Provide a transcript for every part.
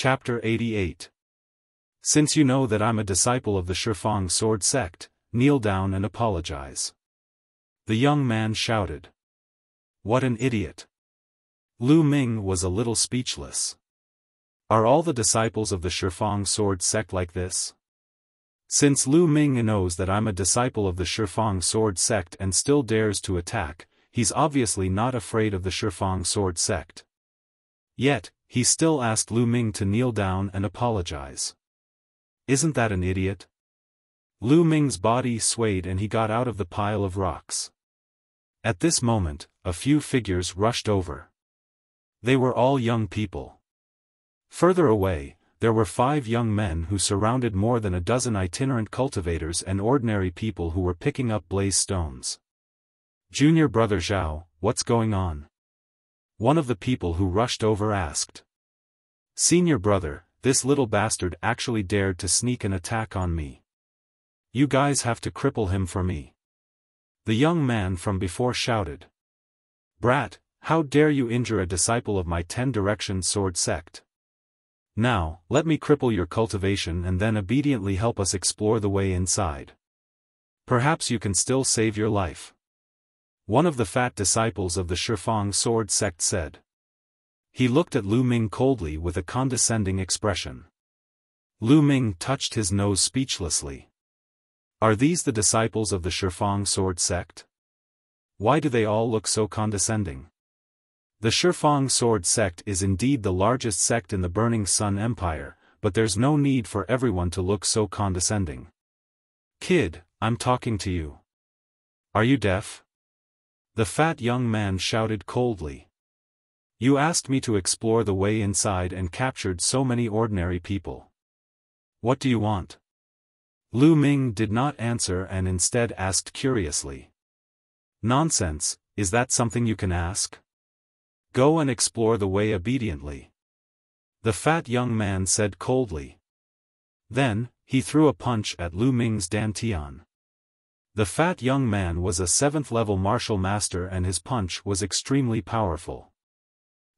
Chapter 88. Since you know that I'm a disciple of the Shifang sword sect, kneel down and apologize. The young man shouted. What an idiot. Lu Ming was a little speechless. Are all the disciples of the Shifang sword sect like this? Since Lu Ming knows that I'm a disciple of the Shifang sword sect and still dares to attack, he's obviously not afraid of the Shifang sword sect. Yet, he still asked Lu Ming to kneel down and apologize. Isn't that an idiot? Lu Ming's body swayed and he got out of the pile of rocks. At this moment, a few figures rushed over. They were all young people. Further away, there were 5 young men who surrounded more than a dozen itinerant cultivators and ordinary people who were picking up blaze stones. Junior brother Zhao, what's going on? One of the people who rushed over asked. Senior brother, this little bastard actually dared to sneak an attack on me. You guys have to cripple him for me. The young man from before shouted. Brat, how dare you injure a disciple of my 10 Direction sword sect? Now, let me cripple your cultivation and then obediently help us explore the way inside. Perhaps you can still save your life. One of the fat disciples of the Shifang sword sect said. He looked at Lu Ming coldly with a condescending expression. Lu Ming touched his nose speechlessly. Are these the disciples of the Shifang sword sect? Why do they all look so condescending? The Shifang sword sect is indeed the largest sect in the Burning Sun Empire, but there's no need for everyone to look so condescending. Kid, I'm talking to you. Are you deaf? The fat young man shouted coldly. You asked me to explore the way inside and captured so many ordinary people. What do you want? Lu Ming did not answer and instead asked curiously. Nonsense, is that something you can ask? Go and explore the way obediently. The fat young man said coldly. Then, he threw a punch at Lu Ming's dantian. The fat young man was a 7th level martial master and his punch was extremely powerful.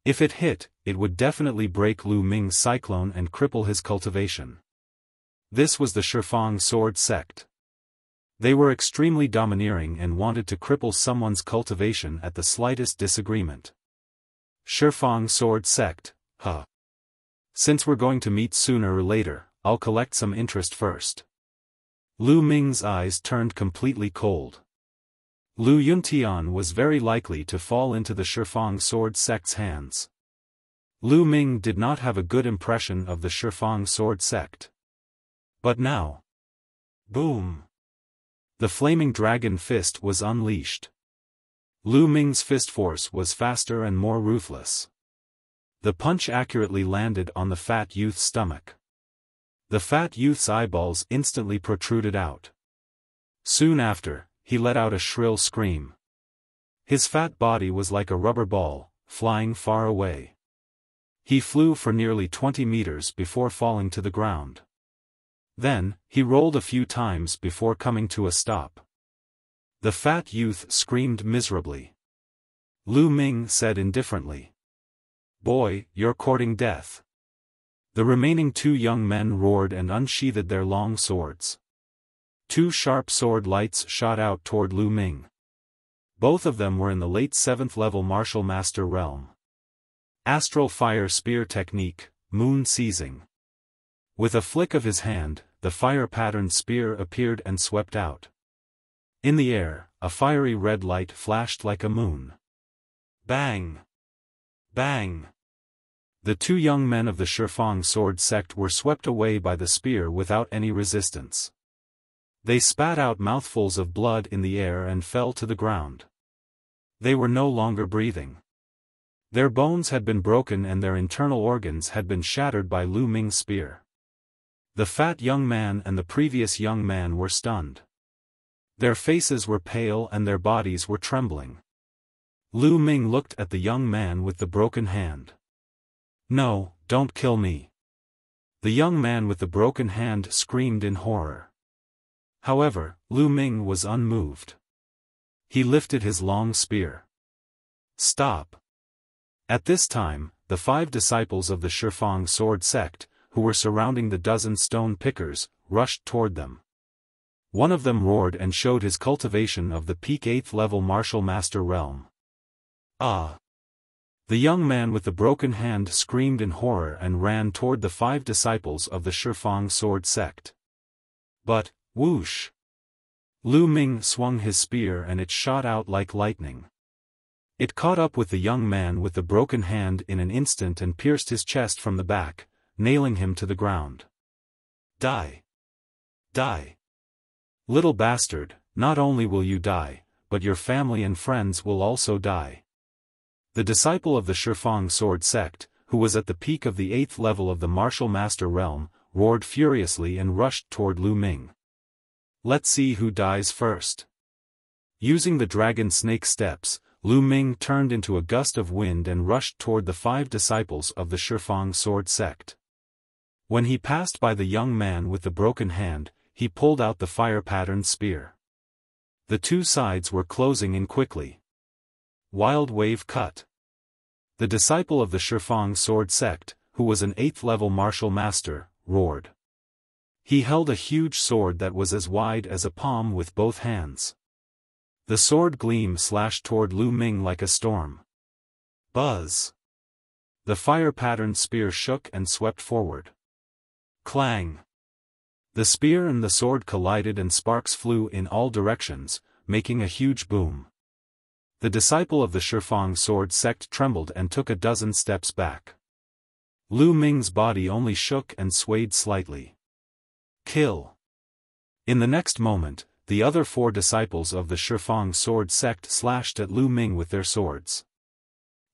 If it hit, it would definitely break Lu Ming's cyclone and cripple his cultivation. This was the Shifang sword sect. They were extremely domineering and wanted to cripple someone's cultivation at the slightest disagreement. Shifang sword sect, huh? Since we're going to meet sooner or later, I'll collect some interest first. Lu Ming's eyes turned completely cold. Lu Yuntian was very likely to fall into the Shifang sword sect's hands. Lu Ming did not have a good impression of the Shifang sword sect. But now. Boom! The flaming dragon fist was unleashed. Lu Ming's fist force was faster and more ruthless. The punch accurately landed on the fat youth's stomach. The fat youth's eyeballs instantly protruded out. Soon after, he let out a shrill scream. His fat body was like a rubber ball, flying far away. He flew for nearly 20 meters before falling to the ground. Then, he rolled a few times before coming to a stop. The fat youth screamed miserably. Lu Ming said indifferently. Boy, you're courting death. The remaining 2 young men roared and unsheathed their long swords. 2 sharp sword lights shot out toward Lu Ming. Both of them were in the late 7th level martial master realm. Astral fire spear technique, moon seizing. With a flick of his hand, the fire-patterned spear appeared and swept out. In the air, a fiery red light flashed like a moon. Bang! Bang! The 2 young men of the Shifang sword sect were swept away by the spear without any resistance. They spat out mouthfuls of blood in the air and fell to the ground. They were no longer breathing. Their bones had been broken and their internal organs had been shattered by Lu Ming's spear. The fat young man and the previous young man were stunned. Their faces were pale and their bodies were trembling. Lu Ming looked at the young man with the broken hand. No, don't kill me. The young man with the broken hand screamed in horror. However, Lu Ming was unmoved. He lifted his long spear. Stop. At this time, the 5 disciples of the Shifang sword sect, who were surrounding the dozen stone pickers, rushed toward them. One of them roared and showed his cultivation of the peak 8th level martial master realm. Ah! The young man with the broken hand screamed in horror and ran toward the 5 disciples of the Shifang sword sect. But, whoosh! Lu Ming swung his spear and it shot out like lightning. It caught up with the young man with the broken hand in an instant and pierced his chest from the back, nailing him to the ground. Die! Die! Little bastard, not only will you die, but your family and friends will also die. The disciple of the Shifang sword sect, who was at the peak of the 8th level of the martial master realm, roared furiously and rushed toward Lu Ming. Let's see who dies first. Using the dragon snake steps, Lu Ming turned into a gust of wind and rushed toward the 5 disciples of the Shifang sword sect. When he passed by the young man with the broken hand, he pulled out the fire-patterned spear. The 2 sides were closing in quickly. Wild wave cut. The disciple of the Shifang sword sect, who was an 8th level martial master, roared. He held a huge sword that was as wide as a palm with both hands. The sword gleam slashed toward Lu Ming like a storm. Buzz! The fire-patterned spear shook and swept forward. Clang! The spear and the sword collided and sparks flew in all directions, making a huge boom. The disciple of the Shifang sword sect trembled and took a dozen steps back. Lu Ming's body only shook and swayed slightly. Kill! In the next moment, the other 4 disciples of the Shifang sword sect slashed at Lu Ming with their swords.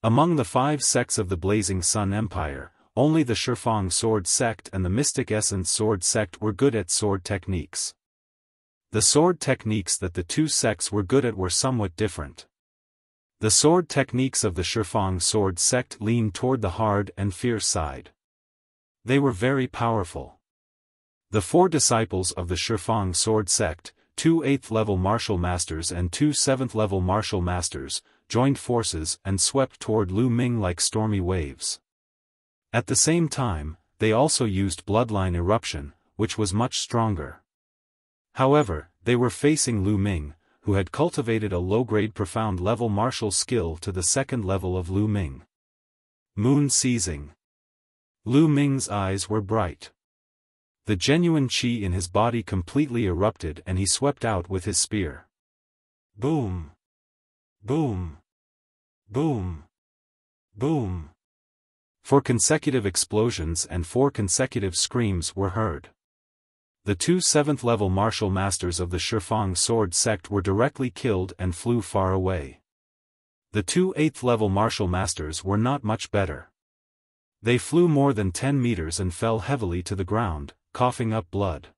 Among the 5 sects of the Blazing Sun Empire, only the Shifang sword sect and the Mystic Essence sword sect were good at sword techniques. The sword techniques that the 2 sects were good at were somewhat different. The sword techniques of the Shifang sword sect leaned toward the hard and fierce side. They were very powerful. The 4 disciples of the Shifang sword sect, 2 8th level martial masters and 2 7th level martial masters, joined forces and swept toward Lu Ming like stormy waves. At the same time, they also used bloodline eruption, which was much stronger. However, they were facing Lu Ming, who had cultivated a low-grade profound level martial skill to the 2nd level of Lu Ming. Moon seizing. Lu Ming's eyes were bright. The genuine qi in his body completely erupted and he swept out with his spear. Boom! Boom! Boom! Boom! 4 consecutive explosions and 4 consecutive screams were heard. The 2 7th level martial masters of the Shifang sword sect were directly killed and flew far away. The 2 8th level martial masters were not much better. They flew more than 10 meters and fell heavily to the ground, coughing up blood.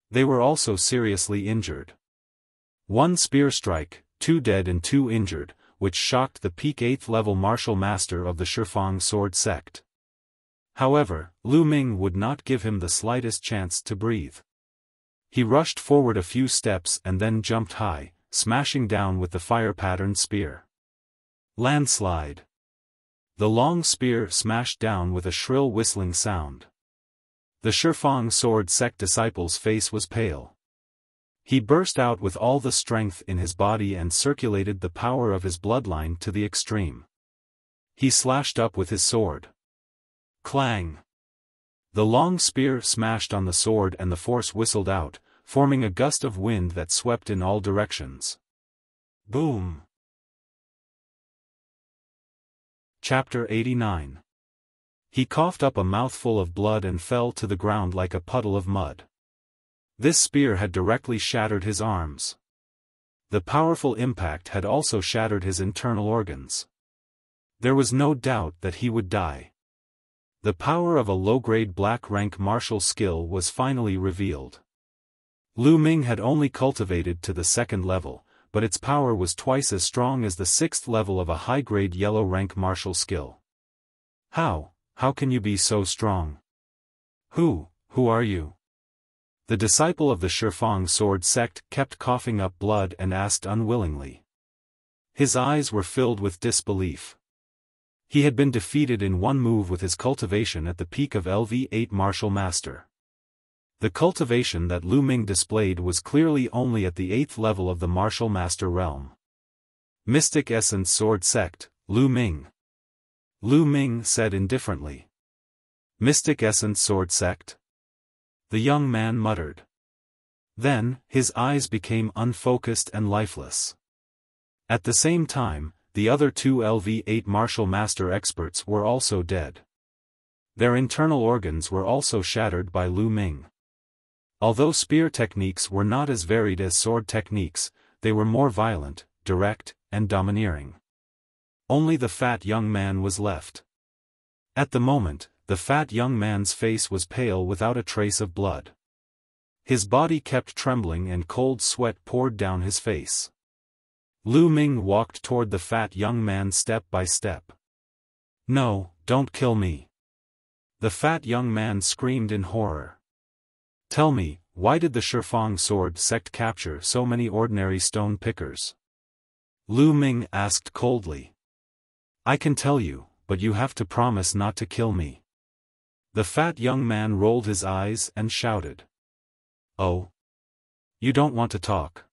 They were also seriously injured. 1 spear strike, 2 dead and 2 injured, which shocked the peak 8th level martial master of the Shifang sword sect. However, Lu Ming would not give him the slightest chance to breathe. He rushed forward a few steps and then jumped high, smashing down with the fire-patterned spear. Landslide. The long spear smashed down with a shrill whistling sound. The Shifang sword sect disciple's face was pale. He burst out with all the strength in his body and circulated the power of his bloodline to the extreme. He slashed up with his sword. Clang! The long spear smashed on the sword and the force whistled out, forming a gust of wind that swept in all directions. Boom! Chapter 89. He coughed up a mouthful of blood and fell to the ground like a puddle of mud. This spear had directly shattered his arms. The powerful impact had also shattered his internal organs. There was no doubt that he would die. The power of a low-grade black-rank martial skill was finally revealed. Lu Ming had only cultivated to the 2nd level, but its power was twice as strong as the 6th level of a high-grade yellow-rank martial skill. How can you be so strong? Who are you? The disciple of the Shifang sword sect kept coughing up blood and asked unwillingly. His eyes were filled with disbelief. He had been defeated in one move with his cultivation at the peak of LV8 Martial Master. The cultivation that Lu Ming displayed was clearly only at the 8th level of the Martial Master realm. Mystic Essence Sword Sect, Lu Ming. Lu Ming said indifferently. Mystic Essence Sword Sect? The young man muttered. Then, his eyes became unfocused and lifeless. At the same time, the other two LV8 Martial Master experts were also dead. Their internal organs were also shattered by Lu Ming. Although spear techniques were not as varied as sword techniques, they were more violent, direct, and domineering. Only the fat young man was left. At the moment, the fat young man's face was pale without a trace of blood. His body kept trembling and cold sweat poured down his face. Lu Ming walked toward the fat young man step by step. "No, don't kill me." The fat young man screamed in horror. "Tell me, why did the Xiaofan sword sect capture so many ordinary stone pickers?" Lu Ming asked coldly. "I can tell you, but you have to promise not to kill me." The fat young man rolled his eyes and shouted. "Oh? You don't want to talk?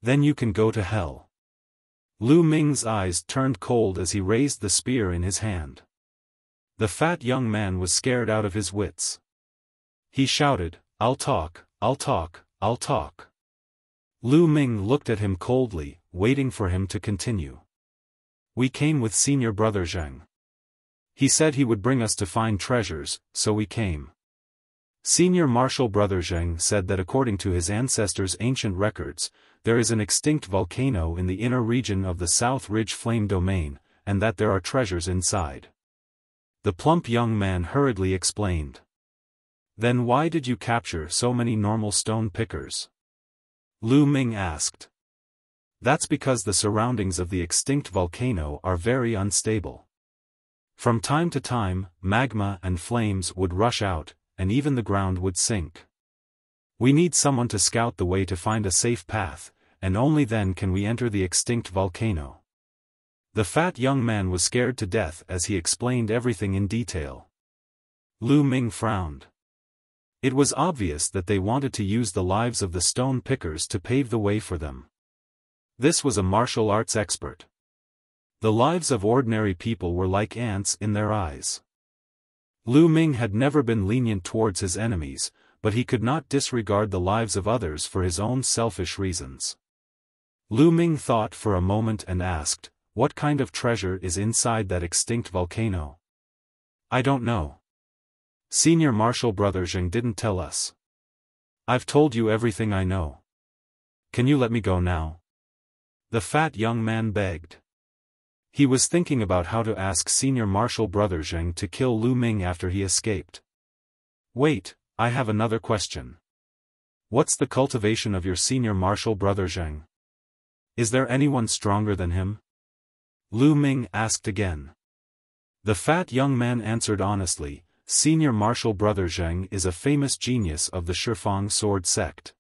Then you can go to hell." Lu Ming's eyes turned cold as he raised the spear in his hand. The fat young man was scared out of his wits. He shouted, "I'll talk, I'll talk, I'll talk." Lu Ming looked at him coldly, waiting for him to continue. "We came with Senior Brother Zheng. He said he would bring us to find treasures, so we came." Senior Martial Brother Zheng said that according to his ancestors' ancient records, there is an extinct volcano in the inner region of the South Ridge Flame Domain, and that there are treasures inside. The plump young man hurriedly explained. "Then why did you capture so many normal stone pickers?" Lu Ming asked. "That's because the surroundings of the extinct volcano are very unstable. From time to time, magma and flames would rush out, and even the ground would sink. We need someone to scout the way to find a safe path, and only then can we enter the extinct volcano." The fat young man was scared to death as he explained everything in detail. Lu Ming frowned. It was obvious that they wanted to use the lives of the stone pickers to pave the way for them. This was a martial arts expert. The lives of ordinary people were like ants in their eyes. Lu Ming had never been lenient towards his enemies, but he could not disregard the lives of others for his own selfish reasons. Lu Ming thought for a moment and asked, "What kind of treasure is inside that extinct volcano?" "I don't know. Senior Martial Brother Zheng didn't tell us. I've told you everything I know. Can you let me go now?" The fat young man begged. He was thinking about how to ask Senior Martial Brother Zheng to kill Lu Ming after he escaped. "Wait, I have another question. What's the cultivation of your Senior Martial Brother Zheng? Is there anyone stronger than him?" Lu Ming asked again. The fat young man answered honestly, "Senior Martial Brother Zheng is a famous genius of the Xiaofan sword sect.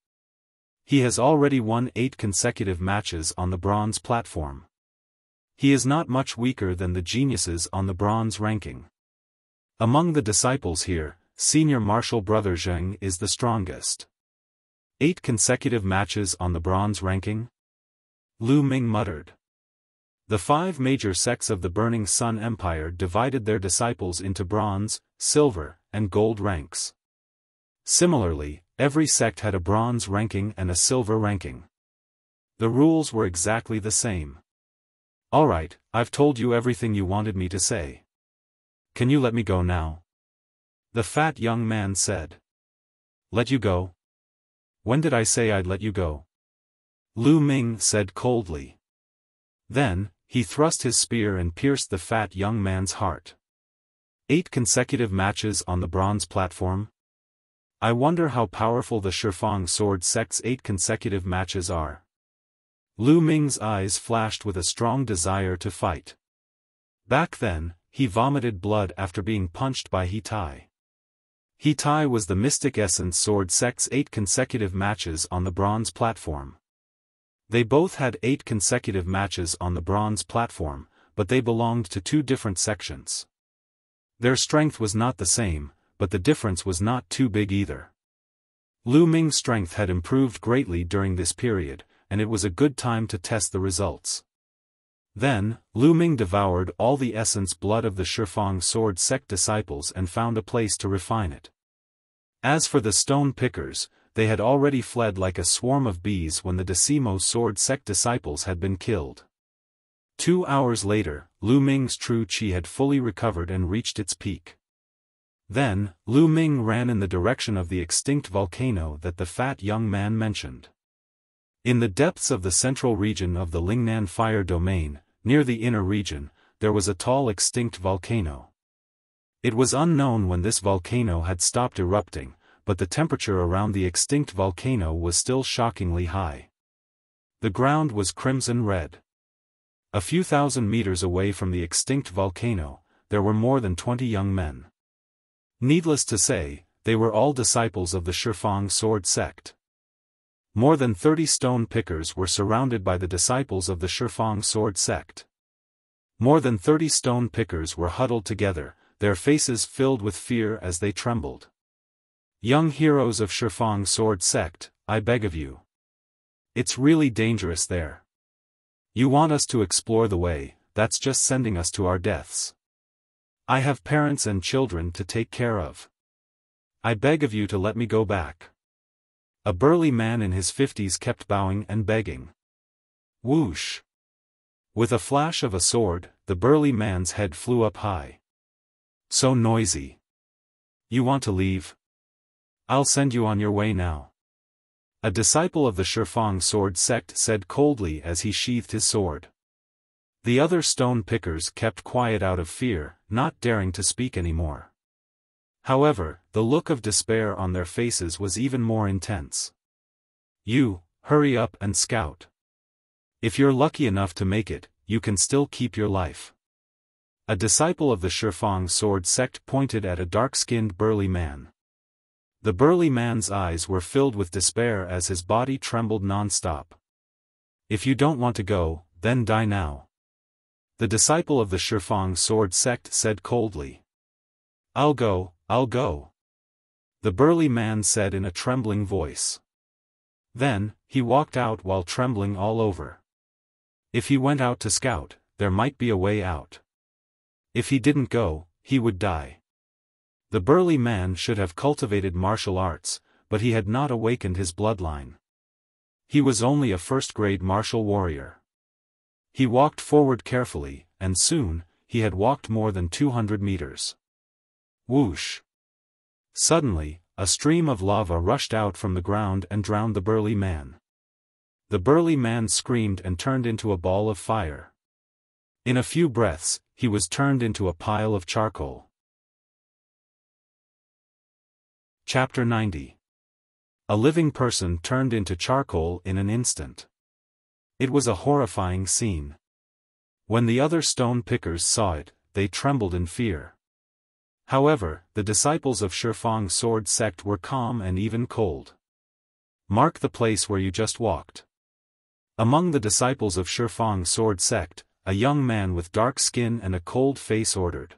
He has already won 8 consecutive matches on the bronze platform. He is not much weaker than the geniuses on the bronze ranking. Among the disciples here, Senior Martial Brother Zheng is the strongest." 8 consecutive matches on the bronze ranking? Lu Ming muttered. The 5 major sects of the Burning Sun Empire divided their disciples into bronze, silver, and gold ranks. Similarly, every sect had a bronze ranking and a silver ranking. The rules were exactly the same. "Alright, I've told you everything you wanted me to say. Can you let me go now?" The fat young man said. "Let you go? When did I say I'd let you go?" Lu Ming said coldly. Then, he thrust his spear and pierced the fat young man's heart. 8 consecutive matches on the bronze platform? I wonder how powerful the Xiaofan sword sect's 8 consecutive matches are. Lu Ming's eyes flashed with a strong desire to fight. Back then, he vomited blood after being punched by He Tai. He Tai was the Mystic Essence sword sect's 8 consecutive matches on the bronze platform. They both had 8 consecutive matches on the bronze platform, but they belonged to two different sections. Their strength was not the same, but the difference was not too big either. Lu Ming's strength had improved greatly during this period, and it was a good time to test the results. Then, Lu Ming devoured all the essence blood of the Shifang sword sect disciples and found a place to refine it. As for the stone pickers, they had already fled like a swarm of bees when the Decimo sword sect disciples had been killed. 2 hours later, Lu Ming's true qi had fully recovered and reached its peak. Then, Lu Ming ran in the direction of the extinct volcano that the fat young man mentioned. In the depths of the central region of the Lingnan fire domain, near the inner region, there was a tall extinct volcano. It was unknown when this volcano had stopped erupting, but the temperature around the extinct volcano was still shockingly high. The ground was crimson red. A few thousand meters away from the extinct volcano, there were more than 20 young men. Needless to say, they were all disciples of the Shifang sword sect. More than 30 stone pickers were surrounded by the disciples of the Shifang sword sect. More than 30 stone pickers were huddled together, their faces filled with fear as they trembled. Young heroes of Shifang sword sect, I beg of you. It's really dangerous there. You want us to explore the way, that's just sending us to our deaths. I have parents and children to take care of. I beg of you to let me go back. A burly man in his 50s kept bowing and begging. Whoosh! With a flash of a sword, the burly man's head flew up high. So noisy. You want to leave? I'll send you on your way now. A disciple of the Shifang sword sect said coldly as he sheathed his sword. The other stone pickers kept quiet out of fear, not daring to speak anymore. However, the look of despair on their faces was even more intense. You, hurry up and scout. If you're lucky enough to make it, you can still keep your life. A disciple of the Shifang sword sect pointed at a dark-skinned burly man. The burly man's eyes were filled with despair as his body trembled non-stop. If you don't want to go, then die now. The disciple of the Shifang sword sect said coldly. I'll go, I'll go. The burly man said in a trembling voice. Then, he walked out while trembling all over. If he went out to scout, there might be a way out. If he didn't go, he would die. The burly man should have cultivated martial arts, but he had not awakened his bloodline. He was only a first-grade martial warrior. He walked forward carefully, and soon, he had walked more than 200 meters. Whoosh! Suddenly, a stream of lava rushed out from the ground and drowned the burly man. The burly man screamed and turned into a ball of fire. In a few breaths, he was turned into a pile of charcoal. Chapter 90. A living person turned into charcoal in an instant. It was a horrifying scene. When the other stone pickers saw it, they trembled in fear. However, the disciples of Shifang sword sect were calm and even cold. Mark the place where you just walked. Among the disciples of Shifang sword sect, a young man with dark skin and a cold face ordered.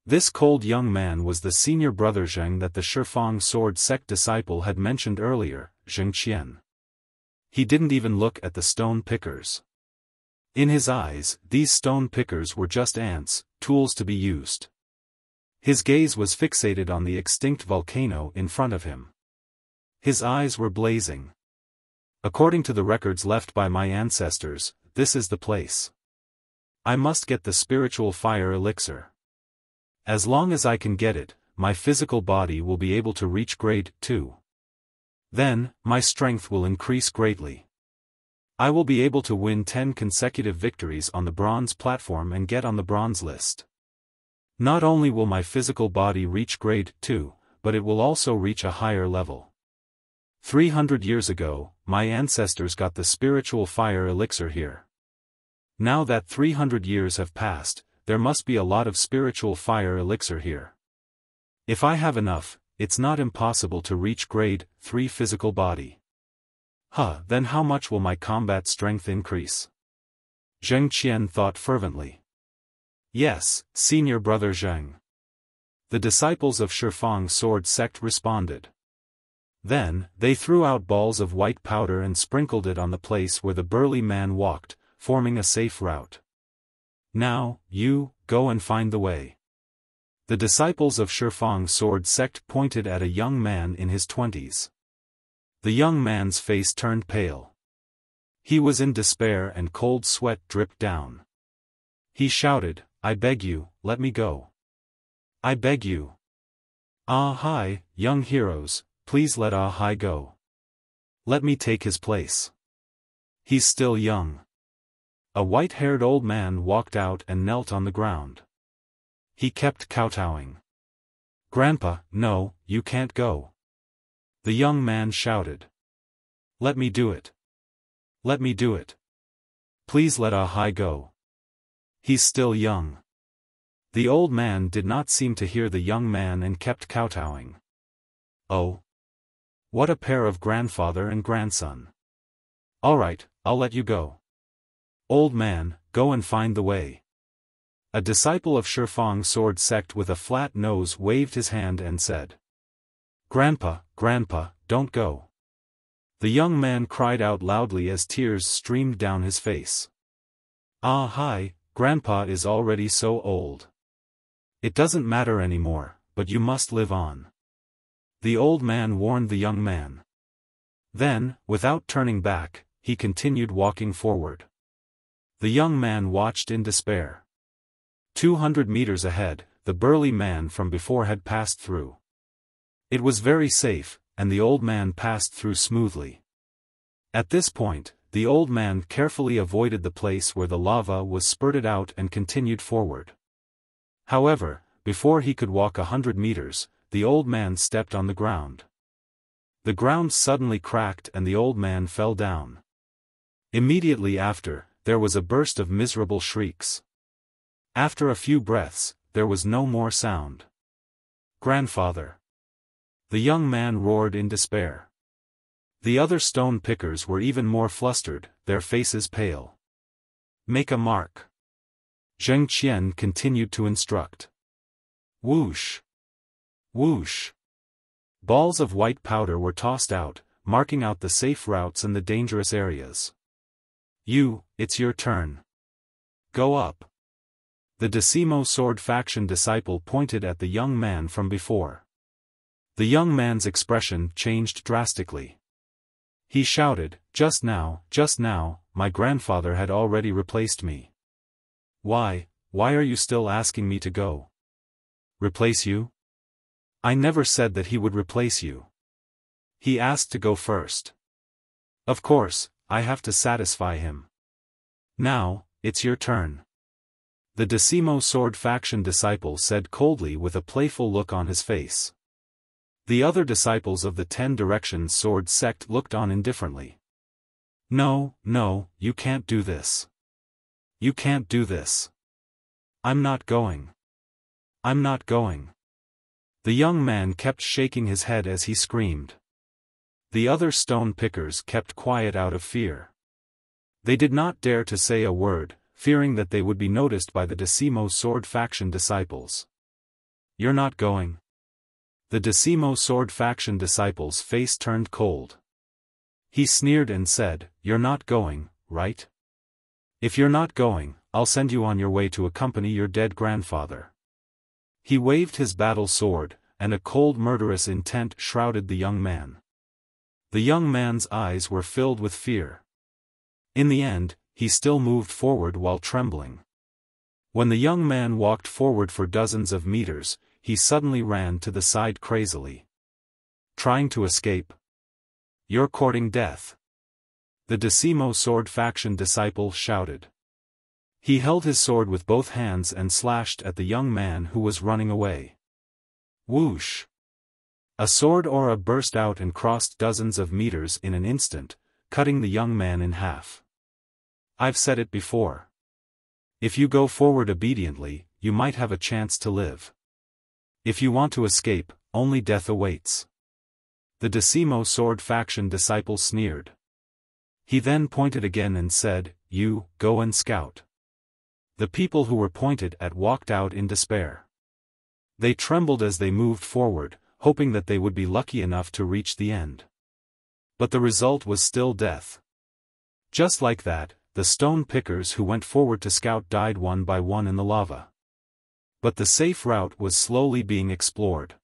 This cold young man was the senior brother Zheng that the Shifang sword sect disciple had mentioned earlier, Zheng Qian. He didn't even look at the stone pickers. In his eyes, these stone pickers were just ants, tools to be used. His gaze was fixated on the extinct volcano in front of him. His eyes were blazing. According to the records left by my ancestors, this is the place. I must get the spiritual fire elixir. As long as I can get it, my physical body will be able to reach grade 2. Then, my strength will increase greatly. I will be able to win 10 consecutive victories on the bronze platform and get on the bronze list. Not only will my physical body reach grade 2, but it will also reach a higher level. 300 years ago, my ancestors got the spiritual fire elixir here. Now that 300 years have passed, there must be a lot of spiritual fire elixir here. If I have enough, it's not impossible to reach grade 3 physical body. Then how much will my combat strength increase? Zheng Qian thought fervently. Yes, Senior Brother Zheng. The disciples of Xiaofan sword sect responded. Then, they threw out balls of white powder and sprinkled it on the place where the burly man walked, forming a safe route. Now, you, go and find the way. The disciples of Xiaofan sword sect pointed at a young man in his 20s. The young man's face turned pale. He was in despair and cold sweat dripped down. He shouted, I beg you, let me go. I beg you. Ah hi, young heroes, please let Ah hi go. Let me take his place. He's still young. A white-haired old man walked out and knelt on the ground. He kept kowtowing. Grandpa, no, you can't go. The young man shouted. Let me do it. Let me do it. Please let Ah hi go. He's still young. The old man did not seem to hear the young man and kept kowtowing. Oh. What a pair of grandfather and grandson. All right, I'll let you go. Old man, go and find the way. A disciple of Xiaofan sword sect with a flat nose waved his hand and said. Grandpa, Grandpa, don't go. The young man cried out loudly as tears streamed down his face. Ah hi, Grandpa is already so old. It doesn't matter anymore, but you must live on. The old man warned the young man. Then, without turning back, he continued walking forward. The young man watched in despair. 200 meters ahead, the burly man from before had passed through. It was very safe, and the old man passed through smoothly. At this point, the old man carefully avoided the place where the lava was spurted out and continued forward. However, before he could walk 100 meters, the old man stepped on the ground. The ground suddenly cracked and the old man fell down. Immediately after, there was a burst of miserable shrieks. After a few breaths, there was no more sound. Grandfather! The young man roared in despair. The other stone pickers were even more flustered, their faces pale. Make a mark. Zheng Qian continued to instruct. Whoosh! Whoosh! Balls of white powder were tossed out, marking out the safe routes and the dangerous areas. You, it's your turn. Go up. The Decimo sword faction disciple pointed at the young man from before. The young man's expression changed drastically. He shouted, just now, my grandfather had already replaced me. Why are you still asking me to go? Replace you? I never said that he would replace you. He asked to go first. Of course, I have to satisfy him. Now, it's your turn. The Decimo sword faction disciple said coldly with a playful look on his face. The other disciples of the 10 Directions sword sect looked on indifferently. No, you can't do this. You can't do this. I'm not going. I'm not going. The young man kept shaking his head as he screamed. The other stone pickers kept quiet out of fear. They did not dare to say a word, fearing that they would be noticed by the Decimo sword faction disciples. You're not going. The Decimo sword faction disciple's face turned cold. He sneered and said, You're not going, right? If you're not going, I'll send you on your way to accompany your dead grandfather. He waved his battle sword, and a cold murderous intent shrouded the young man. The young man's eyes were filled with fear. In the end, he still moved forward while trembling. When the young man walked forward for dozens of meters, he suddenly ran to the side crazily. Trying to escape? You're courting death. The Decimo sword faction disciple shouted. He held his sword with both hands and slashed at the young man who was running away. Whoosh! A sword aura burst out and crossed dozens of meters in an instant, cutting the young man in half. I've said it before. If you go forward obediently, you might have a chance to live. If you want to escape, only death awaits. The Decimo sword faction disciple sneered. He then pointed again and said, You, go and scout. The people who were pointed at walked out in despair. They trembled as they moved forward, hoping that they would be lucky enough to reach the end. But the result was still death. Just like that, the stone pickers who went forward to scout died one by one in the lava. But the safe route was slowly being explored.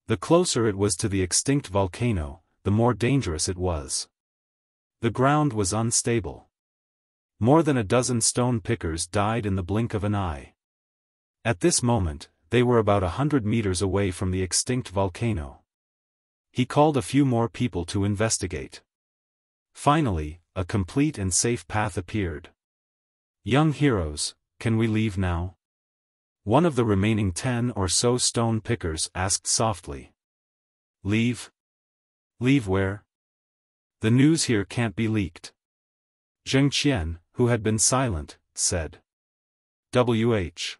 The closer it was to the extinct volcano, the more dangerous it was. The ground was unstable. More than a dozen stone pickers died in the blink of an eye. At this moment, they were about 100 meters away from the extinct volcano. He called a few more people to investigate. Finally, a complete and safe path appeared. "Young heroes, can we leave now?" One of the remaining 10 or so stone pickers asked softly. "Leave? Leave where? The news here can't be leaked." Zheng Qian, who had been silent, said. "WH.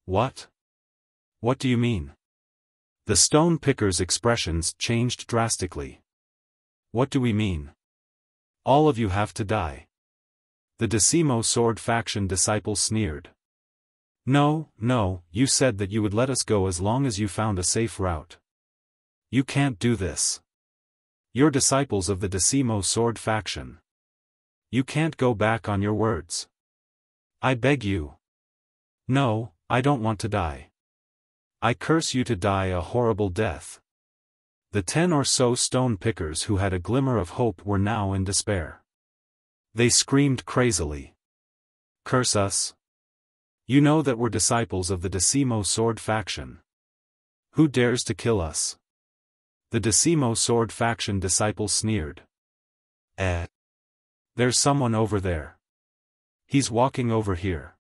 What? What do you mean?" The stone pickers' expressions changed drastically. "What do we mean? All of you have to die." The Decimo sword faction disciple sneered. "No, no, you said that you would let us go as long as you found a safe route. You can't do this. You're disciples of the Decimo sword faction. You can't go back on your words. I beg you. No, I don't want to die. I curse you to die a horrible death." The 10 or so stone pickers who had a glimmer of hope were now in despair. They screamed crazily. "Curse us? You know that we're disciples of the Decimo sword faction. Who dares to kill us?" The Decimo sword faction disciple sneered. There's someone over there. He's walking over here."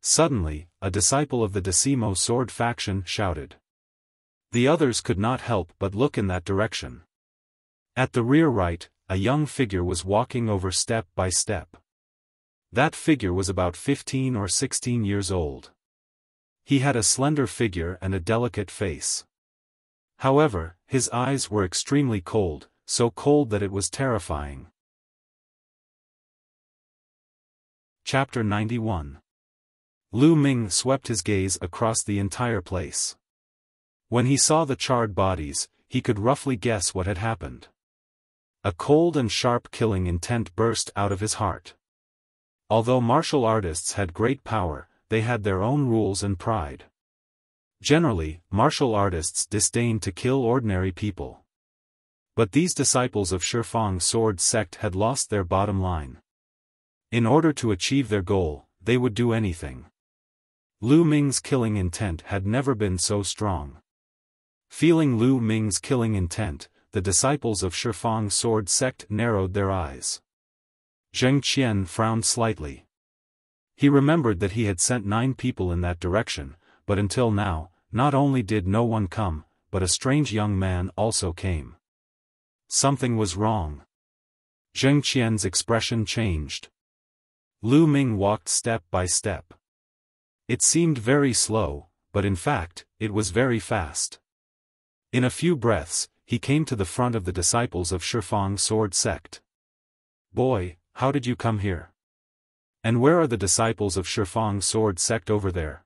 Suddenly, a disciple of the Decimo sword faction shouted. The others could not help but look in that direction. At the rear right, a young figure was walking over step by step. That figure was about 15 or 16 years old. He had a slender figure and a delicate face. However, his eyes were extremely cold, so cold that it was terrifying. Chapter 91. Lu Ming swept his gaze across the entire place. When he saw the charred bodies, he could roughly guess what had happened. A cold and sharp killing intent burst out of his heart. Although martial artists had great power, they had their own rules and pride. Generally, martial artists disdained to kill ordinary people. But these disciples of Xiaofan sword sect had lost their bottom line. In order to achieve their goal, they would do anything. Lu Ming's killing intent had never been so strong. Feeling Lu Ming's killing intent, the disciples of Xiaofan sword sect narrowed their eyes. Zheng Qian frowned slightly. He remembered that he had sent 9 people in that direction, but until now, not only did no one come, but a strange young man also came. Something was wrong. Zheng Qian's expression changed. Lu Ming walked step by step. It seemed very slow, but in fact, it was very fast. In a few breaths, he came to the front of the disciples of Xiaofan sword sect. "Boy, how did you come here? And where are the disciples of Xiaofan sword sect over there?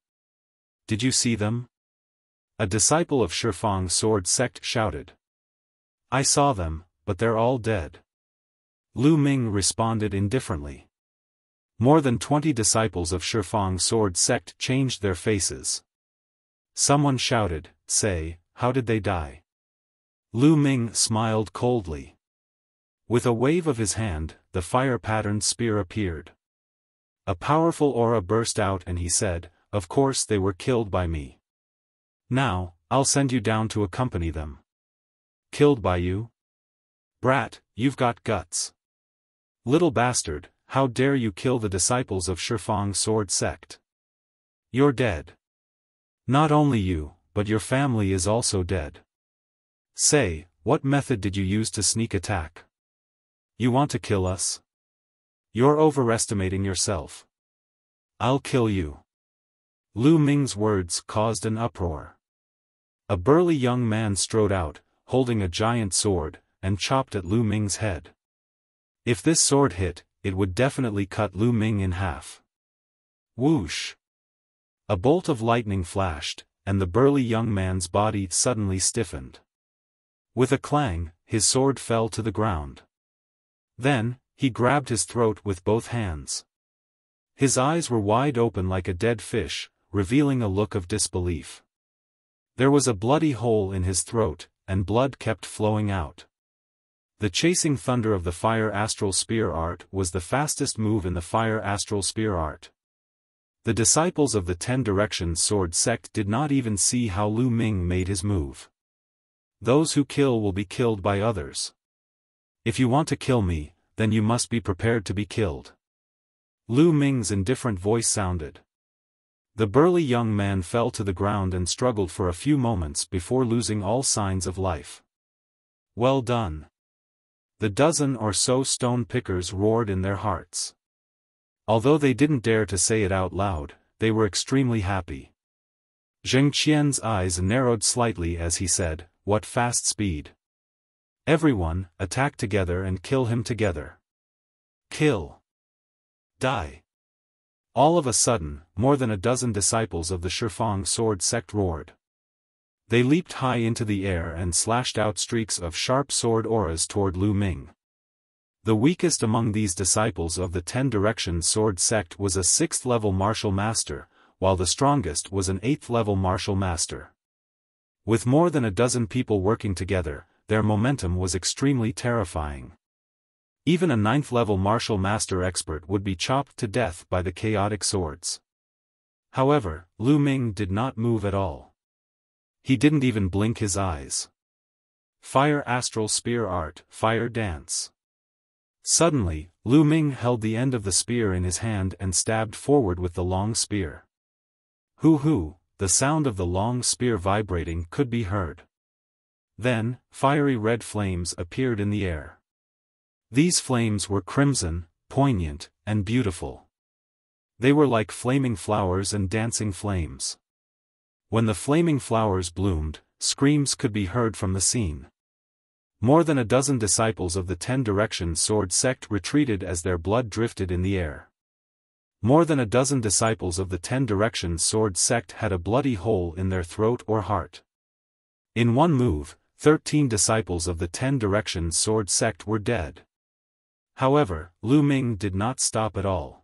Did you see them?" A disciple of Xiaofan sword sect shouted. "I saw them, but they're all dead." Lu Ming responded indifferently. More than 20 disciples of Xiaofan sword sect changed their faces. Someone shouted, "Say, how did they die?" Lu Ming smiled coldly. With a wave of his hand, the fire-patterned spear appeared. A powerful aura burst out and he said, "Of course they were killed by me. Now, I'll send you down to accompany them." "Killed by you? Brat, you've got guts. Little bastard, how dare you kill the disciples of Xiaofan sword sect? You're dead. Not only you, but your family is also dead. Say, what method did you use to sneak attack? You want to kill us? You're overestimating yourself. I'll kill you." Lu Ming's words caused an uproar. A burly young man strode out, holding a giant sword, and chopped at Lu Ming's head. If this sword hit, it would definitely cut Lu Ming in half. Whoosh! A bolt of lightning flashed, and the burly young man's body suddenly stiffened. With a clang, his sword fell to the ground. Then, he grabbed his throat with both hands. His eyes were wide open like a dead fish, revealing a look of disbelief. There was a bloody hole in his throat, and blood kept flowing out. The chasing thunder of the Fire Astral Spear art was the fastest move in the Fire Astral Spear art. The disciples of the 10 Directions Sword sect did not even see how Lu Ming made his move. Those who kill will be killed by others. If you want to kill me, then you must be prepared to be killed. Lu Ming's indifferent voice sounded. The burly young man fell to the ground and struggled for a few moments before losing all signs of life. Well done. The dozen or so stone pickers roared in their hearts. Although they didn't dare to say it out loud, they were extremely happy. Zheng Qian's eyes narrowed slightly as he said, "What fast speed! Everyone, attack together and kill him together. Kill. Die." All of a sudden, more than a dozen disciples of the Xiaofan sword sect roared. They leaped high into the air and slashed out streaks of sharp sword auras toward Lu Ming. The weakest among these disciples of the 10 Directions Sword sect was a 6th-level martial master, while the strongest was an 8th-level martial master. With more than a dozen people working together, their momentum was extremely terrifying. Even a 9th-level martial master expert would be chopped to death by the chaotic swords. However, Lu Ming did not move at all. He didn't even blink his eyes. Fire Astral Spear art, Fire Dance. Suddenly, Lu Ming held the end of the spear in his hand and stabbed forward with the long spear. Hoo-hoo, the sound of the long spear vibrating could be heard. Then, fiery red flames appeared in the air. These flames were crimson, poignant, and beautiful. They were like flaming flowers and dancing flames. When the flaming flowers bloomed, screams could be heard from the scene. More than a dozen disciples of the 10 Directions Sword sect retreated as their blood drifted in the air. More than a dozen disciples of the 10 Directions Sword sect had a bloody hole in their throat or heart. In one move, 13 disciples of the 10 Directions Sword sect were dead. However, Lu Ming did not stop at all.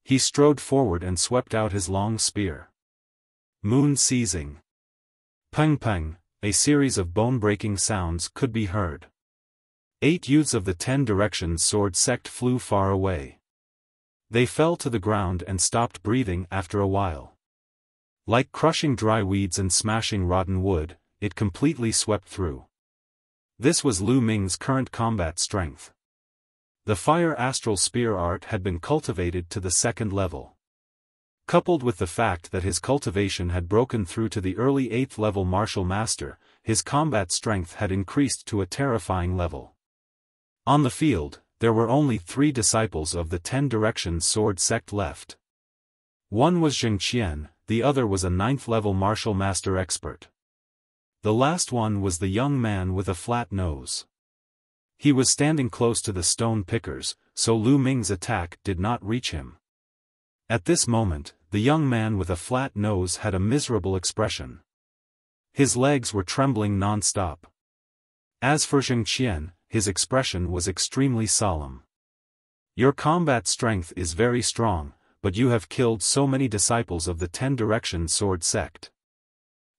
He strode forward and swept out his long spear. Moon seizing. Peng peng. A series of bone-breaking sounds could be heard. 8 youths of the 10 Directions Sword sect flew far away. They fell to the ground and stopped breathing after a while. Like crushing dry weeds and smashing rotten wood, it completely swept through. This was Lu Ming's current combat strength. The Fire Astral Spear art had been cultivated to the 2nd level. Coupled with the fact that his cultivation had broken through to the early 8th level martial master, his combat strength had increased to a terrifying level. On the field, there were only 3 disciples of the 10 Directions Sword sect left. One was Zheng Qian, the other was a 9th level martial master expert. The last one was the young man with a flat nose. He was standing close to the stone pickers, so Lu Ming's attack did not reach him. At this moment, the young man with a flat nose had a miserable expression. His legs were trembling non-stop. As for Zheng Qian, his expression was extremely solemn. Your combat strength is very strong, but you have killed so many disciples of the 10 Directions Sword sect.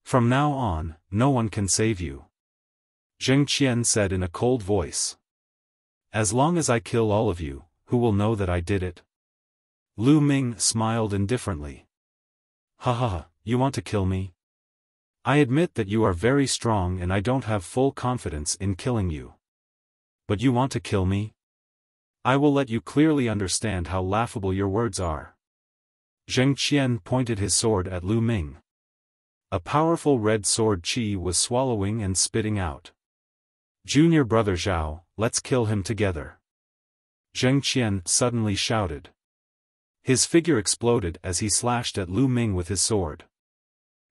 From now on, no one can save you. Zheng Qian said in a cold voice. As long as I kill all of you, who will know that I did it? Lu Ming smiled indifferently. Ha ha ha, you want to kill me? I admit that you are very strong and I don't have full confidence in killing you. But you want to kill me? I will let you clearly understand how laughable your words are. Zheng Qian pointed his sword at Lu Ming. A powerful red sword qi was swallowing and spitting out. Junior brother Zhao, let's kill him together. Zheng Qian suddenly shouted. His figure exploded as he slashed at Lu Ming with his sword.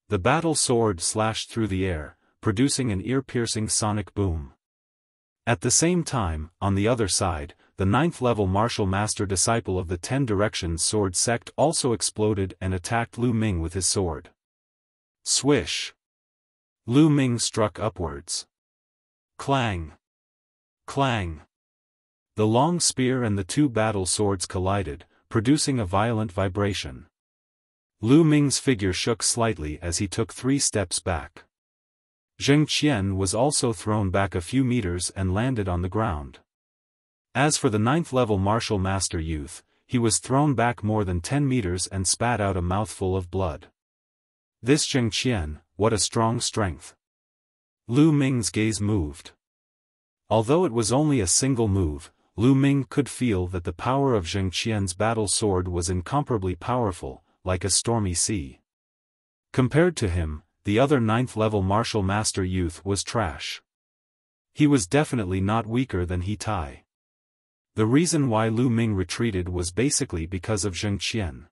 The battle sword slashed through the air, producing an ear-piercing sonic boom. At the same time, on the other side, the the 9th-level martial master disciple of the 10 Directions Sword Sect also exploded and attacked Lu Ming with his sword. Swish! Lu Ming struck upwards. Clang! Clang! The long spear and the two battle swords collided, producing a violent vibration. Lu Ming's figure shook slightly as he took 3 steps back. Zheng Qian was also thrown back a few meters and landed on the ground. As for the 9th-level martial master youth, he was thrown back more than 10 meters and spat out a mouthful of blood. This Zheng Qian, what a strong strength! Lu Ming's gaze moved. Although it was only a single move, Lu Ming could feel that the power of Zheng Qian's battle sword was incomparably powerful, like a stormy sea. Compared to him, the other 9th-level martial master youth was trash. He was definitely not weaker than He Tai. The reason why Lu Ming retreated was basically because of Zheng Qian.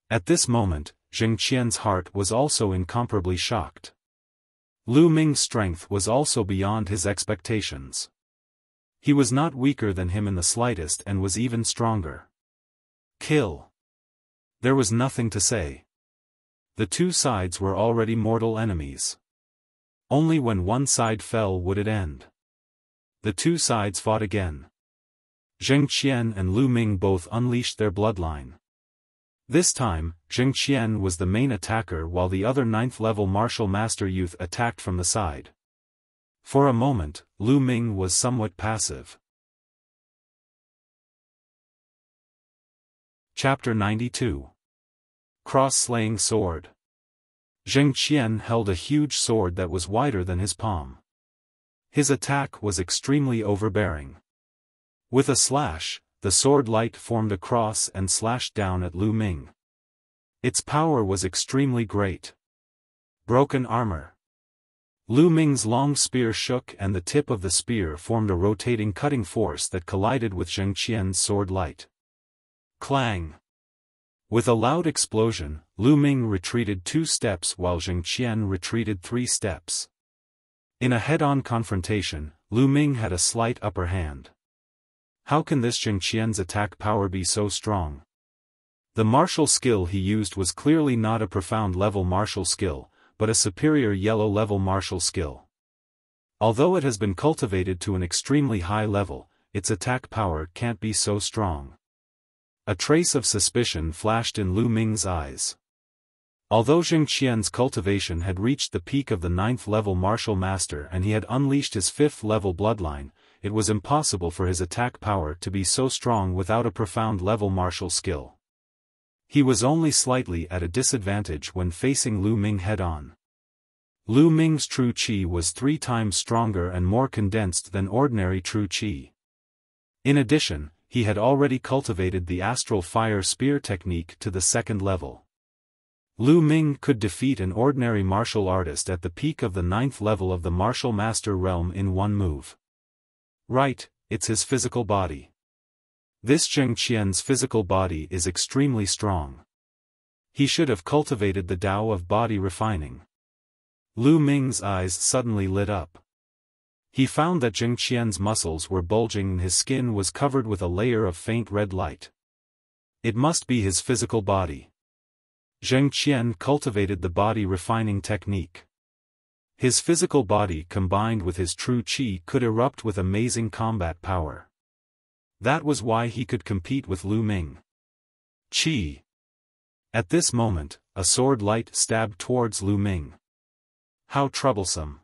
At this moment, Zheng Qian's heart was also incomparably shocked. Lu Ming's strength was also beyond his expectations. He was not weaker than him in the slightest and was even stronger. Kill! There was nothing to say. The two sides were already mortal enemies. Only when one side fell would it end. The two sides fought again. Zheng Qian and Lu Ming both unleashed their bloodline. This time, Zheng Qian was the main attacker while the other 9th-level martial master youth attacked from the side. For a moment, Lu Ming was somewhat passive. Chapter 92. Cross-slaying sword. Zheng Qian held a huge sword that was wider than his palm. His attack was extremely overbearing. With a slash, the sword light formed a cross and slashed down at Lu Ming. Its power was extremely great. Broken armor. Lu Ming's long spear shook and the tip of the spear formed a rotating cutting force that collided with Zheng Qian's sword light. Clang! With a loud explosion, Lu Ming retreated 2 steps while Zheng Qian retreated 3 steps. In a head-on confrontation, Lu Ming had a slight upper hand. How can this Zheng Qian's attack power be so strong? The martial skill he used was clearly not a profound level martial skill, but a superior yellow level martial skill. Although it has been cultivated to an extremely high level, its attack power can't be so strong. A trace of suspicion flashed in Lu Ming's eyes. Although Zheng Qian's cultivation had reached the peak of the 9th-level martial master and he had unleashed his 5th-level bloodline, it was impossible for his attack power to be so strong without a profound level martial skill. He was only slightly at a disadvantage when facing Lu Ming head-on. Lu Ming's true qi was 3 times stronger and more condensed than ordinary true qi. In addition, he had already cultivated the astral fire spear technique to the 2nd level. Lu Ming could defeat an ordinary martial artist at the peak of the 9th level of the martial master realm in one move. Right, it's his physical body. This Zheng Qian's physical body is extremely strong. He should have cultivated the Tao of body refining. Lu Ming's eyes suddenly lit up. He found that Zheng Qian's muscles were bulging and his skin was covered with a layer of faint red light. It must be his physical body. Zheng Qian cultivated the body refining technique. His physical body combined with his true qi could erupt with amazing combat power. That was why he could compete with Lu Ming. Qi. At this moment, a sword light stabbed towards Lu Ming. How troublesome.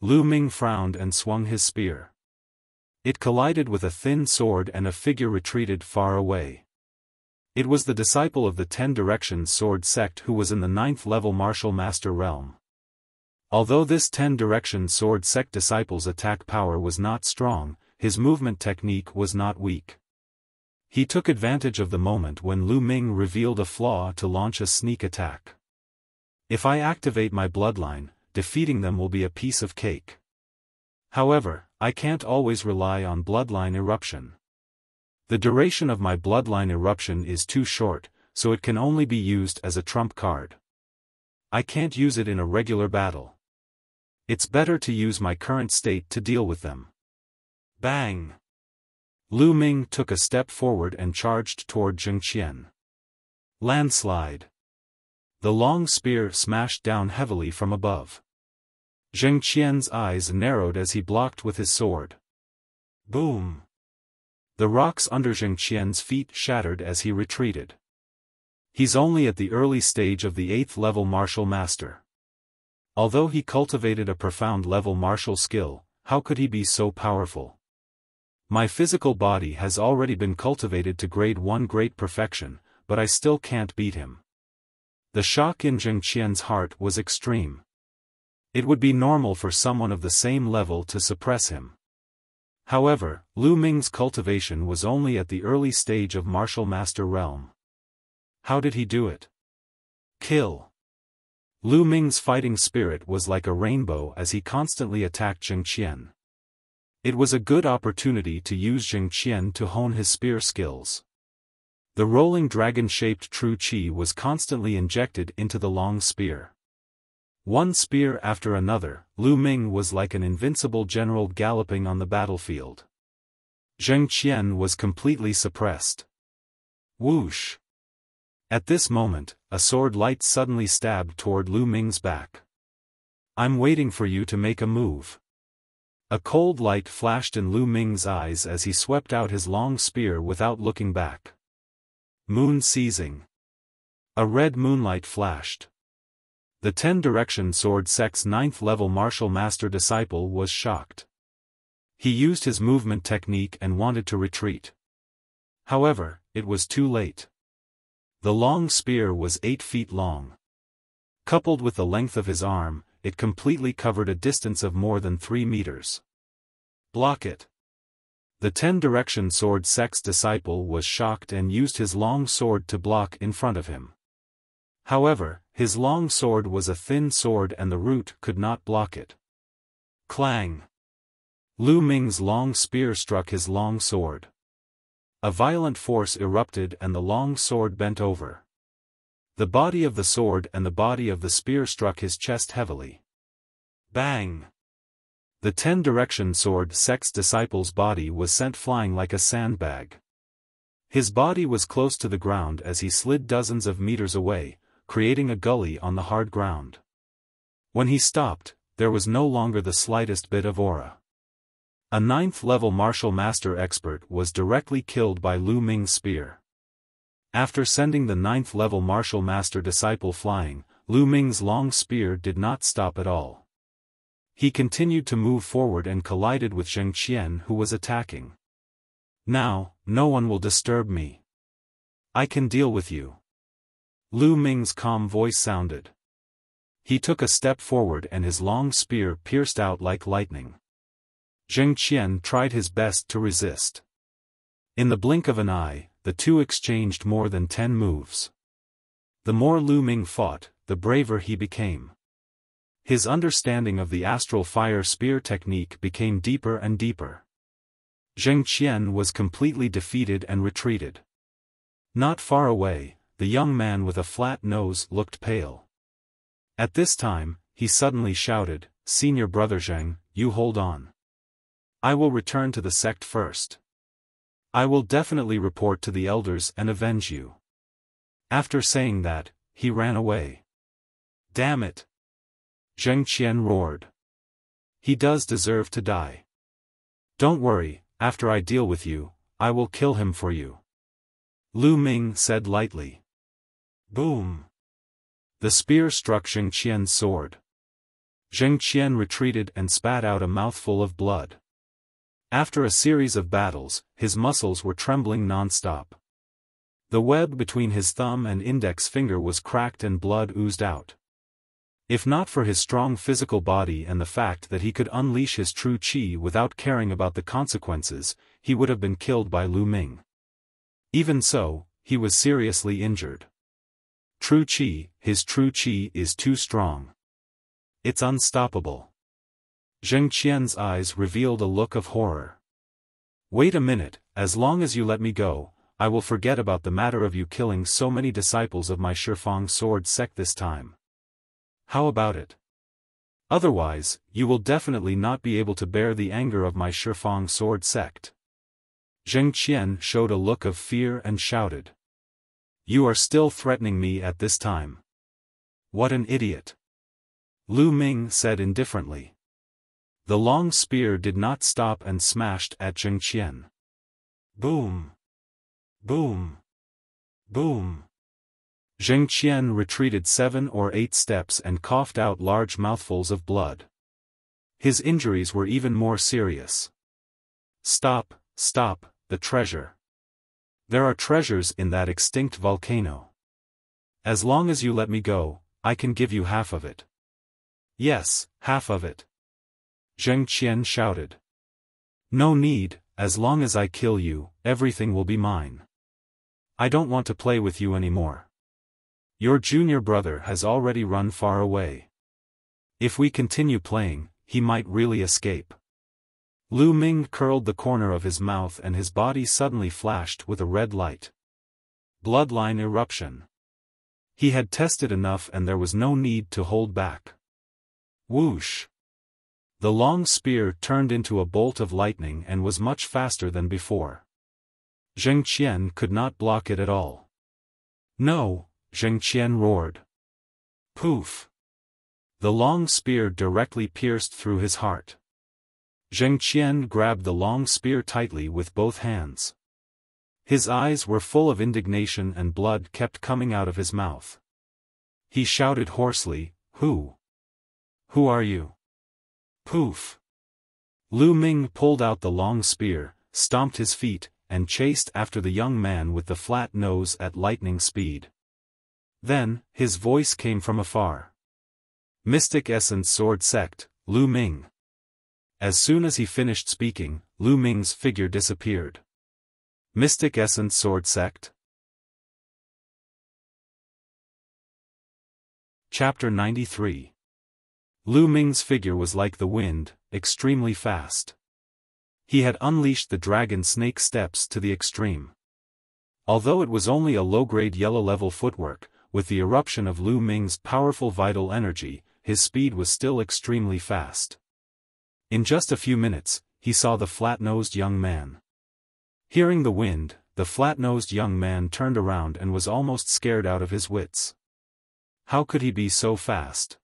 Lu Ming frowned and swung his spear. It collided with a thin sword and a figure retreated far away. It was the disciple of the 10 Directions Sword Sect who was in the 9th level martial master realm. Although this 10 Directions Sword Sect disciple's attack power was not strong, his movement technique was not weak. He took advantage of the moment when Lu Ming revealed a flaw to launch a sneak attack. If I activate my bloodline, defeating them will be a piece of cake. However, I can't always rely on bloodline eruption. The duration of my bloodline eruption is too short, so it can only be used as a trump card. I can't use it in a regular battle. It's better to use my current state to deal with them. Bang! Lu Ming took a step forward and charged toward Zheng Qian. Landslide. The long spear smashed down heavily from above. Zheng Qian's eyes narrowed as he blocked with his sword. Boom! The rocks under Zheng Qian's feet shattered as he retreated. He's only at the early stage of the 8th level martial master. Although he cultivated a profound level martial skill, how could he be so powerful? My physical body has already been cultivated to grade 1 great perfection, but I still can't beat him. The shock in Zheng Qian's heart was extreme. It would be normal for someone of the same level to suppress him. However, Lu Ming's cultivation was only at the early stage of martial master realm. How did he do it? Kill. Lu Ming's fighting spirit was like a rainbow as he constantly attacked Zheng Qian. It was a good opportunity to use Zheng Qian to hone his spear skills. The rolling dragon-shaped true qi was constantly injected into the long spear. One spear after another, Lu Ming was like an invincible general galloping on the battlefield. Zheng Qian was completely suppressed. Whoosh! At this moment, a sword light suddenly stabbed toward Lu Ming's back. I'm waiting for you to make a move. A cold light flashed in Lu Ming's eyes as he swept out his long spear without looking back. Moon seizing. A red moonlight flashed. The 10-direction sword sect's 9th level martial master disciple was shocked. He used his movement technique and wanted to retreat. However, it was too late. The long spear was 8 feet long. Coupled with the length of his arm, it completely covered a distance of more than 3 meters. Block it. The 10-direction sword sect's disciple was shocked and used his long sword to block in front of him. However, his long sword was a thin sword and the root could not block it. Clang! Lu Ming's long spear struck his long sword. A violent force erupted and the long sword bent over. The body of the sword and the body of the spear struck his chest heavily. Bang! The 10-direction sword sect's disciple's body was sent flying like a sandbag. His body was close to the ground as he slid dozens of meters away, creating a gully on the hard ground. When he stopped, there was no longer the slightest bit of aura. A 9th level martial master expert was directly killed by Lu Ming's spear. After sending the 9th level martial master disciple flying, Lu Ming's long spear did not stop at all. He continued to move forward and collided with Zheng Qian, who was attacking. Now, no one will disturb me. I can deal with you. Lu Ming's calm voice sounded. He took a step forward and his long spear pierced out like lightning. Zheng Qian tried his best to resist. In the blink of an eye, the two exchanged more than 10 moves. The more Lu Ming fought, the braver he became. His understanding of the astral fire spear technique became deeper and deeper. Zheng Qian was completely defeated and retreated. Not far away, the young man with a flat nose looked pale. At this time, he suddenly shouted, "Senior brother Zheng, you hold on. I will return to the sect first. I will definitely report to the elders and avenge you." After saying that, he ran away. Damn it! Zheng Qian roared. He does deserve to die. Don't worry, after I deal with you, I will kill him for you. Lu Ming said lightly. Boom! The spear struck Zheng Qian's sword. Zheng Qian retreated and spat out a mouthful of blood. After a series of battles, his muscles were trembling non-stop. The web between his thumb and index finger was cracked and blood oozed out. If not for his strong physical body and the fact that he could unleash his true qi without caring about the consequences, he would have been killed by Lu Ming. Even so, he was seriously injured. His true qi is too strong. It's unstoppable. Zheng Qian's eyes revealed a look of horror. Wait a minute, as long as you let me go, I will forget about the matter of you killing so many disciples of my Xiaofan sword sect this time. How about it? Otherwise, you will definitely not be able to bear the anger of my Xiaofan sword sect. Zheng Qian showed a look of fear and shouted. You are still threatening me at this time. What an idiot. Lu Ming said indifferently. The long spear did not stop and smashed at Zheng Qian. Boom! Boom! Boom! Zheng Qian retreated 7 or 8 steps and coughed out large mouthfuls of blood. His injuries were even more serious. Stop, stop, the treasure. There are treasures in that extinct volcano. As long as you let me go, I can give you half of it. Yes, half of it. Zheng Qian shouted. No need, as long as I kill you, everything will be mine. I don't want to play with you anymore. Your junior brother has already run far away. If we continue playing, he might really escape. Lu Ming curled the corner of his mouth and his body suddenly flashed with a red light. Bloodline eruption. He had tested enough and there was no need to hold back. Whoosh! The long spear turned into a bolt of lightning and was much faster than before. Zheng Qian could not block it at all. No, Zheng Qian roared. Poof! The long spear directly pierced through his heart. Zheng Qian grabbed the long spear tightly with both hands. His eyes were full of indignation and blood kept coming out of his mouth. He shouted hoarsely, Who? Who are you? Poof! Lu Ming pulled out the long spear, stomped his feet, and chased after the young man with the flat nose at lightning speed. Then, his voice came from afar. Mystic Essence Sword Sect, Lu Ming. As soon as he finished speaking, Lu Ming's figure disappeared. Mystic Essence Sword Sect? Chapter 93. Lu Ming's figure was like the wind, extremely fast. He had unleashed the dragon snake steps to the extreme. Although it was only a low-grade yellow-level footwork, with the eruption of Lu Ming's powerful vital energy, his speed was still extremely fast. In just a few minutes, he saw the flat-nosed young man. Hearing the wind, the flat-nosed young man turned around and was almost scared out of his wits. How could he be so fast?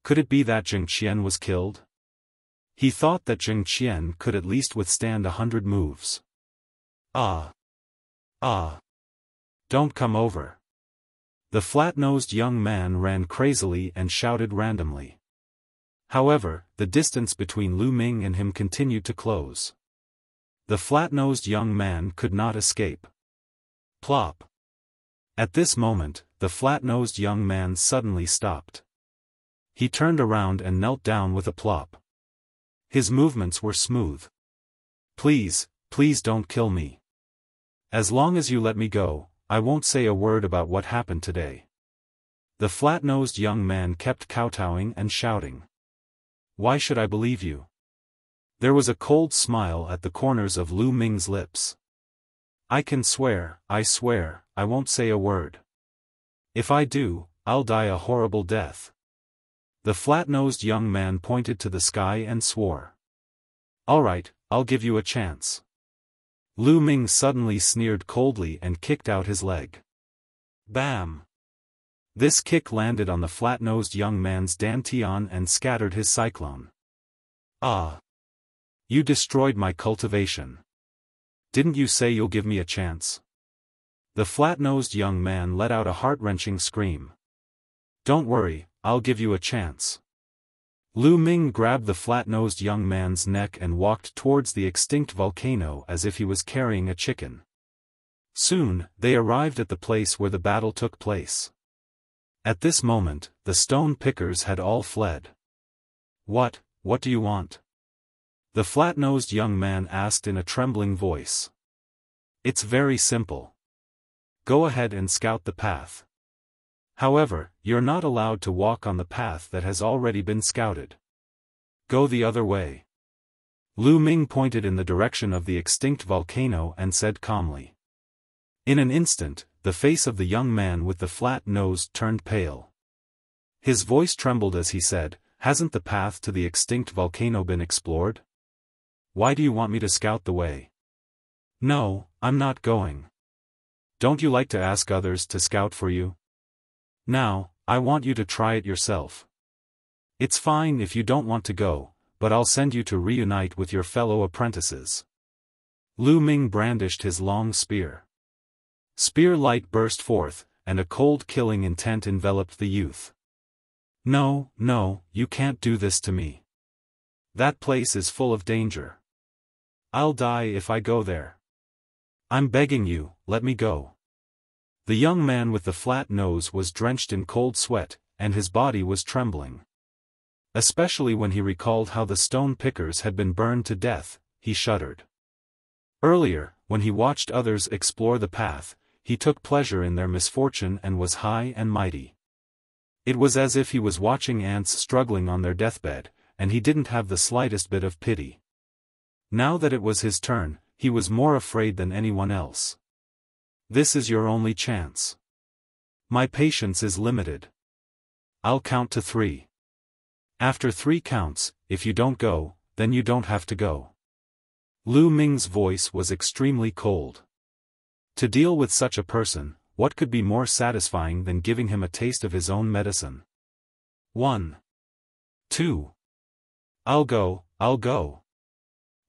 Could it be that Zheng Qian was killed? He thought that Zheng Qian could at least withstand 100 moves. Ah! Ah! Don't come over! The flat-nosed young man ran crazily and shouted randomly. However, the distance between Lu Ming and him continued to close. The flat-nosed young man could not escape. Plop! At this moment, the flat-nosed young man suddenly stopped. He turned around and knelt down with a plop. His movements were smooth. Please, please don't kill me. As long as you let me go, I won't say a word about what happened today. The flat-nosed young man kept kowtowing and shouting. Why should I believe you? There was a cold smile at the corners of Lu Ming's lips. I can swear, I swear, I won't say a word. If I do, I'll die a horrible death. The flat-nosed young man pointed to the sky and swore. All right, I'll give you a chance. Lu Ming suddenly sneered coldly and kicked out his leg. Bam! This kick landed on the flat-nosed young man's dantian and scattered his cyclone. Ah! You destroyed my cultivation. Didn't you say you'll give me a chance? The flat-nosed young man let out a heart-wrenching scream. Don't worry, I'll give you a chance. Lu Ming grabbed the flat-nosed young man's neck and walked towards the extinct volcano as if he was carrying a chicken. Soon, they arrived at the place where the battle took place. At this moment, the stone pickers had all fled. What do you want? The flat-nosed young man asked in a trembling voice. It's very simple. Go ahead and scout the path. However, you're not allowed to walk on the path that has already been scouted. Go the other way. Lu Ming pointed in the direction of the extinct volcano and said calmly. In an instant, the face of the young man with the flat nose turned pale. His voice trembled as he said, Hasn't the path to the extinct volcano been explored? Why do you want me to scout the way? No, I'm not going. Don't you like to ask others to scout for you? Now, I want you to try it yourself. It's fine if you don't want to go, but I'll send you to reunite with your fellow apprentices. Lu Ming brandished his long spear. Spear light burst forth, and a cold killing intent enveloped the youth. No, no, you can't do this to me. That place is full of danger. I'll die if I go there. I'm begging you, let me go. The young man with the flat nose was drenched in cold sweat, and his body was trembling. Especially when he recalled how the stone pickers had been burned to death, he shuddered. Earlier, when he watched others explore the path, he took pleasure in their misfortune and was high and mighty. It was as if he was watching ants struggling on their deathbed, and he didn't have the slightest bit of pity. Now that it was his turn, he was more afraid than anyone else. This is your only chance. My patience is limited. I'll count to 3. After 3 counts, if you don't go, then you don't have to go. Lu Ming's voice was extremely cold. To deal with such a person, what could be more satisfying than giving him a taste of his own medicine? 1. 2. I'll go, I'll go.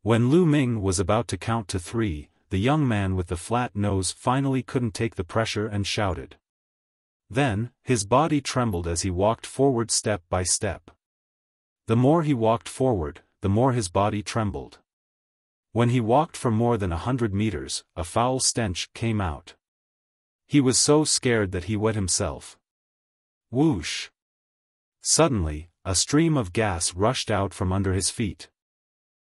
When Lu Ming was about to count to 3, the young man with the flat nose finally couldn't take the pressure and shouted. Then, his body trembled as he walked forward step by step. The more he walked forward, the more his body trembled. When he walked for more than 100 meters, a foul stench came out. He was so scared that he wet himself. Whoosh! Suddenly, a stream of gas rushed out from under his feet.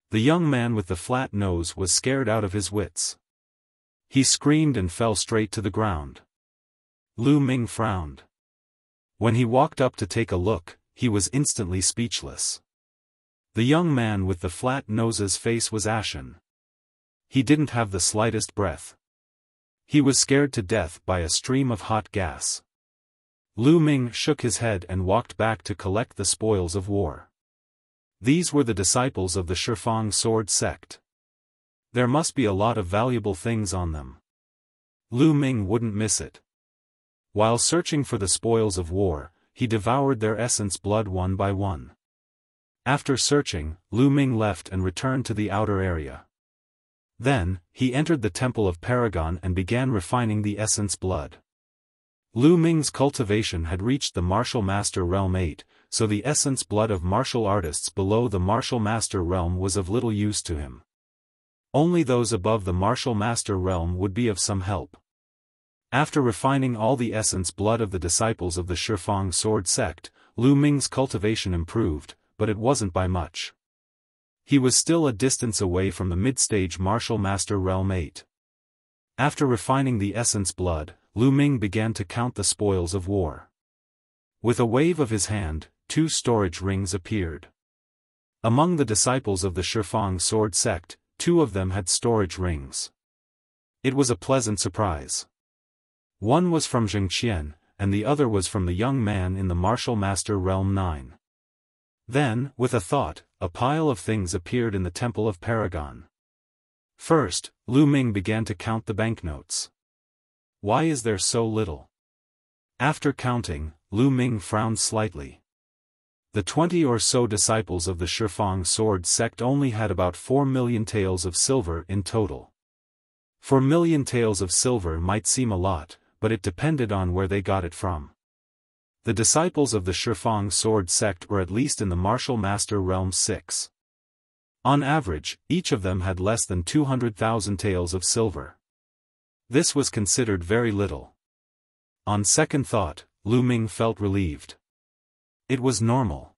The young man with the flat nose was scared out of his wits. He screamed and fell straight to the ground. Lu Ming frowned. When he walked up to take a look, he was instantly speechless. The young man with the flat nose's face was ashen. He didn't have the slightest breath. He was scared to death by a stream of hot gas. Lu Ming shook his head and walked back to collect the spoils of war. These were the disciples of the Xiaofan sword sect. There must be a lot of valuable things on them. Lu Ming wouldn't miss it. While searching for the spoils of war, he devoured their essence blood one by one. After searching, Lu Ming left and returned to the outer area. Then, he entered the temple of Paragon and began refining the essence blood. Lu Ming's cultivation had reached the martial master realm 8, so the essence blood of martial artists below the martial master realm was of little use to him. Only those above the martial master realm would be of some help. After refining all the essence blood of the disciples of the Xiaofan sword sect, Lu Ming's cultivation improved, but it wasn't by much. He was still a distance away from the mid-stage martial master realm 8. After refining the essence blood, Lu Ming began to count the spoils of war. With a wave of his hand, 2 storage rings appeared. Among the disciples of the Xiaofan sword sect, 2 of them had storage rings. It was a pleasant surprise. One was from Zhengqian, and the other was from the young man in the martial master realm 9. Then, with a thought, a pile of things appeared in the temple of Paragon. First, Lu Ming began to count the banknotes. Why is there so little? After counting, Lu Ming frowned slightly. The 20 or so disciples of the Xiaofan sword sect only had about 4 million taels of silver in total. 4 million taels of silver might seem a lot, but it depended on where they got it from. The disciples of the Xiaofan sword sect were at least in the martial master realm 6. On average, each of them had less than 200,000 taels of silver. This was considered very little. On second thought, Lu Ming felt relieved. It was normal.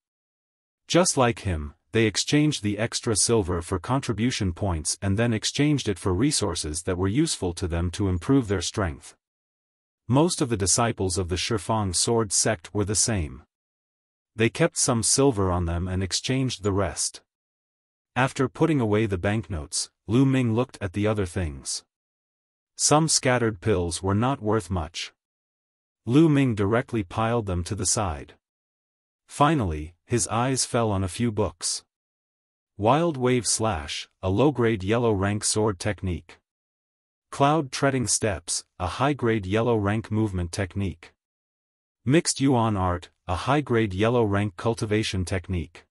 Just like him, they exchanged the extra silver for contribution points and then exchanged it for resources that were useful to them to improve their strength. Most of the disciples of the Xiaofan sword sect were the same. They kept some silver on them and exchanged the rest. After putting away the banknotes, Lu Ming looked at the other things. Some scattered pills were not worth much. Lu Ming directly piled them to the side. Finally, his eyes fell on a few books. Wild Wave Slash, a low-grade yellow rank sword technique. Cloud treading steps, a high-grade yellow rank movement technique. Mixed yuan art, a high-grade yellow rank cultivation technique.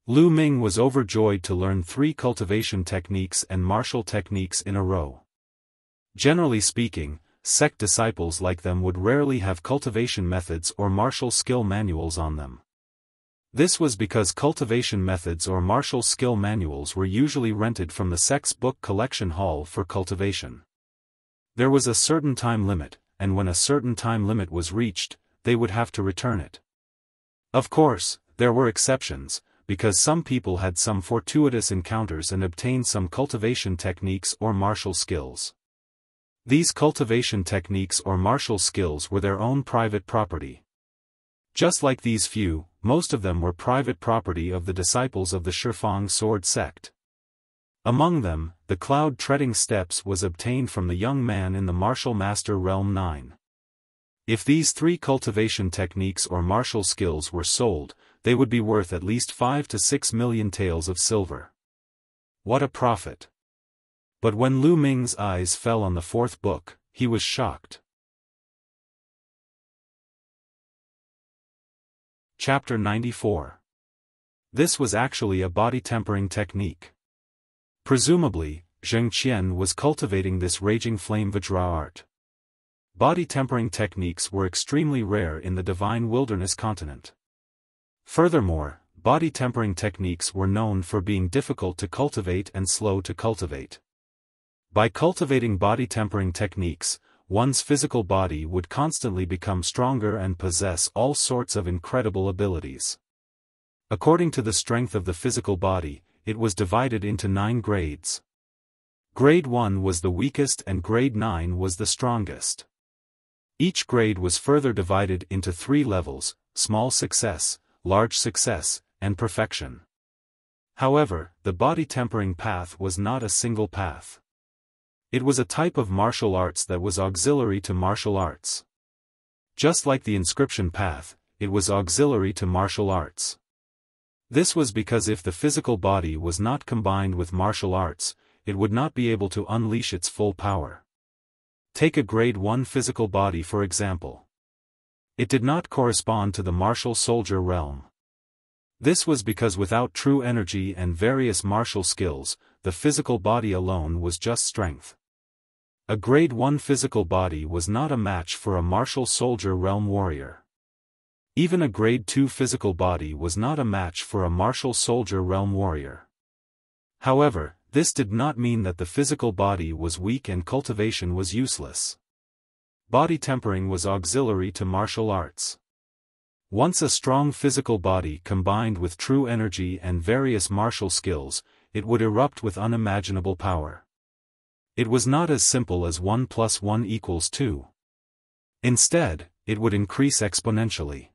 Lu Ming was overjoyed to learn 3 cultivation techniques and martial techniques in a row. Generally speaking, sect disciples like them would rarely have cultivation methods or martial skill manuals on them. This was because cultivation methods or martial skill manuals were usually rented from the sect's book collection hall for cultivation. There was a certain time limit, and when a certain time limit was reached, they would have to return it. Of course, there were exceptions, because some people had some fortuitous encounters and obtained some cultivation techniques or martial skills. These cultivation techniques or martial skills were their own private property. Just like these few, most of them were private property of the disciples of the Xiaofan sword sect. Among them, the cloud treading steps was obtained from the young man in the martial master realm 9. If these 3 cultivation techniques or martial skills were sold, they would be worth at least 5 to 6 million taels of silver. What a profit! But when Lu Ming's eyes fell on the 4th book, he was shocked. Chapter 94. This was actually a body tempering technique. Presumably, Zheng Qian was cultivating this raging flame Vajra art. Body tempering techniques were extremely rare in the divine wilderness continent. Furthermore, body tempering techniques were known for being difficult to cultivate and slow to cultivate. By cultivating body tempering techniques, one's physical body would constantly become stronger and possess all sorts of incredible abilities. According to the strength of the physical body, it was divided into 9 grades. Grade 1 was the weakest and grade 9 was the strongest. Each grade was further divided into 3 levels: small success, large success, and perfection. However, the body tempering path was not a single path. It was a type of martial arts that was auxiliary to martial arts. Just like the inscription path, it was auxiliary to martial arts. This was because if the physical body was not combined with martial arts, it would not be able to unleash its full power. Take a grade 1 physical body for example. It did not correspond to the martial soldier realm. This was because without true energy and various martial skills, the physical body alone was just strength. A grade 1 physical body was not a match for a martial soldier realm warrior. Even a grade 2 physical body was not a match for a martial soldier realm warrior. However, this did not mean that the physical body was weak and cultivation was useless. Body tempering was auxiliary to martial arts. Once a strong physical body combined with true energy and various martial skills, it would erupt with unimaginable power. It was not as simple as 1 + 1 = 2. Instead, it would increase exponentially.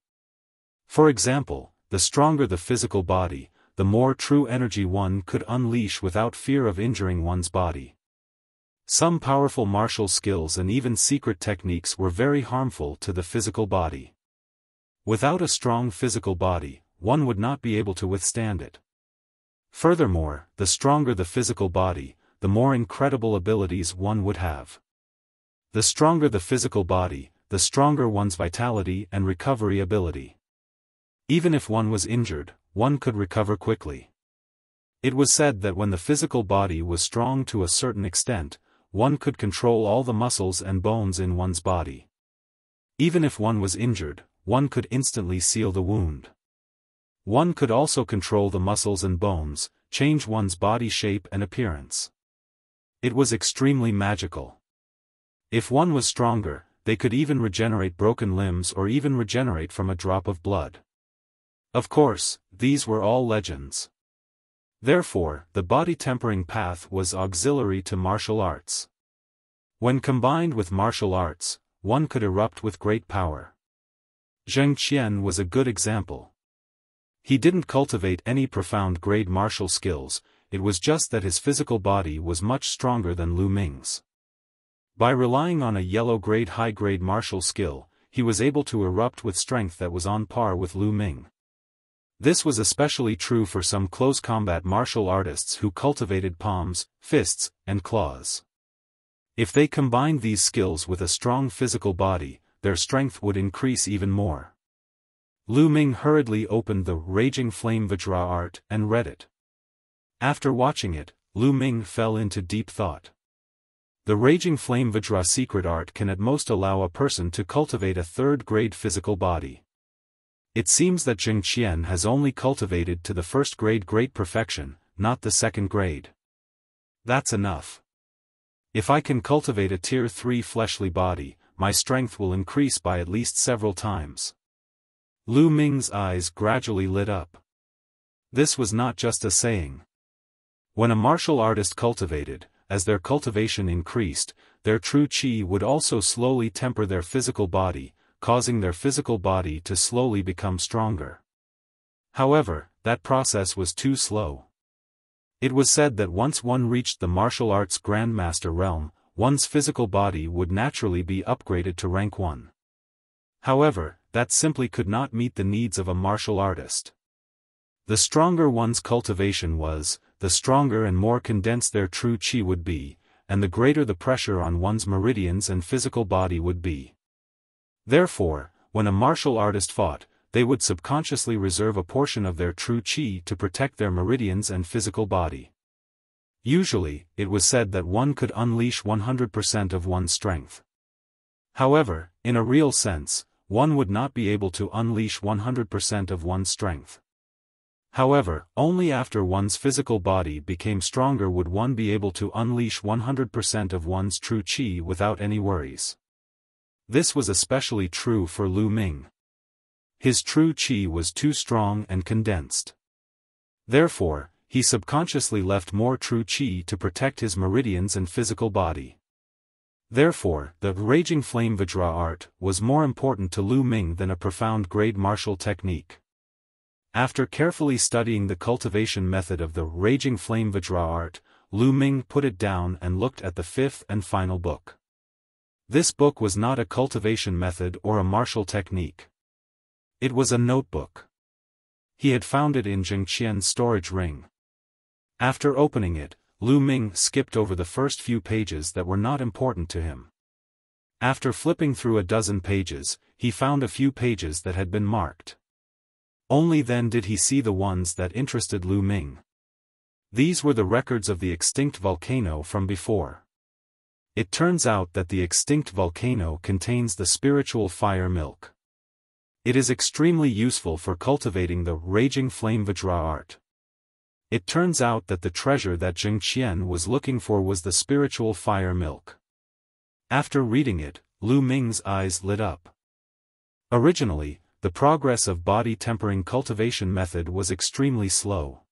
For example, the stronger the physical body, the more true energy one could unleash without fear of injuring one's body. Some powerful martial skills and even secret techniques were very harmful to the physical body. Without a strong physical body, one would not be able to withstand it. Furthermore, the stronger the physical body, the more incredible abilities one would have. The stronger the physical body, the stronger one's vitality and recovery ability. Even if one was injured, one could recover quickly. It was said that when the physical body was strong to a certain extent, one could control all the muscles and bones in one's body. Even if one was injured, one could instantly seal the wound. One could also control the muscles and bones, change one's body shape and appearance. It was extremely magical. If one was stronger, they could even regenerate broken limbs or even regenerate from a drop of blood. Of course, these were all legends. Therefore, the body tempering path was auxiliary to martial arts. When combined with martial arts, one could erupt with great power. Zheng Qian was a good example. He didn't cultivate any profound grade martial skills, it was just that his physical body was much stronger than Lu Ming's. By relying on a yellow grade high grade martial skill, he was able to erupt with strength that was on par with Lu Ming. This was especially true for some close combat martial artists who cultivated palms, fists, and claws. If they combined these skills with a strong physical body, their strength would increase even more. Lu Ming hurriedly opened the Raging Flame Vajra art and read it. After watching it, Lu Ming fell into deep thought. The Raging Flame Vajra secret art can at most allow a person to cultivate a third-grade physical body. It seems that Jing Qian has only cultivated to the first-grade great perfection, not the second grade. That's enough. If I can cultivate a Tier 3 fleshly body, my strength will increase by at least several times. Lu Ming's eyes gradually lit up. This was not just a saying. When a martial artist cultivated, as their cultivation increased, their true qi would also slowly temper their physical body, causing their physical body to slowly become stronger. However, that process was too slow. It was said that once one reached the martial arts grandmaster realm, one's physical body would naturally be upgraded to rank 1. However, that simply could not meet the needs of a martial artist. The stronger one's cultivation was, the stronger and more condensed their true qi would be, and the greater the pressure on one's meridians and physical body would be. Therefore, when a martial artist fought, they would subconsciously reserve a portion of their true qi to protect their meridians and physical body. Usually, it was said that one could unleash 100% of one's strength. However, in a real sense, one would not be able to unleash 100% of one's strength. However, only after one's physical body became stronger would one be able to unleash 100% of one's true qi without any worries. This was especially true for Lu Ming. His true qi was too strong and condensed. Therefore, he subconsciously left more true qi to protect his meridians and physical body. Therefore, the Raging Flame Vajra art was more important to Lu Ming than a profound grade martial technique. After carefully studying the cultivation method of the Raging Flame Vajra art, Lu Ming put it down and looked at the 5th and final book. This book was not a cultivation method or a martial technique. It was a notebook. He had found it in Jing Qian's storage ring. After opening it, Lu Ming skipped over the first few pages that were not important to him. After flipping through a dozen pages, he found a few pages that had been marked. Only then did he see the ones that interested Lu Ming. These were the records of the extinct volcano from before. It turns out that the extinct volcano contains the spiritual fire milk. It is extremely useful for cultivating the Raging Flame Vajra art. It turns out that the treasure that Jing Qian was looking for was the spiritual fire milk. After reading it, Lu Ming's eyes lit up. Originally, the progress of body tempering cultivation method was extremely slow.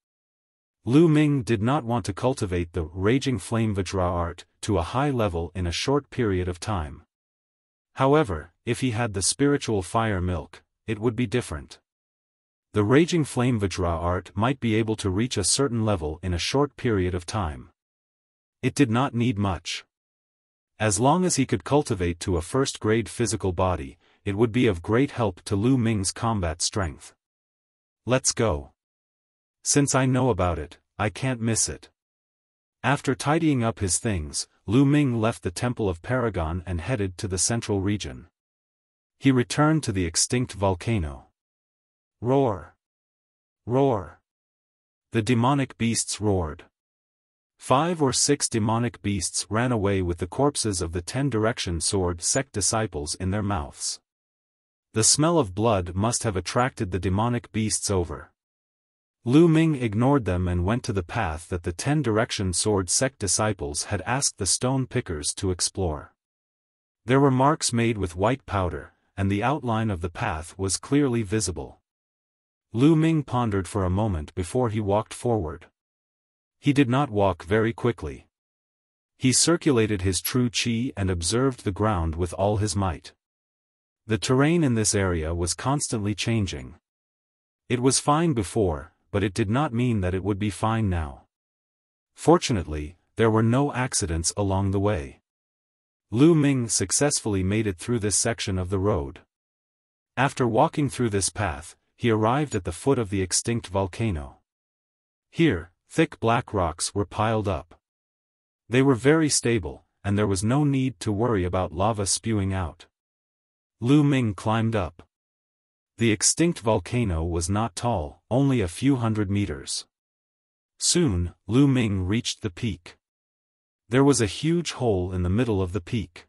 Lu Ming did not want to cultivate the Raging Flame Vajra art to a high level in a short period of time. However, if he had the spiritual fire milk, it would be different. The Raging Flame Vajra art might be able to reach a certain level in a short period of time. It did not need much. As long as he could cultivate to a first-grade physical body, it would be of great help to Lu Ming's combat strength. Let's go. Since I know about it, I can't miss it. After tidying up his things, Lu Ming left the Temple of Paragon and headed to the central region. He returned to the extinct volcano. Roar! Roar! The demonic beasts roared. 5 or 6 demonic beasts ran away with the corpses of the 10 Direction Sword sect disciples in their mouths. The smell of blood must have attracted the demonic beasts over. Lu Ming ignored them and went to the path that the 10 Direction Sword sect disciples had asked the stone pickers to explore. There were marks made with white powder, and the outline of the path was clearly visible. Lu Ming pondered for a moment before he walked forward. He did not walk very quickly. He circulated his true qi and observed the ground with all his might. The terrain in this area was constantly changing. It was fine before, but it did not mean that it would be fine now. Fortunately, there were no accidents along the way. Lu Ming successfully made it through this section of the road. After walking through this path, he arrived at the foot of the extinct volcano. Here, thick black rocks were piled up. They were very stable, and there was no need to worry about lava spewing out. Lu Ming climbed up. The extinct volcano was not tall, only a few hundred meters. Soon, Lu Ming reached the peak. There was a huge hole in the middle of the peak.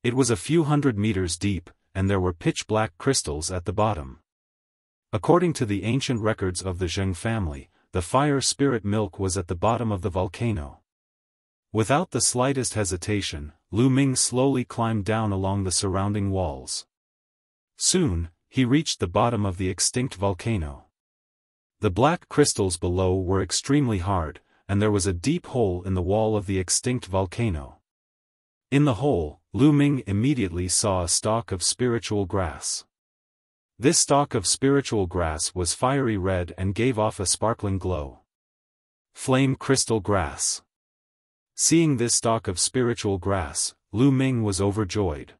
It was a few hundred meters deep, and there were pitch-black crystals at the bottom. According to the ancient records of the Zheng family, the fire spirit milk was at the bottom of the volcano. Without the slightest hesitation, Lu Ming slowly climbed down along the surrounding walls. Soon, he reached the bottom of the extinct volcano. The black crystals below were extremely hard, and there was a deep hole in the wall of the extinct volcano. In the hole, Lu Ming immediately saw a stalk of spiritual grass. This stalk of spiritual grass was fiery red and gave off a sparkling glow. Flame crystal grass. Seeing this stalk of spiritual grass, Lu Ming was overjoyed.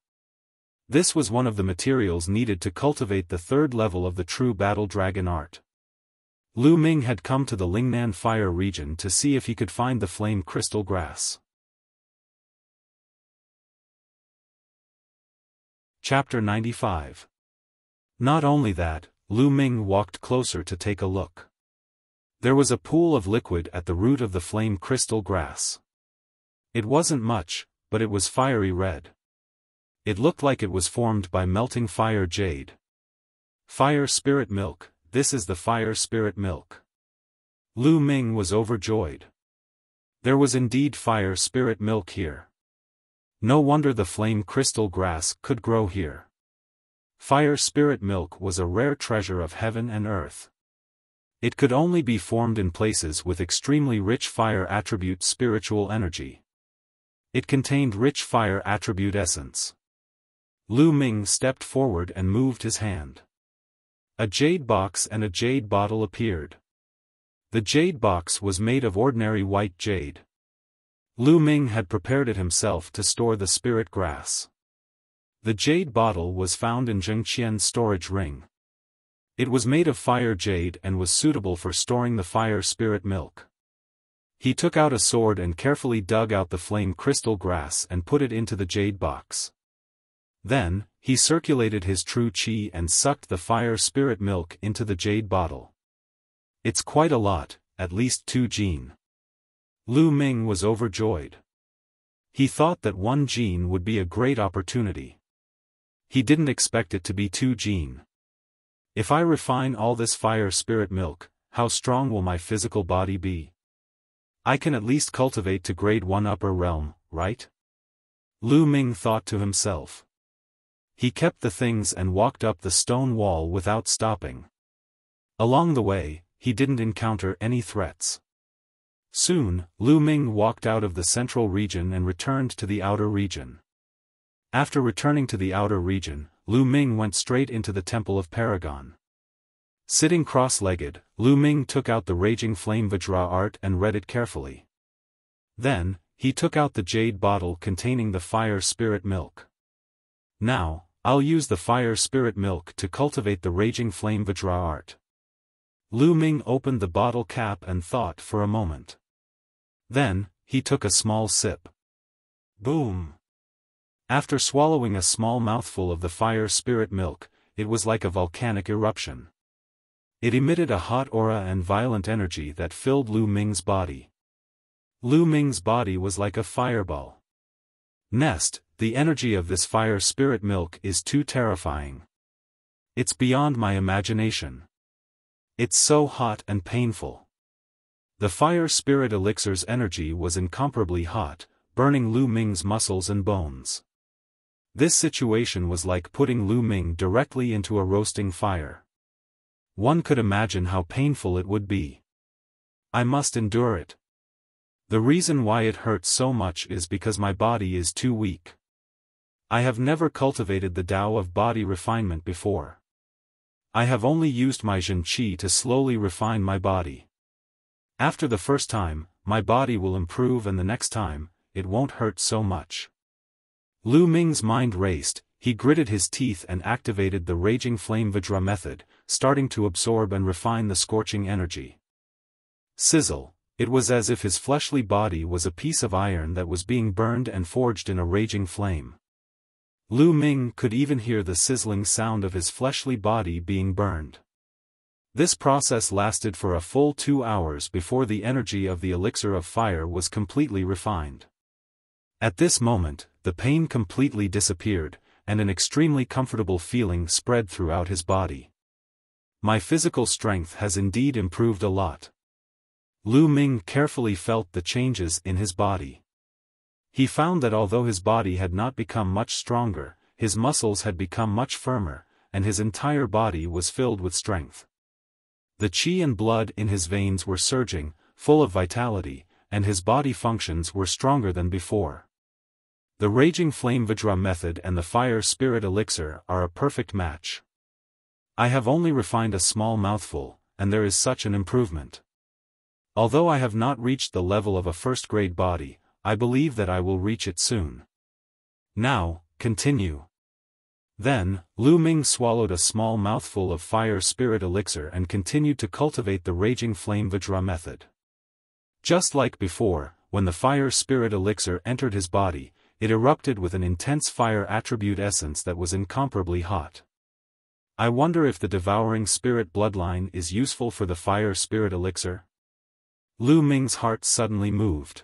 This was one of the materials needed to cultivate the third level of the true battle dragon art. Lu Ming had come to the Lingnan fire region to see if he could find the flame crystal grass. Chapter 95. Not only that, Lu Ming walked closer to take a look. There was a pool of liquid at the root of the flame crystal grass. It wasn't much, but it was fiery red. It looked like it was formed by melting fire jade. Fire spirit milk, this is the fire spirit milk. Lu Ming was overjoyed. There was indeed fire spirit milk here. No wonder the flame crystal grass could grow here. Fire spirit milk was a rare treasure of heaven and earth. It could only be formed in places with extremely rich fire attribute spiritual energy. It contained rich fire attribute essence. Lu Ming stepped forward and moved his hand. A jade box and a jade bottle appeared. The jade box was made of ordinary white jade. Lu Ming had prepared it himself to store the spirit grass. The jade bottle was found in Zheng Qian's storage ring. It was made of fire jade and was suitable for storing the fire spirit milk. He took out a sword and carefully dug out the flame crystal grass and put it into the jade box. Then, he circulated his true qi and sucked the fire spirit milk into the jade bottle. It's quite a lot, at least 2 jin. Lu Ming was overjoyed. He thought that 1 jin would be a great opportunity. He didn't expect it to be 2 jin. If I refine all this fire spirit milk, how strong will my physical body be? I can at least cultivate to grade 1 upper realm, right? Lu Ming thought to himself. He kept the things and walked up the stone wall without stopping. Along the way, he didn't encounter any threats. Soon, Lu Ming walked out of the central region and returned to the outer region. After returning to the outer region, Lu Ming went straight into the Temple of Paragon. Sitting cross-legged, Lu Ming took out the Raging Flame Vajra art and read it carefully. Then, he took out the jade bottle containing the fire spirit milk. Now, I'll use the fire spirit milk to cultivate the Raging Flame Vajra art. Lu Ming opened the bottle cap and thought for a moment. Then, he took a small sip. Boom! After swallowing a small mouthful of the fire spirit milk, it was like a volcanic eruption. It emitted a hot aura and violent energy that filled Lu Ming's body. Lu Ming's body was like a fireball. Nest, the energy of this fire spirit milk is too terrifying. It's beyond my imagination. It's so hot and painful. The fire spirit elixir's energy was incomparably hot, burning Lu Ming's muscles and bones. This situation was like putting Lu Ming directly into a roasting fire. One could imagine how painful it would be. I must endure it. The reason why it hurts so much is because my body is too weak. I have never cultivated the Tao of body refinement before. I have only used my Zhen Qi to slowly refine my body. After the first time, my body will improve, and the next time, it won't hurt so much. Lu Ming's mind raced. He gritted his teeth and activated the Raging Flame Vajra method, starting to absorb and refine the scorching energy. Sizzle, It was as if his fleshly body was a piece of iron that was being burned and forged in a raging flame. Lu Ming could even hear the sizzling sound of his fleshly body being burned. This process lasted for a full 2 hours before the energy of the elixir of fire was completely refined. At this moment, the pain completely disappeared, and an extremely comfortable feeling spread throughout his body. My physical strength has indeed improved a lot. Lu Ming carefully felt the changes in his body. He found that although his body had not become much stronger, his muscles had become much firmer, and his entire body was filled with strength. The qi and blood in his veins were surging, full of vitality, and his body functions were stronger than before. The Raging Flame Vajra method and the Fire Spirit Elixir are a perfect match. I have only refined a small mouthful, and there is such an improvement. Although I have not reached the level of a first-grade body, I believe that I will reach it soon. Now, continue. Then, Lu Ming swallowed a small mouthful of Fire Spirit Elixir and continued to cultivate the Raging Flame Vajra method. Just like before, when the Fire Spirit Elixir entered his body, it erupted with an intense fire attribute essence that was incomparably hot. I wonder if the Devouring Spirit bloodline is useful for the Fire Spirit Elixir? Lu Ming's heart suddenly moved.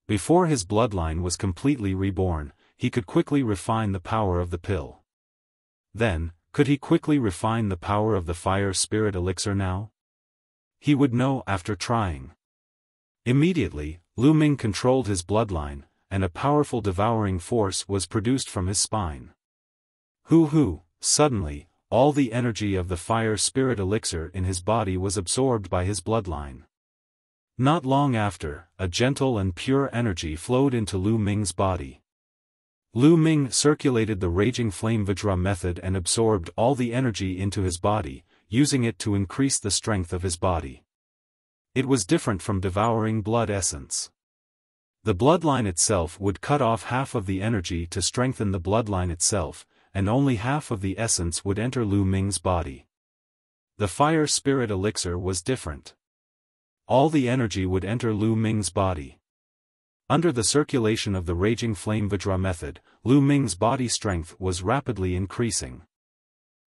Before his bloodline was completely reborn, he could quickly refine the power of the pill. Then, could he quickly refine the power of the Fire Spirit Elixir now? He would know after trying. Immediately, Lu Ming controlled his bloodline, and a powerful devouring force was produced from his spine. Suddenly, all the energy of the Fire Spirit Elixir in his body was absorbed by his bloodline. Not long after, a gentle and pure energy flowed into Lu Ming's body. Lu Ming circulated the Raging Flame Vajra method and absorbed all the energy into his body, using it to increase the strength of his body. It was different from devouring blood essence. The bloodline itself would cut off half of the energy to strengthen the bloodline itself, and only half of the essence would enter Lu Ming's body. The Fire Spirit Elixir was different. All the energy would enter Lu Ming's body. Under the circulation of the Raging Flame Vajra method, Lu Ming's body strength was rapidly increasing.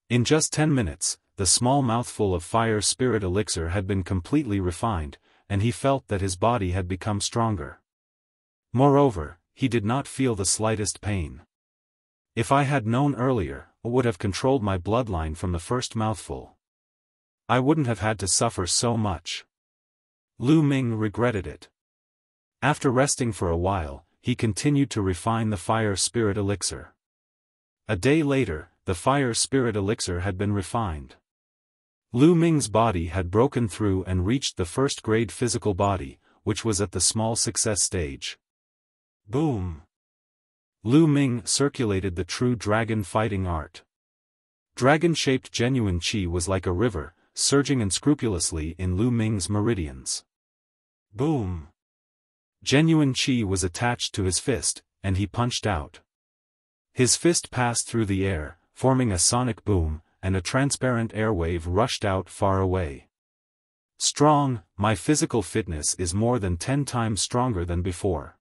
In just 10 minutes, the small mouthful of Fire Spirit Elixir had been completely refined, and he felt that his body had become stronger. Moreover, he did not feel the slightest pain. If I had known earlier, I would have controlled my bloodline from the first mouthful. I wouldn't have had to suffer so much. Lu Ming regretted it. After resting for a while, he continued to refine the Fire Spirit Elixir. A day later, the Fire Spirit Elixir had been refined. Lu Ming's body had broken through and reached the first-grade physical body, which was at the small success stage. Boom! Lu Ming circulated the true dragon fighting art. Dragon-shaped genuine qi was like a river, surging unscrupulously in Lu Ming's meridians. Boom! Genuine qi was attached to his fist, and he punched out. His fist passed through the air, forming a sonic boom, and a transparent airwave rushed out far away. Strong, my physical fitness is more than 10 times stronger than before.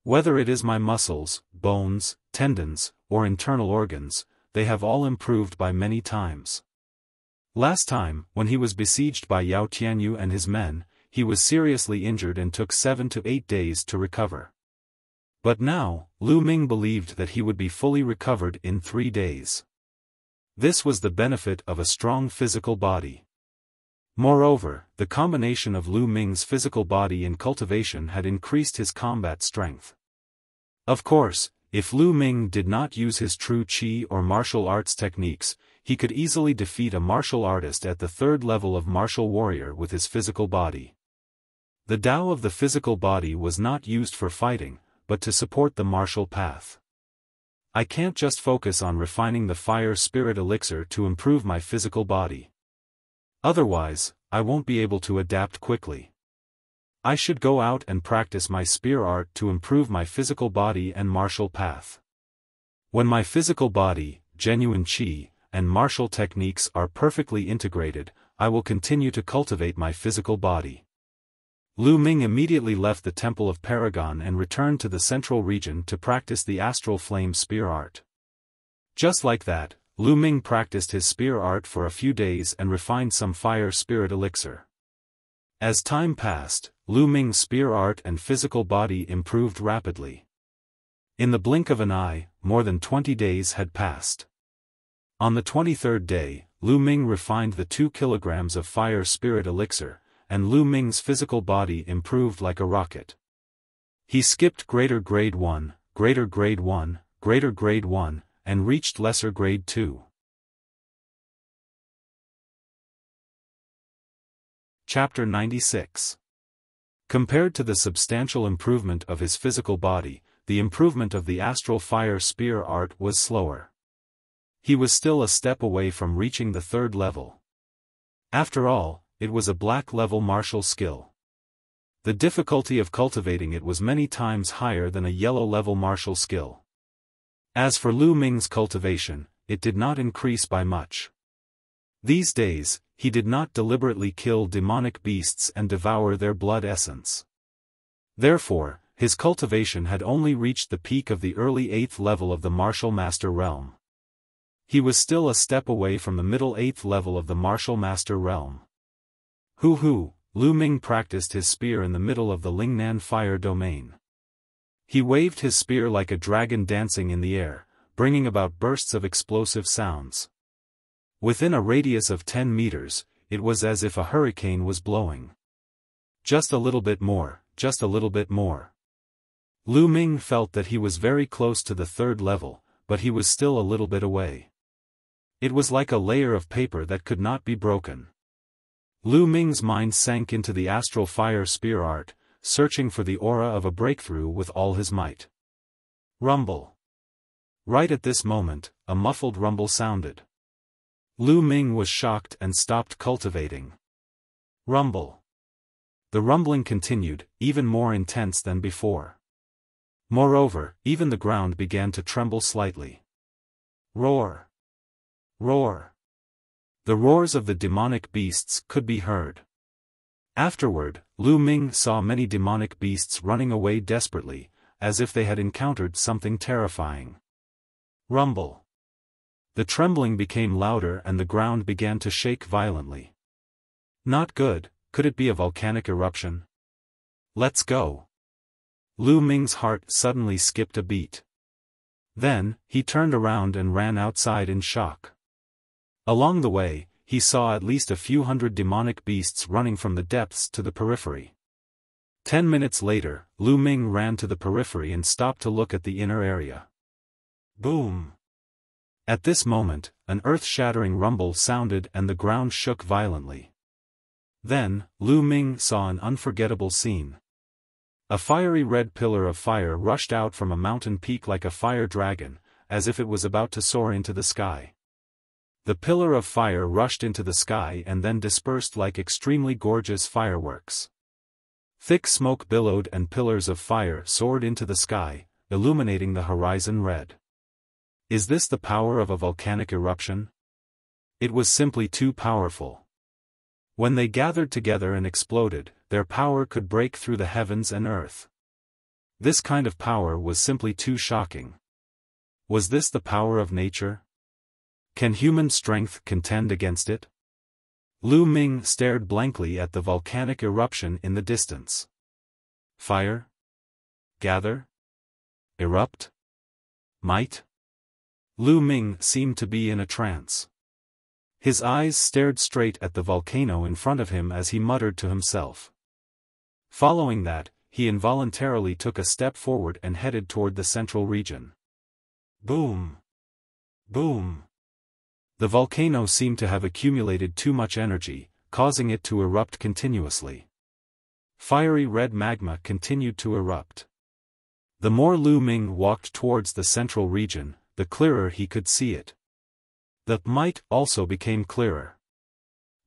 Whether it is my muscles, bones, tendons, or internal organs, they have all improved by many times. Last time, when he was besieged by Yao Tianyu and his men, he was seriously injured and took 7 to 8 days to recover. But now, Lu Ming believed that he would be fully recovered in 3 days. This was the benefit of a strong physical body. Moreover, the combination of Lu Ming's physical body and cultivation had increased his combat strength. Of course, if Lu Ming did not use his true qi or martial arts techniques, he could easily defeat a martial artist at the 3rd level of martial warrior with his physical body. The Tao of the physical body was not used for fighting, but to support the martial path. I can't just focus on refining the Fire Spirit Elixir to improve my physical body. Otherwise, I won't be able to adapt quickly. I should go out and practice my spear art to improve my physical body and martial path. When my physical body, genuine qi, and martial techniques are perfectly integrated, I will continue to cultivate my physical body. Lu Ming immediately left the Temple of Paragon and returned to the central region to practice the astral flame spear art. Just like that, Lu Ming practiced his spear art for a few days and refined some fire spirit elixir. As time passed, Lu Ming's spear art and physical body improved rapidly. In the blink of an eye, more than 20 days had passed. On the 23rd day, Lu Ming refined the 2 kilograms of fire spirit elixir, and Lu Ming's physical body improved like a rocket. He skipped greater grade 1, greater grade 1, greater grade 1, and reached lesser grade 2. Chapter 96. Compared to the substantial improvement of his physical body, the improvement of the astral fire spear art was slower. He was still a step away from reaching the 3rd level. After all, it was a black-level martial skill. The difficulty of cultivating it was many times higher than a yellow-level martial skill. As for Lu Ming's cultivation, it did not increase by much. These days, he did not deliberately kill demonic beasts and devour their blood essence. Therefore, his cultivation had only reached the peak of the early 8th level of the martial master realm. He was still a step away from the middle 8th level of the martial master realm. Lu Ming practiced his spear in the middle of the Lingnan fire domain. He waved his spear like a dragon dancing in the air, bringing about bursts of explosive sounds. Within a radius of 10 meters, it was as if a hurricane was blowing. Just a little bit more, just a little bit more. Lu Ming felt that he was very close to the 3rd level, but he was still a little bit away. It was like a layer of paper that could not be broken. Lu Ming's mind sank into the astral fire spear art, searching for the aura of a breakthrough with all his might. Rumble. Right at this moment, a muffled rumble sounded. Lu Ming was shocked and stopped cultivating. Rumble. The rumbling continued, even more intense than before. Moreover, even the ground began to tremble slightly. Roar. Roar. The roars of the demonic beasts could be heard. Afterward, Lu Ming saw many demonic beasts running away desperately, as if they had encountered something terrifying. Rumble. The trembling became louder and the ground began to shake violently. Not good, could it be a volcanic eruption? Let's go. Lu Ming's heart suddenly skipped a beat. Then, he turned around and ran outside in shock. Along the way, he saw at least a few hundred demonic beasts running from the depths to the periphery. 10 minutes later, Lu Ming ran to the periphery and stopped to look at the inner area. Boom! At this moment, an earth-shattering rumble sounded and the ground shook violently. Then, Lu Ming saw an unforgettable scene. A fiery red pillar of fire rushed out from a mountain peak like a fire dragon, as if it was about to soar into the sky. The pillar of fire rushed into the sky and then dispersed like extremely gorgeous fireworks. Thick smoke billowed and pillars of fire soared into the sky, illuminating the horizon red. Is this the power of a volcanic eruption? It was simply too powerful. When they gathered together and exploded, their power could break through the heavens and earth. This kind of power was simply too shocking. Was this the power of nature? Can human strength contend against it? Lu Ming stared blankly at the volcanic eruption in the distance. Fire? Gather? Erupt? Might? Lu Ming seemed to be in a trance. His eyes stared straight at the volcano in front of him as he muttered to himself. Following that, he involuntarily took a step forward and headed toward the central region. Boom! Boom! The volcano seemed to have accumulated too much energy, causing it to erupt continuously. Fiery red magma continued to erupt. The more Lu Ming walked towards the central region, the clearer he could see it. The might also became clearer.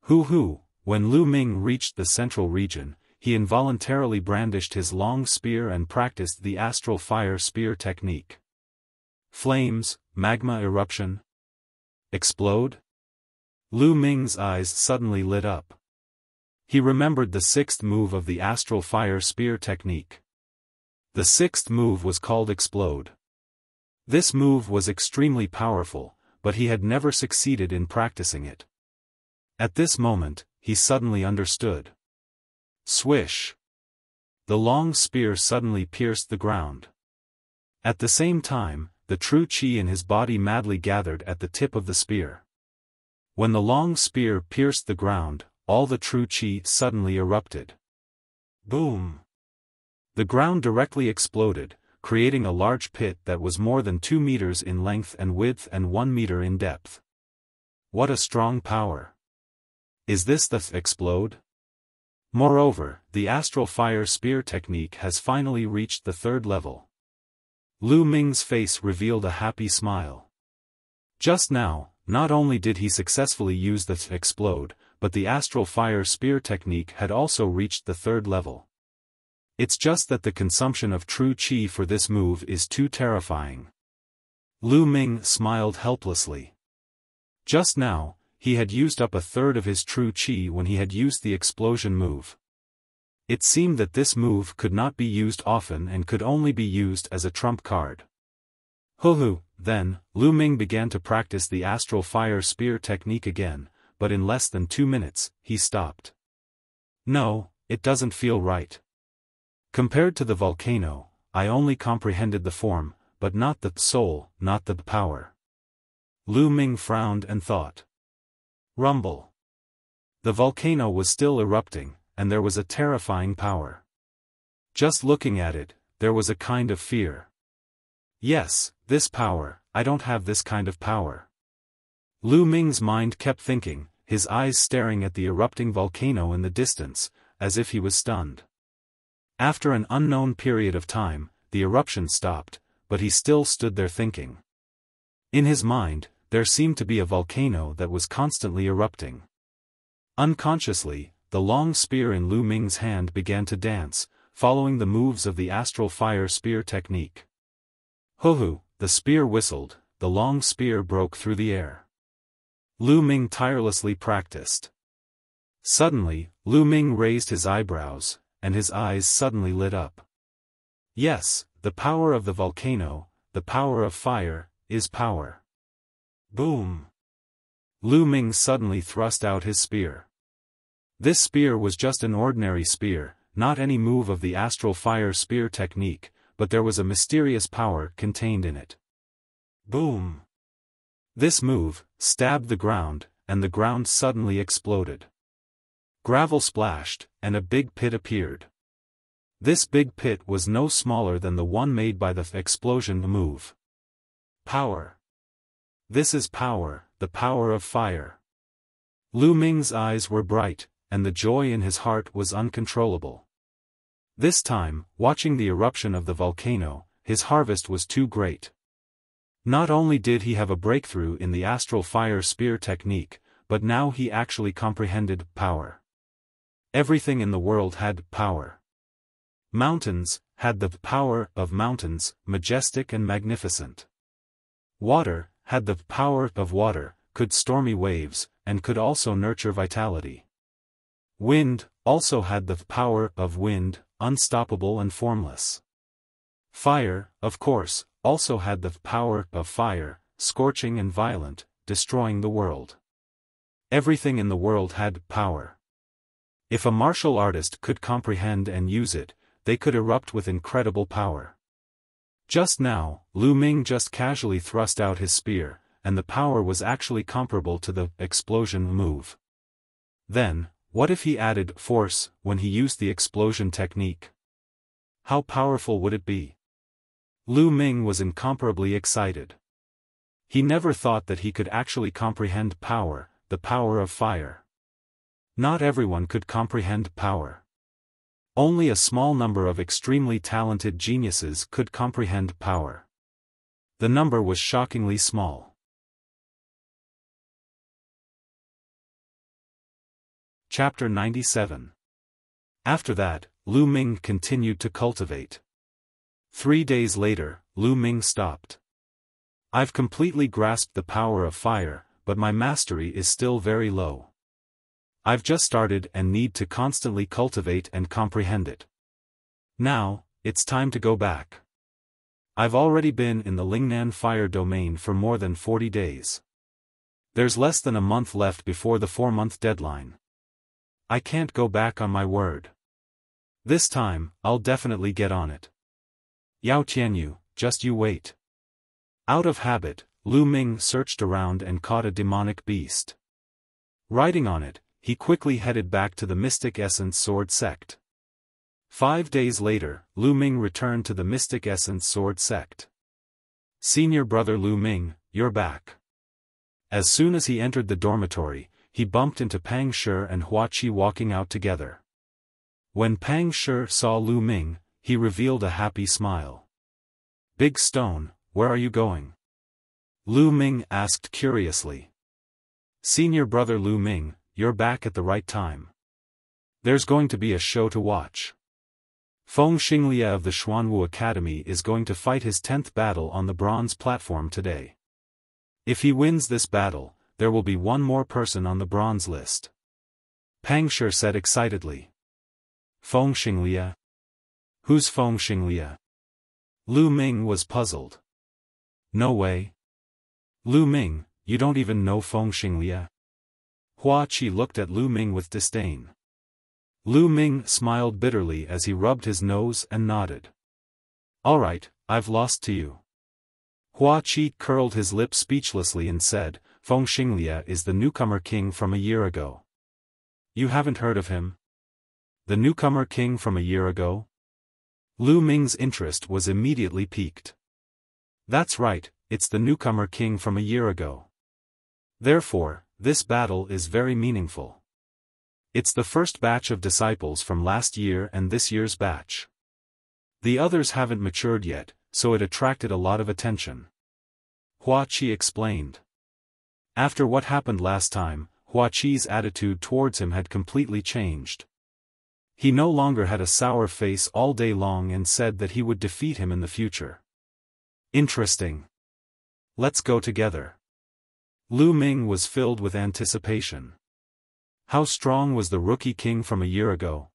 When Lu Ming reached the central region, he involuntarily brandished his long spear and practiced the astral fire spear technique. Flames, magma eruption. Explode? Lu Ming's eyes suddenly lit up. He remembered the sixth move of the astral fire spear technique. The sixth move was called Explode. This move was extremely powerful, but he had never succeeded in practicing it. At this moment, he suddenly understood. Swish! The long spear suddenly pierced the ground. At the same time, the true qi in his body madly gathered at the tip of the spear. When the long spear pierced the ground, all the true qi suddenly erupted. Boom! The ground directly exploded, creating a large pit that was more than 2 meters in length and width and 1 meter in depth. What a strong power! Is this the explode? Moreover, the astral fire spear technique has finally reached the 3rd level. Lu Ming's face revealed a happy smile. Just now, not only did he successfully use the explode, but the astral fire spear technique had also reached the 3rd level. It's just that the consumption of true qi for this move is too terrifying. Lu Ming smiled helplessly. Just now, he had used up a third of his true qi when he had used the explosion move. It seemed that this move could not be used often and could only be used as a trump card. Then, Lu Ming began to practice the astral fire spear technique again, but in less than 2 minutes, he stopped. No, it doesn't feel right. Compared to the volcano, I only comprehended the form, but not the soul, not the power. Lu Ming frowned and thought. Rumble. The volcano was still erupting, and there was a terrifying power. Just looking at it, there was a kind of fear. Yes, this power, I don't have this kind of power. Lu Ming's mind kept thinking, his eyes staring at the erupting volcano in the distance, as if he was stunned. After an unknown period of time, the eruption stopped, but he still stood there thinking. In his mind, there seemed to be a volcano that was constantly erupting. Unconsciously, the long spear in Lu Ming's hand began to dance, following the moves of the astral fire spear technique. The spear whistled, the long spear broke through the air. Lu Ming tirelessly practiced. Suddenly, Lu Ming raised his eyebrows, and his eyes suddenly lit up. Yes, the power of the volcano, the power of fire, is power. Boom! Lu Ming suddenly thrust out his spear. This spear was just an ordinary spear, not any move of the astral fire spear technique, but there was a mysterious power contained in it. Boom! This move stabbed the ground, and the ground suddenly exploded. Gravel splashed, and a big pit appeared. This big pit was no smaller than the one made by the explosion move. Power. This is power, the power of fire. Lu Ming's eyes were bright, and the joy in his heart was uncontrollable. This time, watching the eruption of the volcano, his harvest was too great. Not only did he have a breakthrough in the astral fire spear technique, but now he actually comprehended power. Everything in the world had power. Mountains had the power of mountains, majestic and magnificent. Water had the power of water, could stormy waves, and could also nurture vitality. Wind also had the power of wind, unstoppable and formless. Fire, of course, also had the power of fire, scorching and violent, destroying the world. Everything in the world had power. If a martial artist could comprehend and use it, they could erupt with incredible power. Just now, Lu Ming just casually thrust out his spear, and the power was actually comparable to the explosion move. Then, what if he added force when he used the explosion technique? How powerful would it be? Lu Ming was incomparably excited. He never thought that he could actually comprehend power, the power of fire. Not everyone could comprehend power. Only a small number of extremely talented geniuses could comprehend power. The number was shockingly small. Chapter 97. After that, Lu Ming continued to cultivate. 3 days later, Lu Ming stopped. I've completely grasped the power of fire, but my mastery is still very low. I've just started and need to constantly cultivate and comprehend it. Now, it's time to go back. I've already been in the Lingnan fire domain for more than 40 days. There's less than a month left before the 4-month deadline. I can't go back on my word. This time, I'll definitely get on it. Yao Tianyu, just you wait. Out of habit, Lu Ming searched around and caught a demonic beast. Riding on it, he quickly headed back to the Mystic Essence Sword sect. 5 days later, Lu Ming returned to the Mystic Essence Sword sect. Senior brother Lu Ming, you're back. As soon as he entered the dormitory, he bumped into Pang Shi and Hua Qi walking out together. When Pang Shi saw Lu Ming, he revealed a happy smile. Big Stone, where are you going? Lu Ming asked curiously. Senior brother Lu Ming, you're back at the right time. There's going to be a show to watch. Feng Xinglia of the Xuanwu Academy is going to fight his 10th battle on the bronze platform today. If he wins this battle, there will be one more person on the bronze list. Pang Shi said excitedly. Feng Xinglia? Who's Feng Xinglia? Lu Ming was puzzled. No way. Lu Ming, you don't even know Feng Xinglia? Hua Qi looked at Lu Ming with disdain. Lu Ming smiled bitterly as he rubbed his nose and nodded. Alright, I've lost to you. Hua Qi curled his lip speechlessly and said, Feng Xinglia is the newcomer king from a year ago. You haven't heard of him? The newcomer king from a year ago? Lu Ming's interest was immediately piqued. That's right, it's the newcomer king from a year ago. Therefore, this battle is very meaningful. It's the first batch of disciples from last year and this year's batch. The others haven't matured yet, so it attracted a lot of attention. Hua Qi explained. After what happened last time, Hua Qi's attitude towards him had completely changed. He no longer had a sour face all day long and said that he would defeat him in the future. Interesting. Let's go together. Lu Ming was filled with anticipation. How strong was the rookie king from a year ago?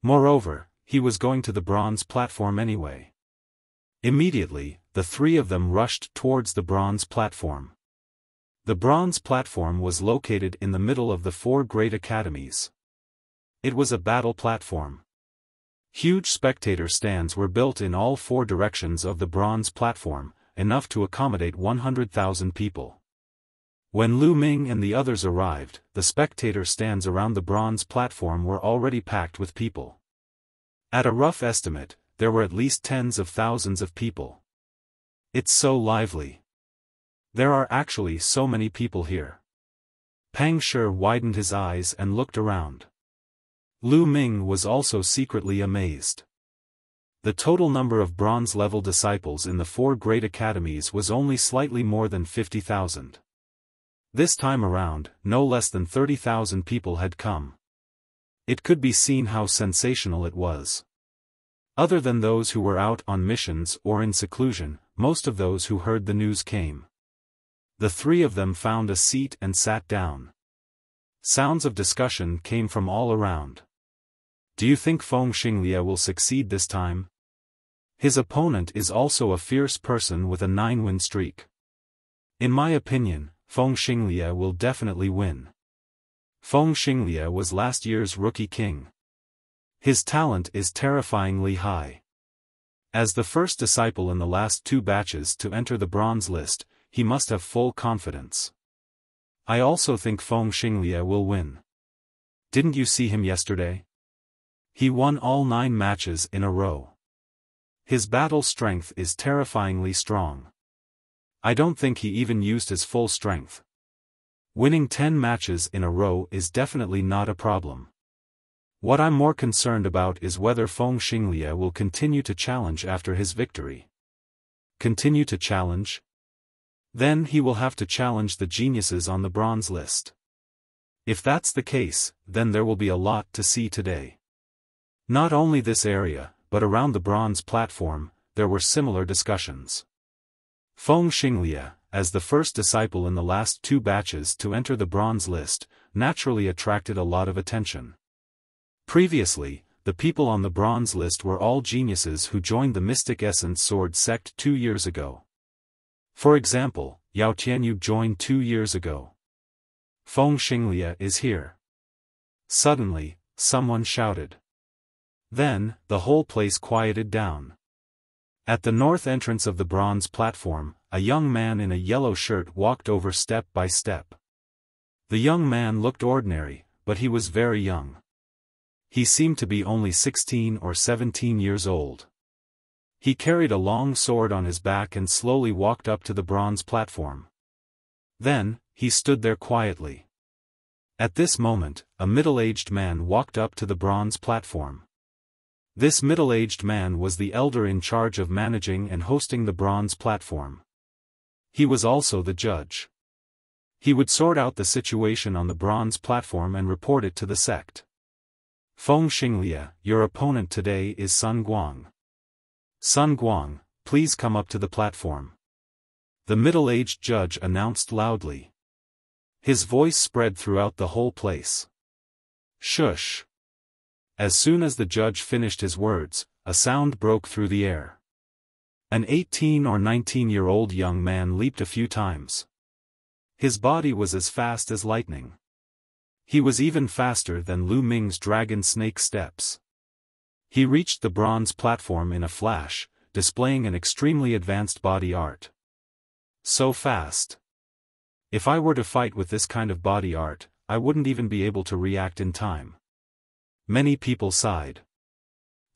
Moreover, he was going to the bronze platform anyway. Immediately, the three of them rushed towards the bronze platform. The bronze platform was located in the middle of the 4 great academies. It was a battle platform. Huge spectator stands were built in all 4 directions of the bronze platform, enough to accommodate 100,000 people. When Lu Ming and the others arrived, the spectator stands around the bronze platform were already packed with people. At a rough estimate, there were at least tens of thousands of people. It's so lively. There are actually so many people here. Pang Shi widened his eyes and looked around. Lu Ming was also secretly amazed. The total number of bronze-level disciples in the 4 great academies was only slightly more than 50,000. This time around, no less than 30,000 people had come. It could be seen how sensational it was. Other than those who were out on missions or in seclusion, most of those who heard the news came. The 3 of them found a seat and sat down. Sounds of discussion came from all around. Do you think Feng Xinglia will succeed this time? His opponent is also a fierce person with a 9-win streak. In my opinion, Feng Xinglia will definitely win. Feng Xinglia was last year's rookie king. His talent is terrifyingly high. As the first disciple in the last 2 batches to enter the bronze list, he must have full confidence. I also think Feng Xinglia will win. Didn't you see him yesterday? He won all 9 matches in a row. His battle strength is terrifyingly strong. I don't think he even used his full strength. Winning 10 matches in a row is definitely not a problem. What I'm more concerned about is whether Feng Xinglia will continue to challenge after his victory. Continue to challenge? Then he will have to challenge the geniuses on the bronze list. If that's the case, then there will be a lot to see today. Not only this area, but around the bronze platform, there were similar discussions. Feng Xinglia, as the first disciple in the last 2 batches to enter the bronze list, naturally attracted a lot of attention. Previously, the people on the bronze list were all geniuses who joined the Mystic Essence Sword sect 2 years ago. For example, Yao Tianyu joined 2 years ago. Feng Xinglia is here. Suddenly, someone shouted. Then, the whole place quieted down. At the north entrance of the bronze platform, a young man in a yellow shirt walked over step by step. The young man looked ordinary, but he was very young. He seemed to be only 16 or 17 years old. He carried a long sword on his back and slowly walked up to the bronze platform. Then, he stood there quietly. At this moment, a middle-aged man walked up to the bronze platform. This middle-aged man was the elder in charge of managing and hosting the bronze platform. He was also the judge. He would sort out the situation on the bronze platform and report it to the sect. Feng Xinglia, your opponent today is Sun Guang. Sun Guang, please come up to the platform. The middle-aged judge announced loudly. His voice spread throughout the whole place. Shush! As soon as the judge finished his words, a sound broke through the air. An 18 or 19-year-old young man leaped a few times. His body was as fast as lightning. He was even faster than Lu Ming's dragon snake steps. He reached the bronze platform in a flash, displaying an extremely advanced body art. So fast. If I were to fight with this kind of body art, I wouldn't even be able to react in time. Many people sighed.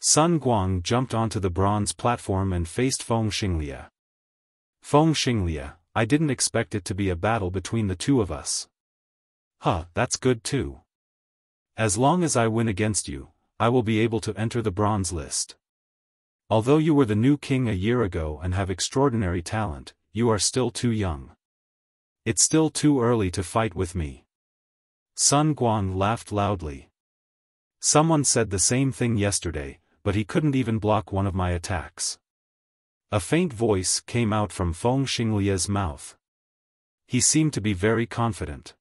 Sun Guang jumped onto the bronze platform and faced Feng Xinglia. Feng Xinglia, I didn't expect it to be a battle between the two of us. That's good too. As long as I win against you, I will be able to enter the bronze list. Although you were the new king a year ago and have extraordinary talent, you are still too young. It's still too early to fight with me. Sun Guang laughed loudly. Someone said the same thing yesterday, but he couldn't even block one of my attacks. A faint voice came out from Feng Xinglia's mouth. He seemed to be very confident.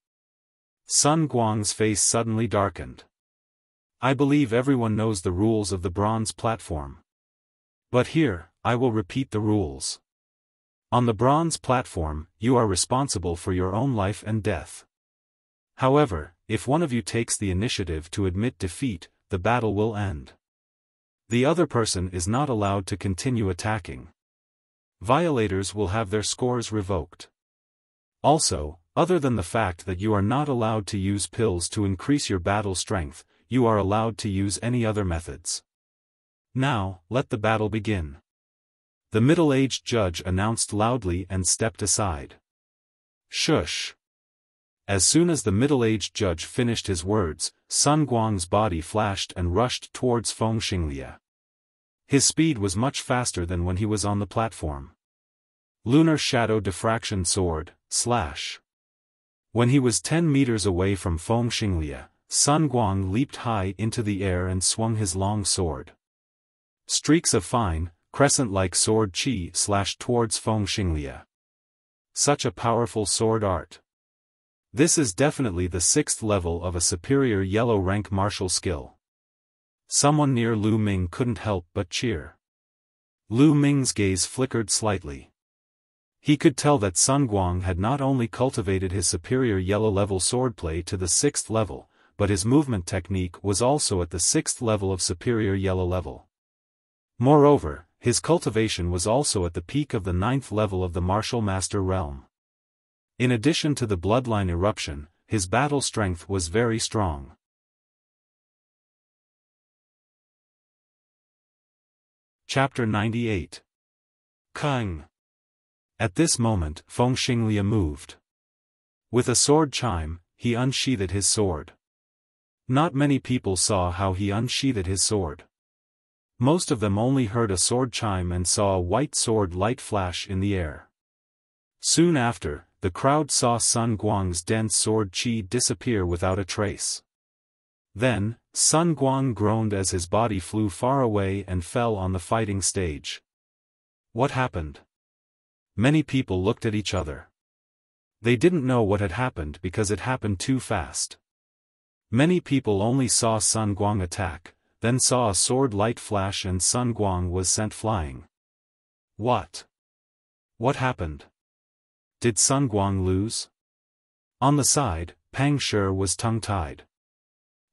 Sun Guang's face suddenly darkened. I believe everyone knows the rules of the bronze platform. But here, I will repeat the rules. On the bronze platform, you are responsible for your own life and death. However, if one of you takes the initiative to admit defeat, the battle will end. The other person is not allowed to continue attacking. Violators will have their scores revoked. Also, other than the fact that you are not allowed to use pills to increase your battle strength, you are allowed to use any other methods. Now, let the battle begin. The middle-aged judge announced loudly and stepped aside. Shush! As soon as the middle-aged judge finished his words, Sun Guang's body flashed and rushed towards Feng Xinglia. His speed was much faster than when he was on the platform. Lunar Shadow Diffraction Sword, slash. When he was 10 meters away from Feng Xinglia, Sun Guang leaped high into the air and swung his long sword. Streaks of fine, crescent-like sword chi slashed towards Feng Xinglia. Such a powerful sword art. This is definitely the 6th level of a superior yellow rank martial skill. Someone near Lu Ming couldn't help but cheer. Lu Ming's gaze flickered slightly. He could tell that Sun Guang had not only cultivated his superior yellow level swordplay to the 6th level, but his movement technique was also at the 6th level of superior yellow level. Moreover, his cultivation was also at the peak of the 9th level of the martial master realm. In addition to the bloodline eruption, his battle strength was very strong. Chapter 98. Kung. At this moment, Feng Xinglia moved. With a sword chime, he unsheathed his sword. Not many people saw how he unsheathed his sword. Most of them only heard a sword chime and saw a white sword light flash in the air. Soon after, the crowd saw Sun Guang's dense sword chi disappear without a trace. Then, Sun Guang groaned as his body flew far away and fell on the fighting stage. What happened? Many people looked at each other. They didn't know what had happened because it happened too fast. Many people only saw Sun Guang attack, then saw a sword light flash and Sun Guang was sent flying. What? What happened? Did Sun Guang lose? On the side, Pang Shi was tongue-tied.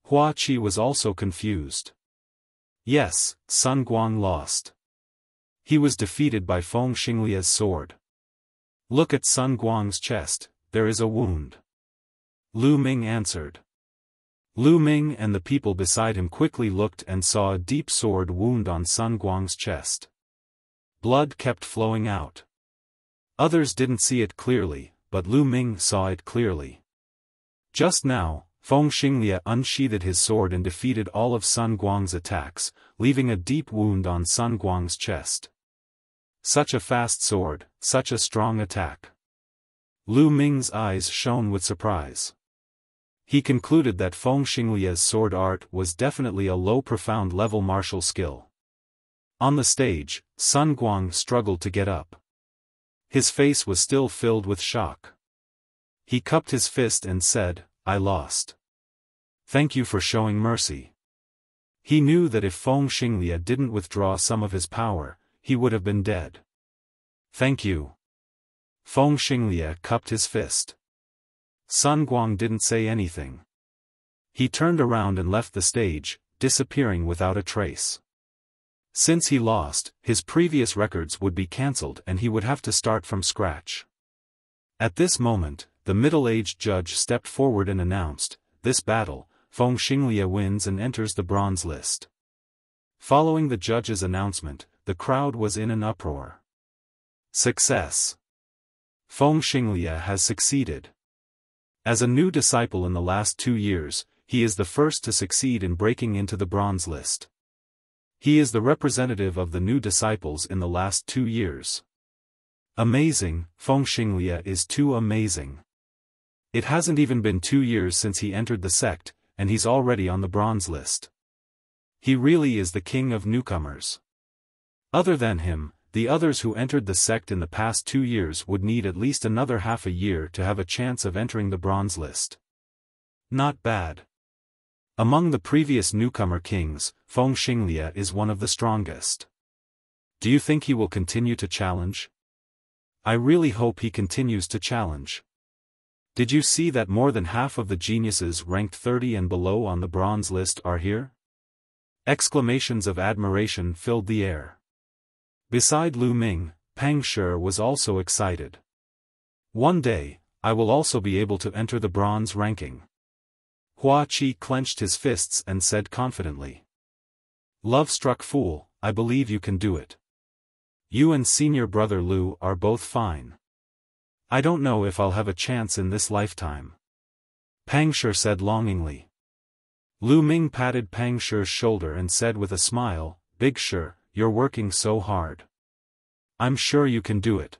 Hua Qi was also confused. Yes, Sun Guang lost. He was defeated by Feng Xinglia's sword. Look at Sun Guang's chest, there is a wound. Lu Ming answered. Lu Ming and the people beside him quickly looked and saw a deep sword wound on Sun Guang's chest. Blood kept flowing out. Others didn't see it clearly, but Lu Ming saw it clearly. Just now, Feng Xinglia unsheathed his sword and defeated all of Sun Guang's attacks, leaving a deep wound on Sun Guang's chest. Such a fast sword, such a strong attack. Lu Ming's eyes shone with surprise. He concluded that Feng Xinglia's sword art was definitely a low profound level martial skill. On the stage, Sun Guang struggled to get up. His face was still filled with shock. He cupped his fist and said, I lost. Thank you for showing mercy. He knew that if Feng Xinglia didn't withdraw some of his power, he would have been dead. Thank you. Feng Xinglia cupped his fist. Sun Guang didn't say anything. He turned around and left the stage, disappearing without a trace. Since he lost, his previous records would be cancelled and he would have to start from scratch. At this moment, the middle-aged judge stepped forward and announced, this battle, Feng Xinglia wins and enters the bronze list. Following the judge's announcement, the crowd was in an uproar. Success! Feng Xinglia has succeeded. As a new disciple in the last 2 years, he is the first to succeed in breaking into the bronze list. He is the representative of the new disciples in the last 2 years. Amazing, Feng Xinglia is too amazing. It hasn't even been 2 years since he entered the sect, and he's already on the bronze list. He really is the king of newcomers. Other than him, the others who entered the sect in the past 2 years would need at least another half a year to have a chance of entering the bronze list. Not bad. Among the previous newcomer kings, Feng Xinglia is one of the strongest. Do you think he will continue to challenge? I really hope he continues to challenge. Did you see that more than half of the geniuses ranked 30 and below on the bronze list are here? Exclamations of admiration filled the air. Beside Lu Ming, Pang Shi was also excited. One day, I will also be able to enter the bronze ranking. Hua Qi clenched his fists and said confidently. Love-struck fool, I believe you can do it. You and senior brother Lu are both fine. I don't know if I'll have a chance in this lifetime. Pang Shi said longingly. Lu Ming patted Pang Shi's shoulder and said with a smile, Big Shi, you're working so hard. I'm sure you can do it.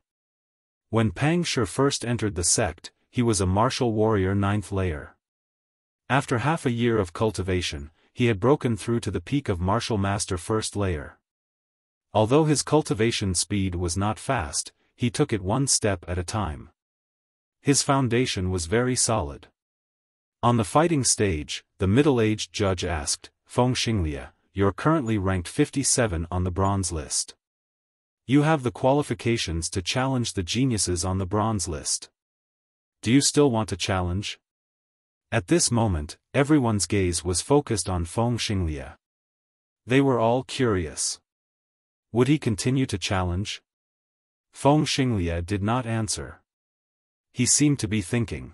When Pang Shi first entered the sect, he was a martial warrior 9th layer. After half a year of cultivation, he had broken through to the peak of martial master 1st layer. Although his cultivation speed was not fast, he took it one step at a time. His foundation was very solid. On the fighting stage, the middle-aged judge asked, Feng Xinglia, you're currently ranked 57 on the bronze list. You have the qualifications to challenge the geniuses on the bronze list. Do you still want to challenge? At this moment, everyone's gaze was focused on Feng Xinglia. They were all curious. Would he continue to challenge? Feng Xinglia did not answer. He seemed to be thinking.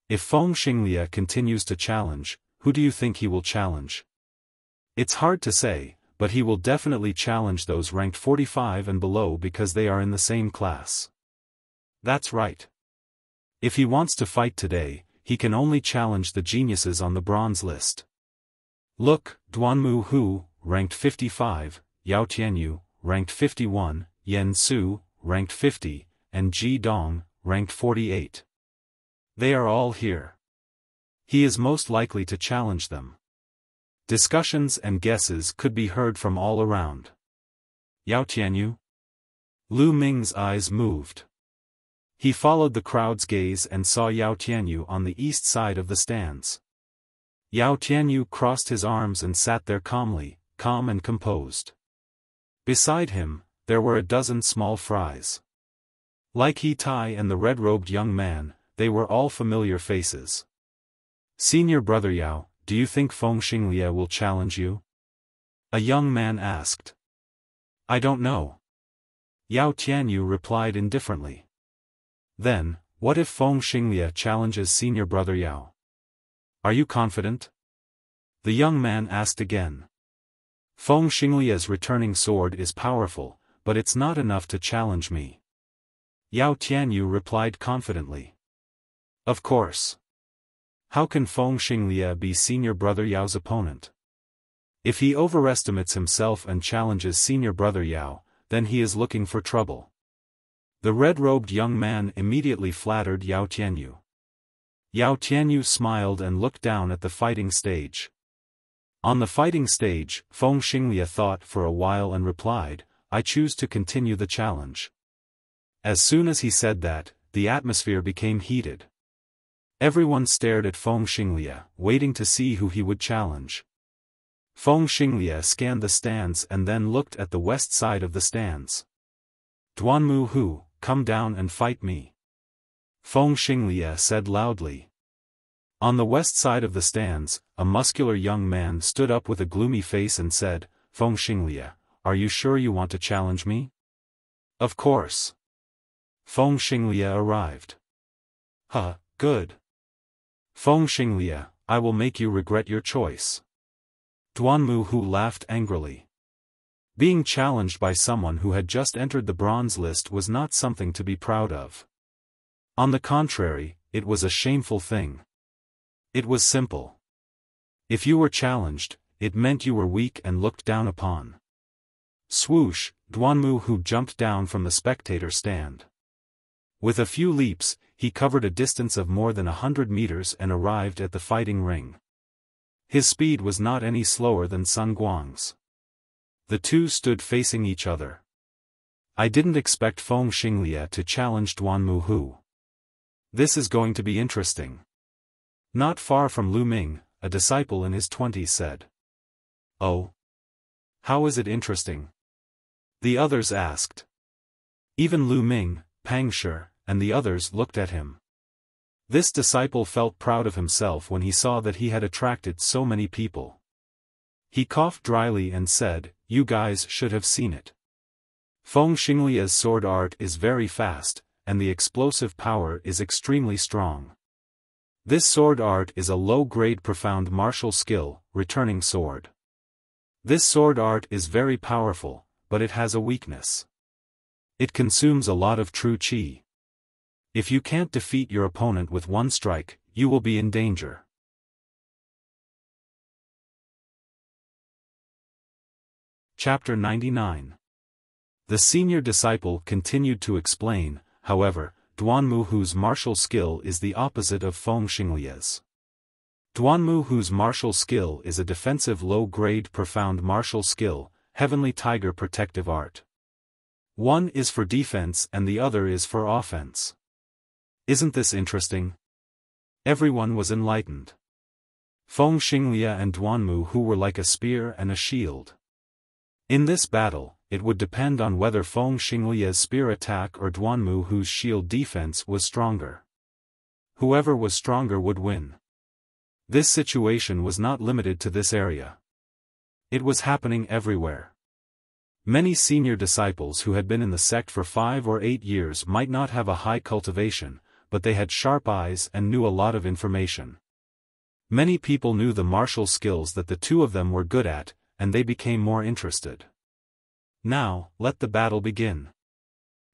If Feng Xinglia continues to challenge, who do you think he will challenge? It's hard to say, but he will definitely challenge those ranked 45 and below because they are in the same class. That's right. If he wants to fight today, he can only challenge the geniuses on the bronze list. Look, Duanmu Hu, ranked 55, Yao Tianyu, ranked 51, Yen Su, ranked 50, and Ji Dong, ranked 48. They are all here. He is most likely to challenge them. Discussions and guesses could be heard from all around. Yao Tianyu? Lu Ming's eyes moved. He followed the crowd's gaze and saw Yao Tianyu on the east side of the stands. Yao Tianyu crossed his arms and sat there calmly, calm and composed. Beside him, there were a dozen small fries. Like He Tai and the red-robed young man, they were all familiar faces. "Senior brother Yao, do you think Feng Xinglie will challenge you?" a young man asked. "I don't know." Yao Tianyu replied indifferently. "Then, what if Feng Xinglie challenges senior brother Yao? Are you confident?" the young man asked again. "Feng Xinglie's returning sword is powerful, but it's not enough to challenge me," Yao Tianyu replied confidently. "Of course. How can Feng Xinglie be senior brother Yao's opponent? If he overestimates himself and challenges senior brother Yao, then he is looking for trouble." The red-robed young man immediately flattered Yao Tianyu. Yao Tianyu smiled and looked down at the fighting stage. On the fighting stage, Feng Xinglie thought for a while and replied, "I choose to continue the challenge." As soon as he said that, the atmosphere became heated. Everyone stared at Feng Xinglie, waiting to see who he would challenge. Feng Xinglie scanned the stands and then looked at the west side of the stands. "Duanmu Hu, come down and fight me," Feng Xinglie said loudly. On the west side of the stands, a muscular young man stood up with a gloomy face and said, "Feng Xinglie, are you sure you want to challenge me?" "Of course." Feng Xinglie arrived. "Huh, good. Feng Xinglie, I will make you regret your choice." Duanmu Hu laughed angrily. Being challenged by someone who had just entered the bronze list was not something to be proud of. On the contrary, it was a shameful thing. It was simple. If you were challenged, it meant you were weak and looked down upon. Swoosh, Duanmu Hu jumped down from the spectator stand. With a few leaps, he covered a distance of more than 100 meters and arrived at the fighting ring. His speed was not any slower than Sun Guang's. The two stood facing each other. "I didn't expect Feng Xinglie to challenge Duanmu Hu. This is going to be interesting." Not far from Lu Ming, a disciple in his 20s said. "Oh? How is it interesting?" the others asked. Even Lu Ming, Pang Shi, and the others looked at him. This disciple felt proud of himself when he saw that he had attracted so many people. He coughed dryly and said, "You guys should have seen it. Feng Xinglie's sword art is very fast, and the explosive power is extremely strong. This sword art is a low-grade profound martial skill, returning sword. This sword art is very powerful, but it has a weakness. It consumes a lot of true qi. If you can't defeat your opponent with one strike, you will be in danger." Chapter 99. The senior disciple continued to explain, however, Duanmu Hu's martial skill is the opposite of Feng Xinglie's. Duanmu Hu's martial skill is a defensive low-grade profound martial skill, Heavenly Tiger protective art. One is for defense and the other is for offense. Isn't this interesting? Everyone was enlightened. Feng Xinglie and Duanmu Hu were like a spear and a shield. In this battle, it would depend on whether Feng Xinglie's spear attack or Duanmu Hu's shield defense was stronger. Whoever was stronger would win. This situation was not limited to this area. It was happening everywhere. Many senior disciples who had been in the sect for 5 or 8 years might not have a high cultivation, but they had sharp eyes and knew a lot of information. Many people knew the martial skills that the two of them were good at, and they became more interested. "Now, let the battle begin,"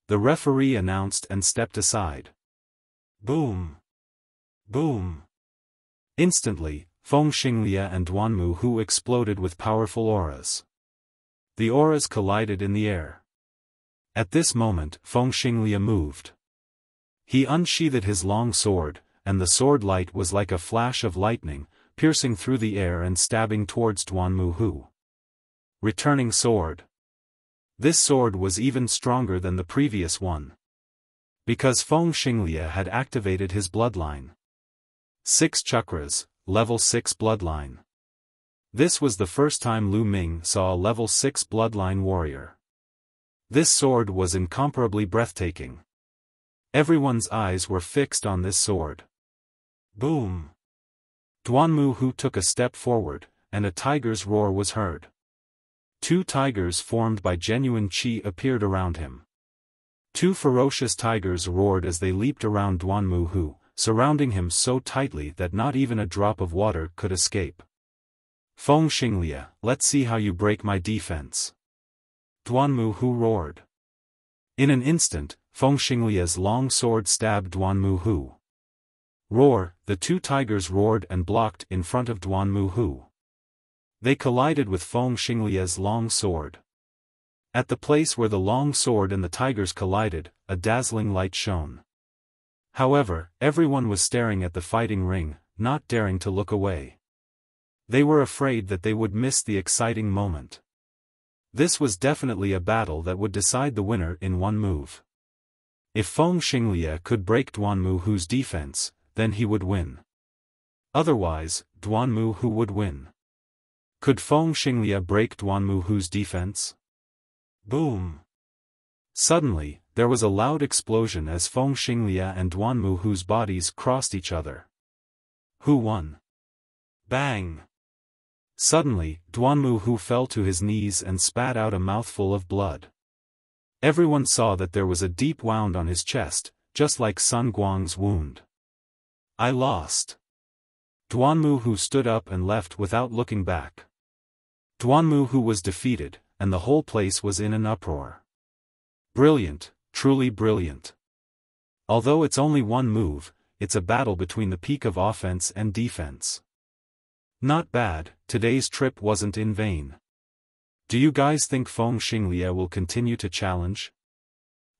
the referee announced and stepped aside. Boom! Boom! Instantly, Feng Xinglie and Duanmu Hu exploded with powerful auras. The auras collided in the air. At this moment, Feng Xinglie moved. He unsheathed his long sword, and the sword light was like a flash of lightning, piercing through the air and stabbing towards Duanmu Hu. Returning sword. This sword was even stronger than the previous one. Because Feng Xinglie had activated his bloodline. 6 chakras, level 6 bloodline. This was the first time Lu Ming saw a level 6 bloodline warrior. This sword was incomparably breathtaking. Everyone's eyes were fixed on this sword. Boom! Duanmu Hu took a step forward, and a tiger's roar was heard. Two tigers formed by genuine qi appeared around him. Two ferocious tigers roared as they leaped around Duanmu Hu, surrounding him so tightly that not even a drop of water could escape. Feng Xinglie, let's see how you break my defense. Duanmu Hu roared. In an instant, Feng Xinglie's long sword stabbed Duanmu Hu. Roar, the two tigers roared and blocked in front of Duanmu Hu. They collided with Feng Xinglie's long sword. At the place where the long sword and the tigers collided, a dazzling light shone. However, everyone was staring at the fighting ring, not daring to look away. They were afraid that they would miss the exciting moment. This was definitely a battle that would decide the winner in one move. If Feng Xinglie could break Duanmu Hu's defense, then he would win. Otherwise, Duanmu Hu would win. Could Feng Xinglie break Duanmu Hu's defense? Boom! Suddenly, there was a loud explosion as Feng Xinglie and Duanmu Hu's bodies crossed each other. Who won? Bang! Suddenly, Duanmu Hu fell to his knees and spat out a mouthful of blood. Everyone saw that there was a deep wound on his chest, just like Sun Guang's wound. I lost. Duanmu Hu stood up and left without looking back. Duanmu Hu was defeated, and the whole place was in an uproar. Brilliant, truly brilliant. Although it's only one move, it's a battle between the peak of offense and defense. Not bad, today's trip wasn't in vain. Do you guys think Feng Xinglie will continue to challenge?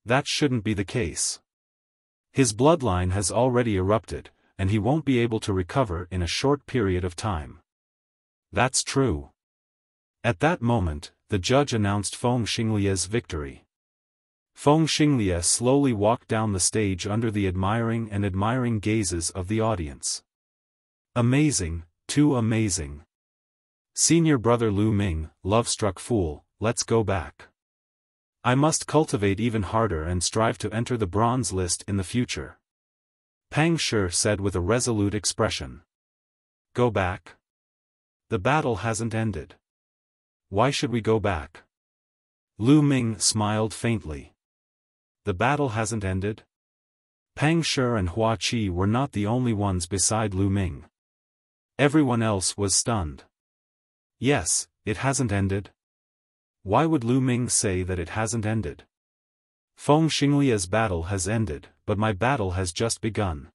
That shouldn't be the case. His bloodline has already erupted, and he won't be able to recover in a short period of time. That's true. At that moment, the judge announced Feng Xinglie's victory. Feng Xinglie slowly walked down the stage under the admiring gazes of the audience. Amazing, too amazing. Senior brother Lu Ming, love-struck fool, let's go back. I must cultivate even harder and strive to enter the bronze list in the future. Pang Shi said with a resolute expression. Go back? The battle hasn't ended. Why should we go back? Lu Ming smiled faintly. The battle hasn't ended? Pang Shi and Hua Qi were not the only ones beside Lu Ming. Everyone else was stunned. Yes, it hasn't ended. Why would Lu Ming say that it hasn't ended? Feng Xinglie's battle has ended, but my battle has just begun.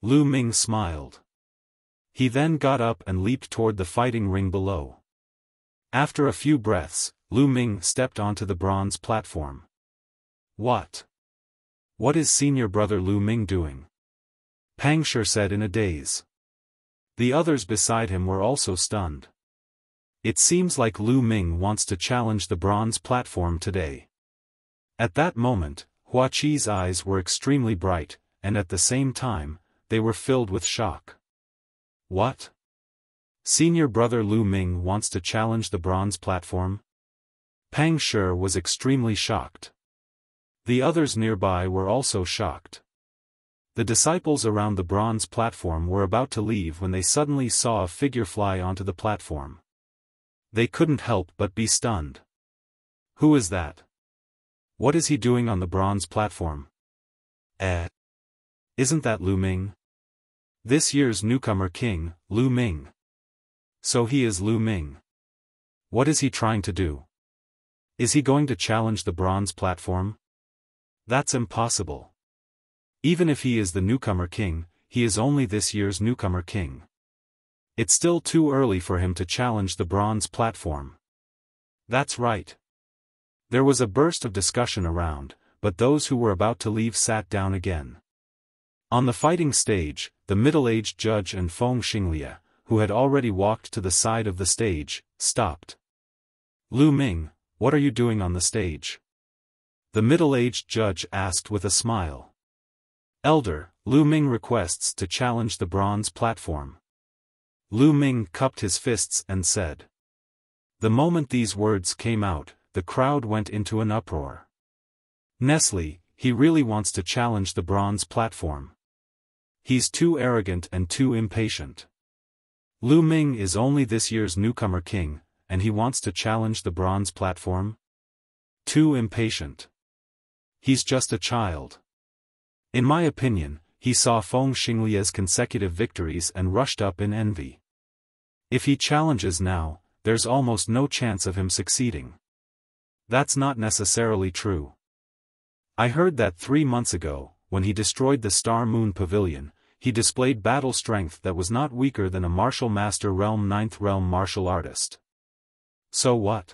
Lu Ming smiled. He then got up and leaped toward the fighting ring below. After a few breaths, Lu Ming stepped onto the bronze platform. What? What is senior brother Lu Ming doing? Pang Shi said in a daze. The others beside him were also stunned. It seems like Lu Ming wants to challenge the bronze platform today. At that moment, Hua Qi's eyes were extremely bright, and at the same time, they were filled with shock. What? Senior brother Lu Ming wants to challenge the bronze platform? Pang Shi was extremely shocked. The others nearby were also shocked. The disciples around the bronze platform were about to leave when they suddenly saw a figure fly onto the platform. They couldn't help but be stunned. Who is that? What is he doing on the bronze platform? Isn't that Lu Ming? This year's newcomer king, Lu Ming. So he is Lu Ming. What is he trying to do? Is he going to challenge the bronze platform? That's impossible. Even if he is the newcomer king, he is only this year's newcomer king. It's still too early for him to challenge the bronze platform. That's right. There was a burst of discussion around, but those who were about to leave sat down again. On the fighting stage, the middle-aged judge and Feng Xinglie, who had already walked to the side of the stage, stopped. Lu Ming, what are you doing on the stage? The middle-aged judge asked with a smile. Elder, Lu Ming requests to challenge the bronze platform. Lu Ming cupped his fists and said. The moment these words came out, the crowd went into an uproar. Nestle, he really wants to challenge the bronze platform. He's too arrogant and too impatient. Lu Ming is only this year's newcomer king, and he wants to challenge the bronze platform? Too impatient. He's just a child. In my opinion, he saw Feng Xinglia's consecutive victories and rushed up in envy. If he challenges now, there's almost no chance of him succeeding. That's not necessarily true. I heard that 3 months ago, when he destroyed the Star Moon Pavilion, he displayed battle strength that was not weaker than a martial master realm 9th realm martial artist. So what?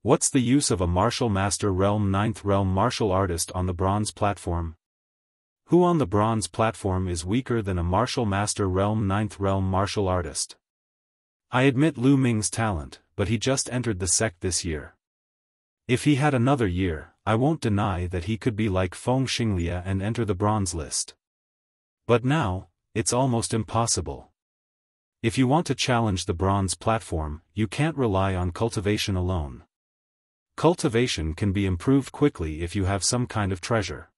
What's the use of a martial master realm 9th realm martial artist on the bronze platform? Who on the bronze platform is weaker than a martial master realm 9th realm martial artist? I admit Lu Ming's talent, but he just entered the sect this year. If he had another year, I won't deny that he could be like Feng Xinglia and enter the bronze list. But now, it's almost impossible. If you want to challenge the bronze platform, you can't rely on cultivation alone. Cultivation can be improved quickly if you have some kind of treasure.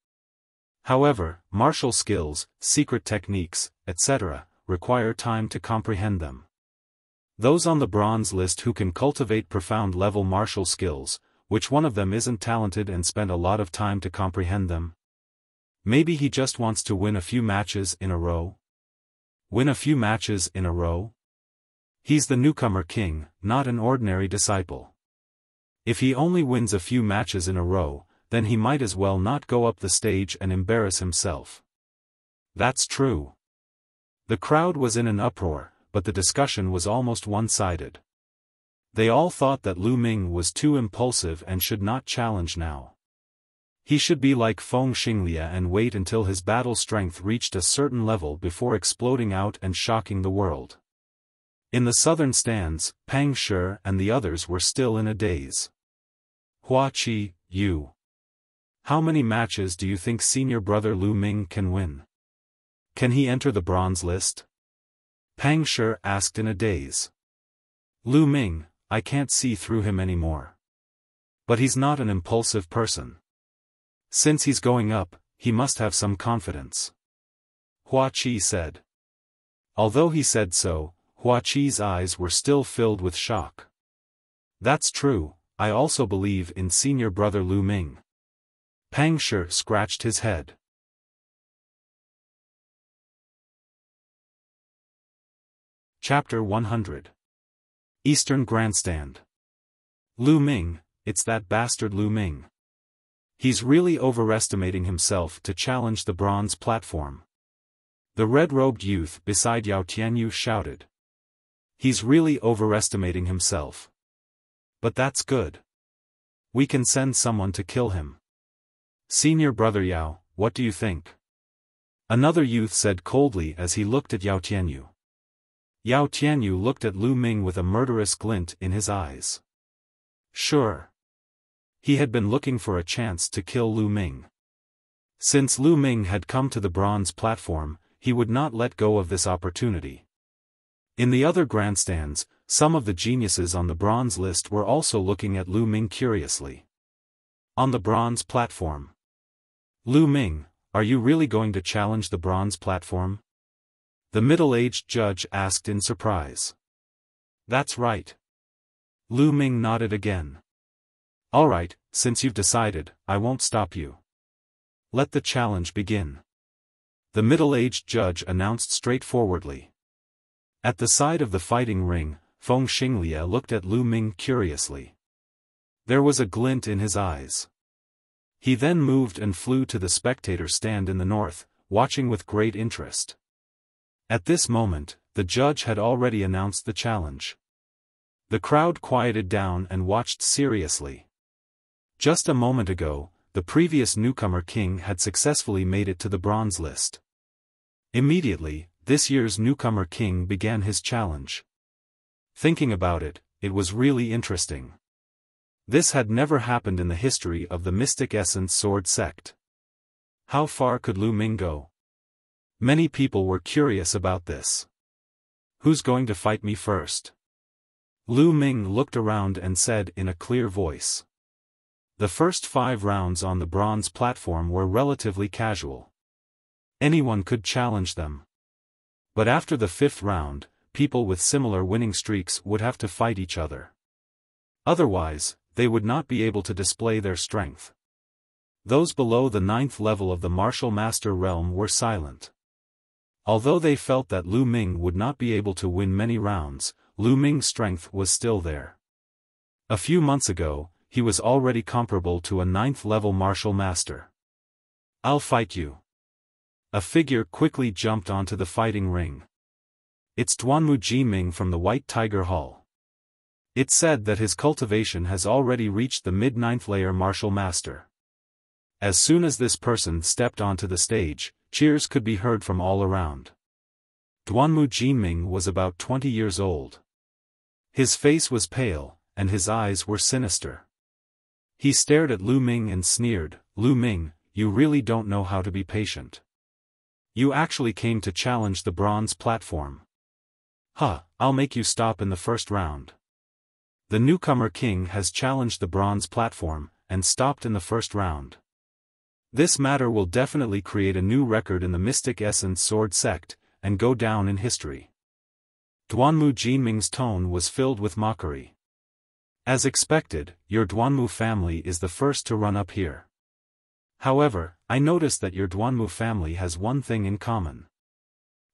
However, martial skills, secret techniques, etc., require time to comprehend them. Those on the bronze list who can cultivate profound level martial skills, which one of them isn't talented and spent a lot of time to comprehend them? Maybe he just wants to win a few matches in a row? Win a few matches in a row? He's the newcomer king, not an ordinary disciple. If he only wins a few matches in a row, then he might as well not go up the stage and embarrass himself. That's true. The crowd was in an uproar, but the discussion was almost one-sided. They all thought that Lu Ming was too impulsive and should not challenge now. He should be like Feng Xinglia and wait until his battle strength reached a certain level before exploding out and shocking the world. In the southern stands, Pang Shi and the others were still in a daze. Hua Qi, you. How many matches do you think senior brother Lu Ming can win? Can he enter the bronze list? Pang Shi asked in a daze. Lu Ming, I can't see through him anymore. But he's not an impulsive person. Since he's going up, he must have some confidence. Hua Qi said. Although he said so, Hua Qi's eyes were still filled with shock. That's true, I also believe in senior brother Lu Ming. Pang Shi scratched his head. Chapter 100. Eastern Grandstand. Lu Ming, it's that bastard Lu Ming. He's really overestimating himself to challenge the bronze platform. The red-robed youth beside Yao Tianyu shouted. He's really overestimating himself. But that's good. We can send someone to kill him. Senior brother Yao, what do you think? Another youth said coldly as he looked at Yao Tianyu. Yao Tianyu looked at Lu Ming with a murderous glint in his eyes. Sure. He had been looking for a chance to kill Lu Ming. Since Lu Ming had come to the bronze platform, he would not let go of this opportunity. In the other grandstands, some of the geniuses on the bronze list were also looking at Lu Ming curiously. On the bronze platform. Lu Ming, are you really going to challenge the bronze platform? The middle-aged judge asked in surprise. That's right. Lu Ming nodded again. All right, since you've decided, I won't stop you. Let the challenge begin. The middle-aged judge announced straightforwardly. At the side of the fighting ring, Feng Xinglia looked at Lu Ming curiously. There was a glint in his eyes. He then moved and flew to the spectator stand in the north, watching with great interest. At this moment, the judge had already announced the challenge. The crowd quieted down and watched seriously. Just a moment ago, the previous newcomer king had successfully made it to the bronze list. Immediately, this year's newcomer king began his challenge. Thinking about it, it was really interesting. This had never happened in the history of the Mystic Essence Sword sect. How far could Lu Ming go? Many people were curious about this. Who's going to fight me first? Lu Ming looked around and said in a clear voice. The first 5 rounds on the bronze platform were relatively casual. Anyone could challenge them. But after the 5th round, people with similar winning streaks would have to fight each other. Otherwise, they would not be able to display their strength. Those below the 9th level of the martial master realm were silent. Although they felt that Lu Ming would not be able to win many rounds, Lu Ming's strength was still there. A few months ago, he was already comparable to a 9th level martial master. I'll fight you. A figure quickly jumped onto the fighting ring. It's Duanmu Jiming from the White Tiger Hall. It said that his cultivation has already reached the mid-9th layer martial master. As soon as this person stepped onto the stage, cheers could be heard from all around. Duanmu Jiming was about 20 years old. His face was pale, and his eyes were sinister. He stared at Lu Ming and sneered, "Lu Ming, you really don't know how to be patient. You actually came to challenge the bronze platform. Huh, I'll make you stop in the first round." The newcomer king has challenged the bronze platform, and stopped in the first round. This matter will definitely create a new record in the Mystic Essence Sword sect, and go down in history. Duanmu Jiming's tone was filled with mockery. As expected, your Duanmu family is the first to run up here. However, I noticed that your Duanmu family has one thing in common.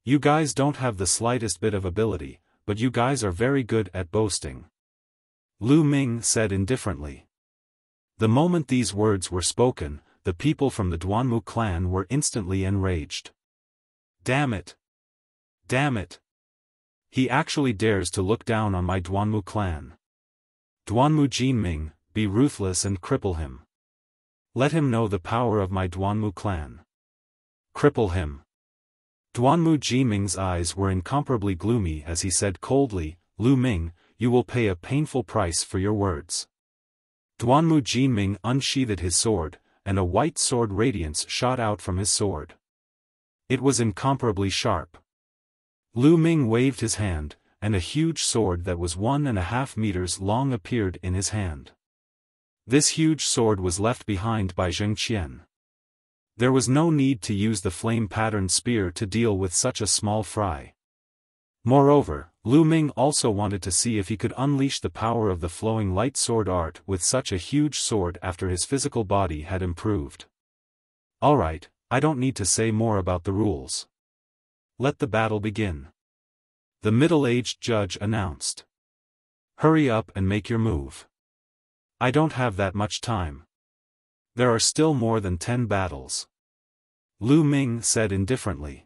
You guys don't have the slightest bit of ability, but you guys are very good at boasting. Lu Ming said indifferently. The moment these words were spoken, the people from the Duanmu clan were instantly enraged. Damn it! Damn it! He actually dares to look down on my Duanmu clan. Duanmu Jiming, be ruthless and cripple him. Let him know the power of my Duanmu clan. Cripple him. Duanmu Jiming's eyes were incomparably gloomy as he said coldly, "Lu Ming, you will pay a painful price for your words." Duanmu Jiming unsheathed his sword, and a white sword radiance shot out from his sword. It was incomparably sharp. Lu Ming waved his hand, and a huge sword that was 1.5 meters long appeared in his hand. This huge sword was left behind by Zheng Qian. There was no need to use the flame-patterned spear to deal with such a small fry. Moreover, Lu Ming also wanted to see if he could unleash the power of the flowing light sword art with such a huge sword after his physical body had improved. Alright, I don't need to say more about the rules. Let the battle begin. The middle-aged judge announced. Hurry up and make your move. I don't have that much time. There are still more than 10 battles. Lu Ming said indifferently.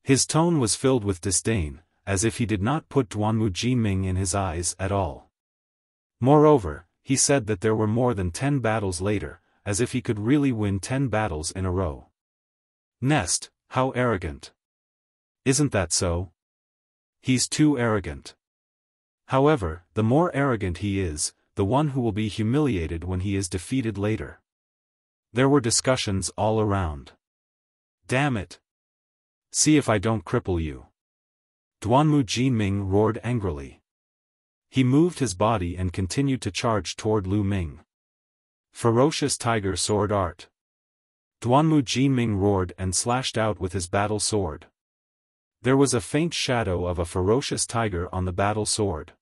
His tone was filled with disdain, as if he did not put Duanmu Jiming in his eyes at all. Moreover, he said that there were more than 10 battles later, as if he could really win 10 battles in a row. Nest, how arrogant. Isn't that so? He's too arrogant. However, the more arrogant he is, the one who will be humiliated when he is defeated later. There were discussions all around. Damn it! See if I don't cripple you. Duanmu Jiming roared angrily. He moved his body and continued to charge toward Lu Ming. Ferocious Tiger Sword Art. Duanmu Jiming roared and slashed out with his battle sword. There was a faint shadow of a ferocious tiger on the battle sword.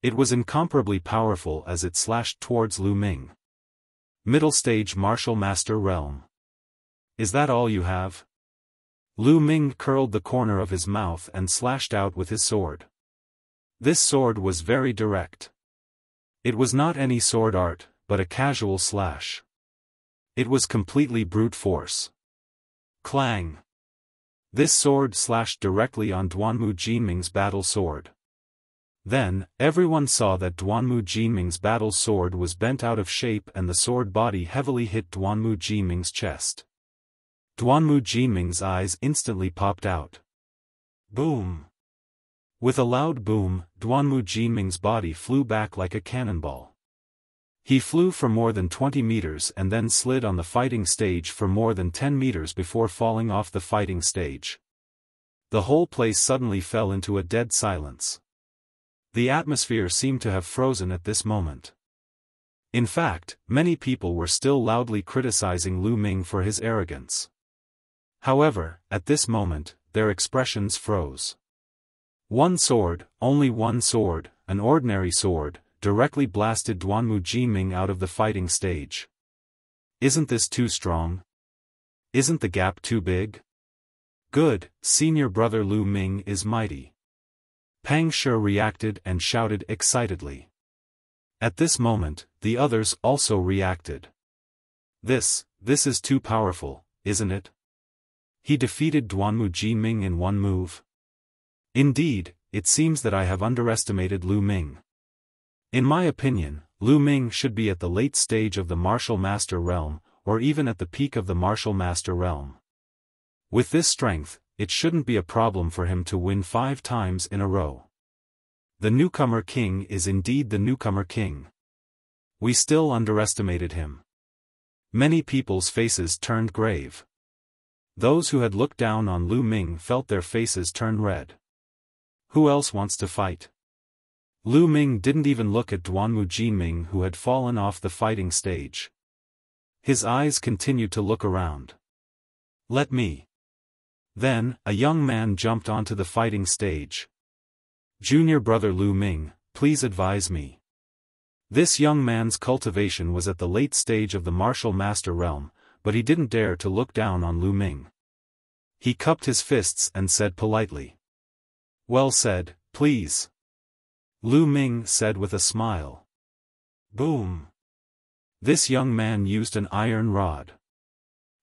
It was incomparably powerful as it slashed towards Lu Ming. Middle stage martial master realm. Is that all you have? Lu Ming curled the corner of his mouth and slashed out with his sword. This sword was very direct. It was not any sword art, but a casual slash. It was completely brute force. Clang! This sword slashed directly on Duanmu Jiming's battle sword. Then, everyone saw that Duanmu Jiming's battle sword was bent out of shape and the sword body heavily hit Duanmu Jiming's chest. Duanmu Jiming's eyes instantly popped out. Boom! With a loud boom, Duanmu Jiming's body flew back like a cannonball. He flew for more than 20 meters and then slid on the fighting stage for more than 10 meters before falling off the fighting stage. The whole place suddenly fell into a dead silence. The atmosphere seemed to have frozen at this moment. In fact, many people were still loudly criticizing Lu Ming for his arrogance. However, at this moment, their expressions froze. One sword, only one sword, an ordinary sword, directly blasted Duanmu Jinming out of the fighting stage. Isn't this too strong? Isn't the gap too big? Good, senior brother Lu Ming is mighty. Pang Shi reacted and shouted excitedly. At this moment, the others also reacted. This is too powerful, isn't it? He defeated Duanmu Jinming in one move. Indeed, it seems that I have underestimated Lu Ming. In my opinion, Lu Ming should be at the late stage of the martial master realm, or even at the peak of the martial master realm. With this strength, it shouldn't be a problem for him to win 5 times in a row. The newcomer king is indeed the newcomer king. We still underestimated him. Many people's faces turned grave. Those who had looked down on Lu Ming felt their faces turn red. Who else wants to fight? Lu Ming didn't even look at Duanmu Jinming, who had fallen off the fighting stage. His eyes continued to look around. Let me. Then, a young man jumped onto the fighting stage. Junior brother Lu Ming, please advise me. This young man's cultivation was at the late stage of the martial master realm, but he didn't dare to look down on Lu Ming. He cupped his fists and said politely. Well said, please. Lu Ming said with a smile. Boom. This young man used an iron rod.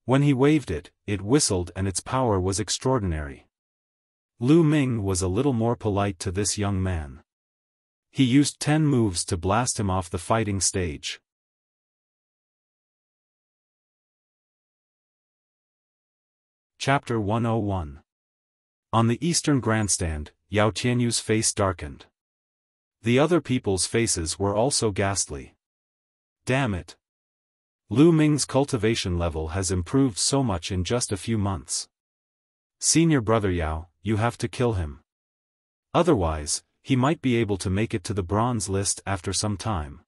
When he waved it, it whistled and its power was extraordinary. Lu Ming was a little more polite to this young man. He used 10 moves to blast him off the fighting stage. Chapter 101. On the eastern grandstand, Yao Tianyu's face darkened. The other people's faces were also ghastly. Damn it. Lu Ming's cultivation level has improved so much in just a few months. Senior brother Yao, you have to kill him. Otherwise, he might be able to make it to the bronze list after some time.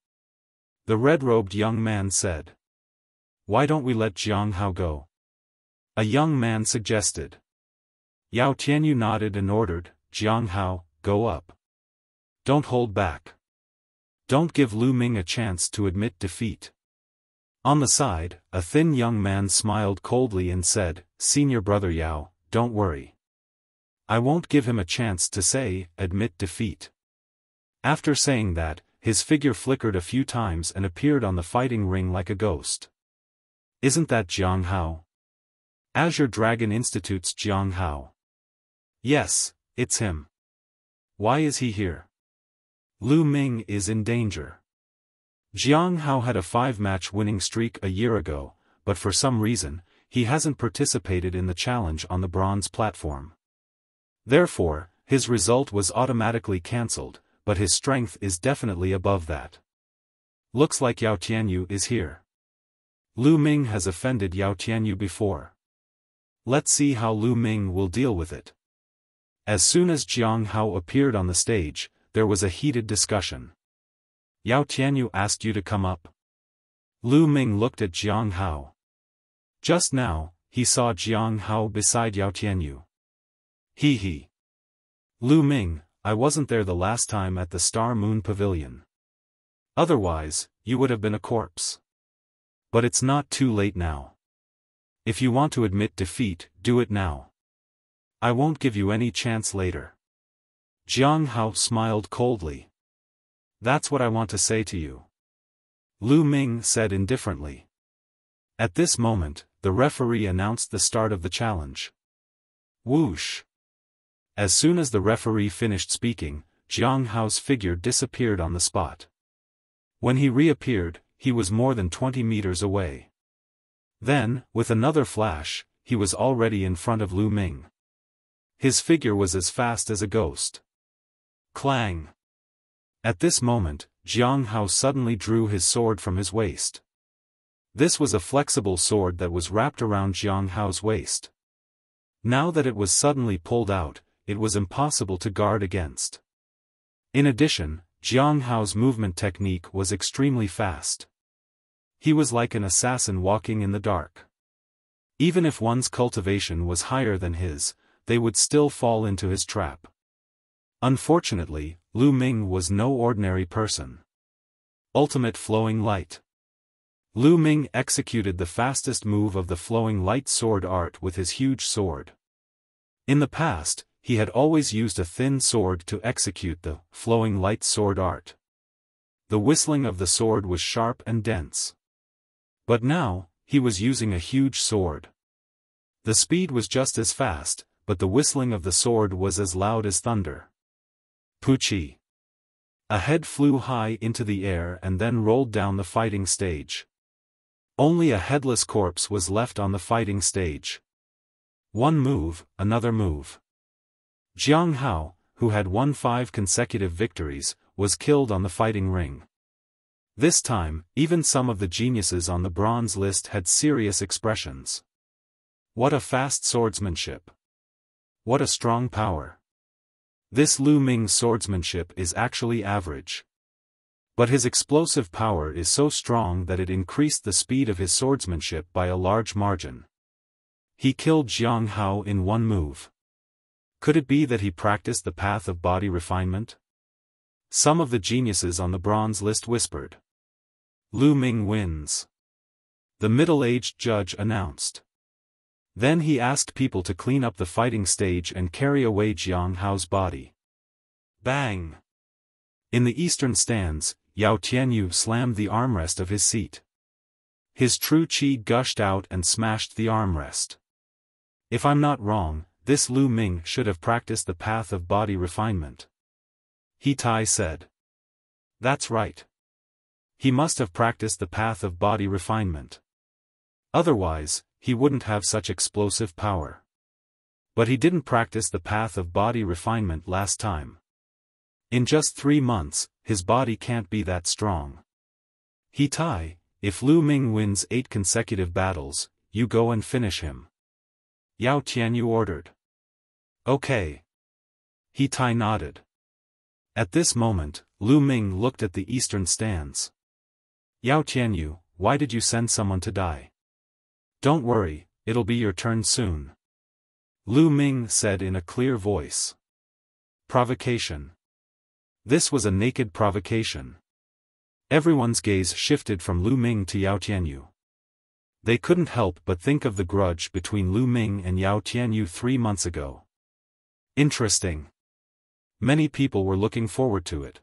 The red-robed young man said. Why don't we let Jiang Hao go? A young man suggested. Yao Tianyu nodded and ordered, Jiang Hao, go up. Don't hold back. Don't give Lu Ming a chance to admit defeat. On the side, a thin young man smiled coldly and said, Senior brother Yao, don't worry. I won't give him a chance to admit defeat. After saying that, his figure flickered a few times and appeared on the fighting ring like a ghost. Isn't that Jiang Hao? Azure Dragon Institute's Jiang Hao. Yes, it's him. Why is he here? Lu Ming is in danger. Jiang Hao had a 5-match winning streak a year ago, but for some reason, he hasn't participated in the challenge on the bronze platform. Therefore, his result was automatically cancelled, but his strength is definitely above that. Looks like Yao Tianyu is here. Lu Ming has offended Yao Tianyu before. Let's see how Lu Ming will deal with it. As soon as Jiang Hao appeared on the stage, there was a heated discussion. Yao Tianyu asked you to come up. Lu Ming looked at Jiang Hao. Just now, he saw Jiang Hao beside Yao Tianyu. He. Lu Ming, I wasn't there the last time at the Star Moon Pavilion. Otherwise, you would have been a corpse. But it's not too late now. If you want to admit defeat, do it now. I won't give you any chance later. Jiang Hao smiled coldly. That's what I want to say to you. Lu Ming said indifferently. At this moment, the referee announced the start of the challenge. Whoosh! As soon as the referee finished speaking, Jiang Hao's figure disappeared on the spot. When he reappeared, he was more than 20 meters away. Then, with another flash, he was already in front of Lu Ming. His figure was as fast as a ghost. Clang! At this moment, Jiang Hao suddenly drew his sword from his waist. This was a flexible sword that was wrapped around Jiang Hao's waist. Now that it was suddenly pulled out, it was impossible to guard against. In addition, Jiang Hao's movement technique was extremely fast. He was like an assassin walking in the dark. Even if one's cultivation was higher than his, they would still fall into his trap. Unfortunately, Lu Ming was no ordinary person. Ultimate Flowing Light. Lu Ming executed the fastest move of the flowing light sword art with his huge sword. In the past, he had always used a thin sword to execute the flowing light sword art. The whistling of the sword was sharp and dense. But now, he was using a huge sword. The speed was just as fast, but the whistling of the sword was as loud as thunder. Puchi. A head flew high into the air and then rolled down the fighting stage. Only a headless corpse was left on the fighting stage. One move, another move. Jiang Hao, who had won 5 consecutive victories, was killed on the fighting ring. This time, even some of the geniuses on the bronze list had serious expressions. What a fast swordsmanship! What a strong power! This Lu Ming's swordsmanship is actually average. But his explosive power is so strong that it increased the speed of his swordsmanship by a large margin. He killed Jiang Hao in one move. Could it be that he practiced the path of body refinement? Some of the geniuses on the bronze list whispered. Lu Ming wins. The middle-aged judge announced. Then he asked people to clean up the fighting stage and carry away Jiang Hao's body. Bang! In the eastern stands, Yao Tianyu slammed the armrest of his seat. His true qi gushed out and smashed the armrest. If I'm not wrong, this Lu Ming should have practiced the path of body refinement. He Tai said. That's right. He must have practiced the path of body refinement. Otherwise, he wouldn't have such explosive power. But he didn't practice the path of body refinement last time. In just 3 months, his body can't be that strong. He Tai, if Lu Ming wins 8 consecutive battles, you go and finish him. Yao Tianyu ordered. Okay. He Tai nodded. At this moment, Lu Ming looked at the eastern stands. Yao Tianyu, why did you send someone to die? Don't worry, it'll be your turn soon. Lu Ming said in a clear voice. Provocation. This was a naked provocation. Everyone's gaze shifted from Lu Ming to Yao Tianyu. They couldn't help but think of the grudge between Lu Ming and Yao Tianyu 3 months ago. Interesting. Many people were looking forward to it.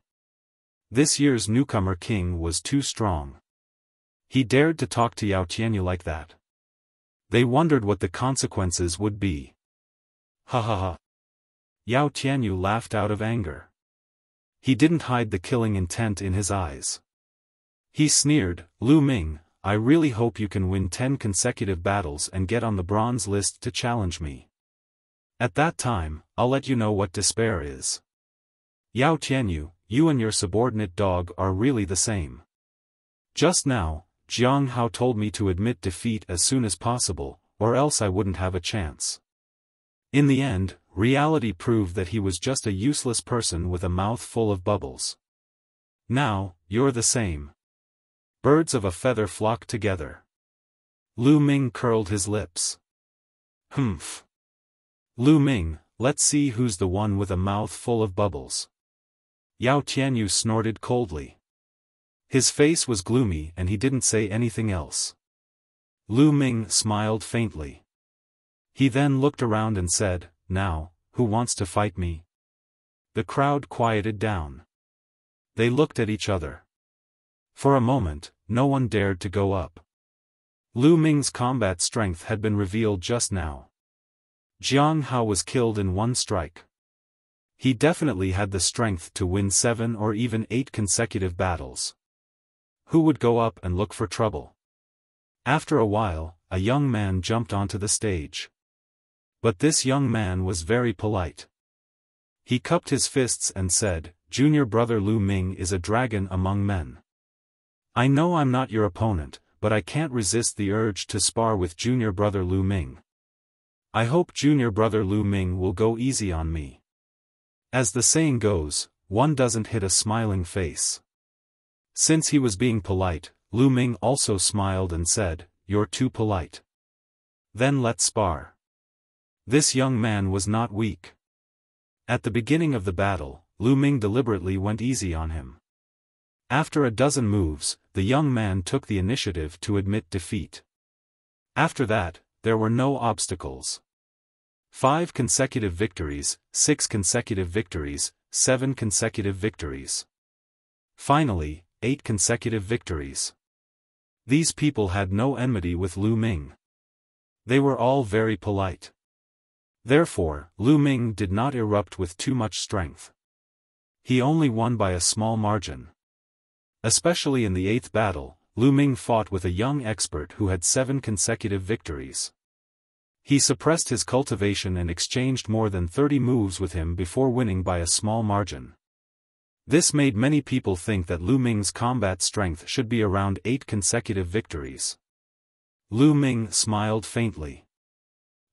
This year's newcomer king was too strong. He dared to talk to Yao Tianyu like that. They wondered what the consequences would be. Ha ha ha. Yao Tianyu laughed out of anger. He didn't hide the killing intent in his eyes. He sneered, Lu Ming, I really hope you can win 10 consecutive battles and get on the bronze list to challenge me. At that time, I'll let you know what despair is. Yao Tianyu, you and your subordinate dog are really the same. Just now, Jiang Hao told me to admit defeat as soon as possible, or else I wouldn't have a chance. In the end, reality proved that he was just a useless person with a mouth full of bubbles. Now, you're the same. Birds of a feather flock together. Lu Ming curled his lips. Humph. Lu Ming, let's see who's the one with a mouth full of bubbles. Yao Tianyu snorted coldly. His face was gloomy and he didn't say anything else. Lu Ming smiled faintly. He then looked around and said, Now, who wants to fight me? The crowd quieted down. They looked at each other. For a moment, no one dared to go up. Lu Ming's combat strength had been revealed just now. Jiang Hao was killed in one strike. He definitely had the strength to win 7 or even 8 consecutive battles. Who would go up and look for trouble? After a while, a young man jumped onto the stage. But this young man was very polite. He cupped his fists and said, Junior brother Lu Ming is a dragon among men. I know I'm not your opponent, but I can't resist the urge to spar with junior brother Lu Ming. I hope junior brother Lu Ming will go easy on me. As the saying goes, one doesn't hit a smiling face. Since he was being polite, Lu Ming also smiled and said, "You're too polite. Then let's spar." This young man was not weak. At the beginning of the battle, Lu Ming deliberately went easy on him. After a dozen moves, the young man took the initiative to admit defeat. After that, there were no obstacles. 5 consecutive victories, 6 consecutive victories, 7 consecutive victories. Finally, 8 consecutive victories. These people had no enmity with Lu Ming. They were all very polite. Therefore, Lu Ming did not erupt with too much strength. He only won by a small margin. Especially in the 8th battle, Lu Ming fought with a young expert who had 7 consecutive victories. He suppressed his cultivation and exchanged more than 30 moves with him before winning by a small margin. This made many people think that Lu Ming's combat strength should be around 8 consecutive victories. Lu Ming smiled faintly.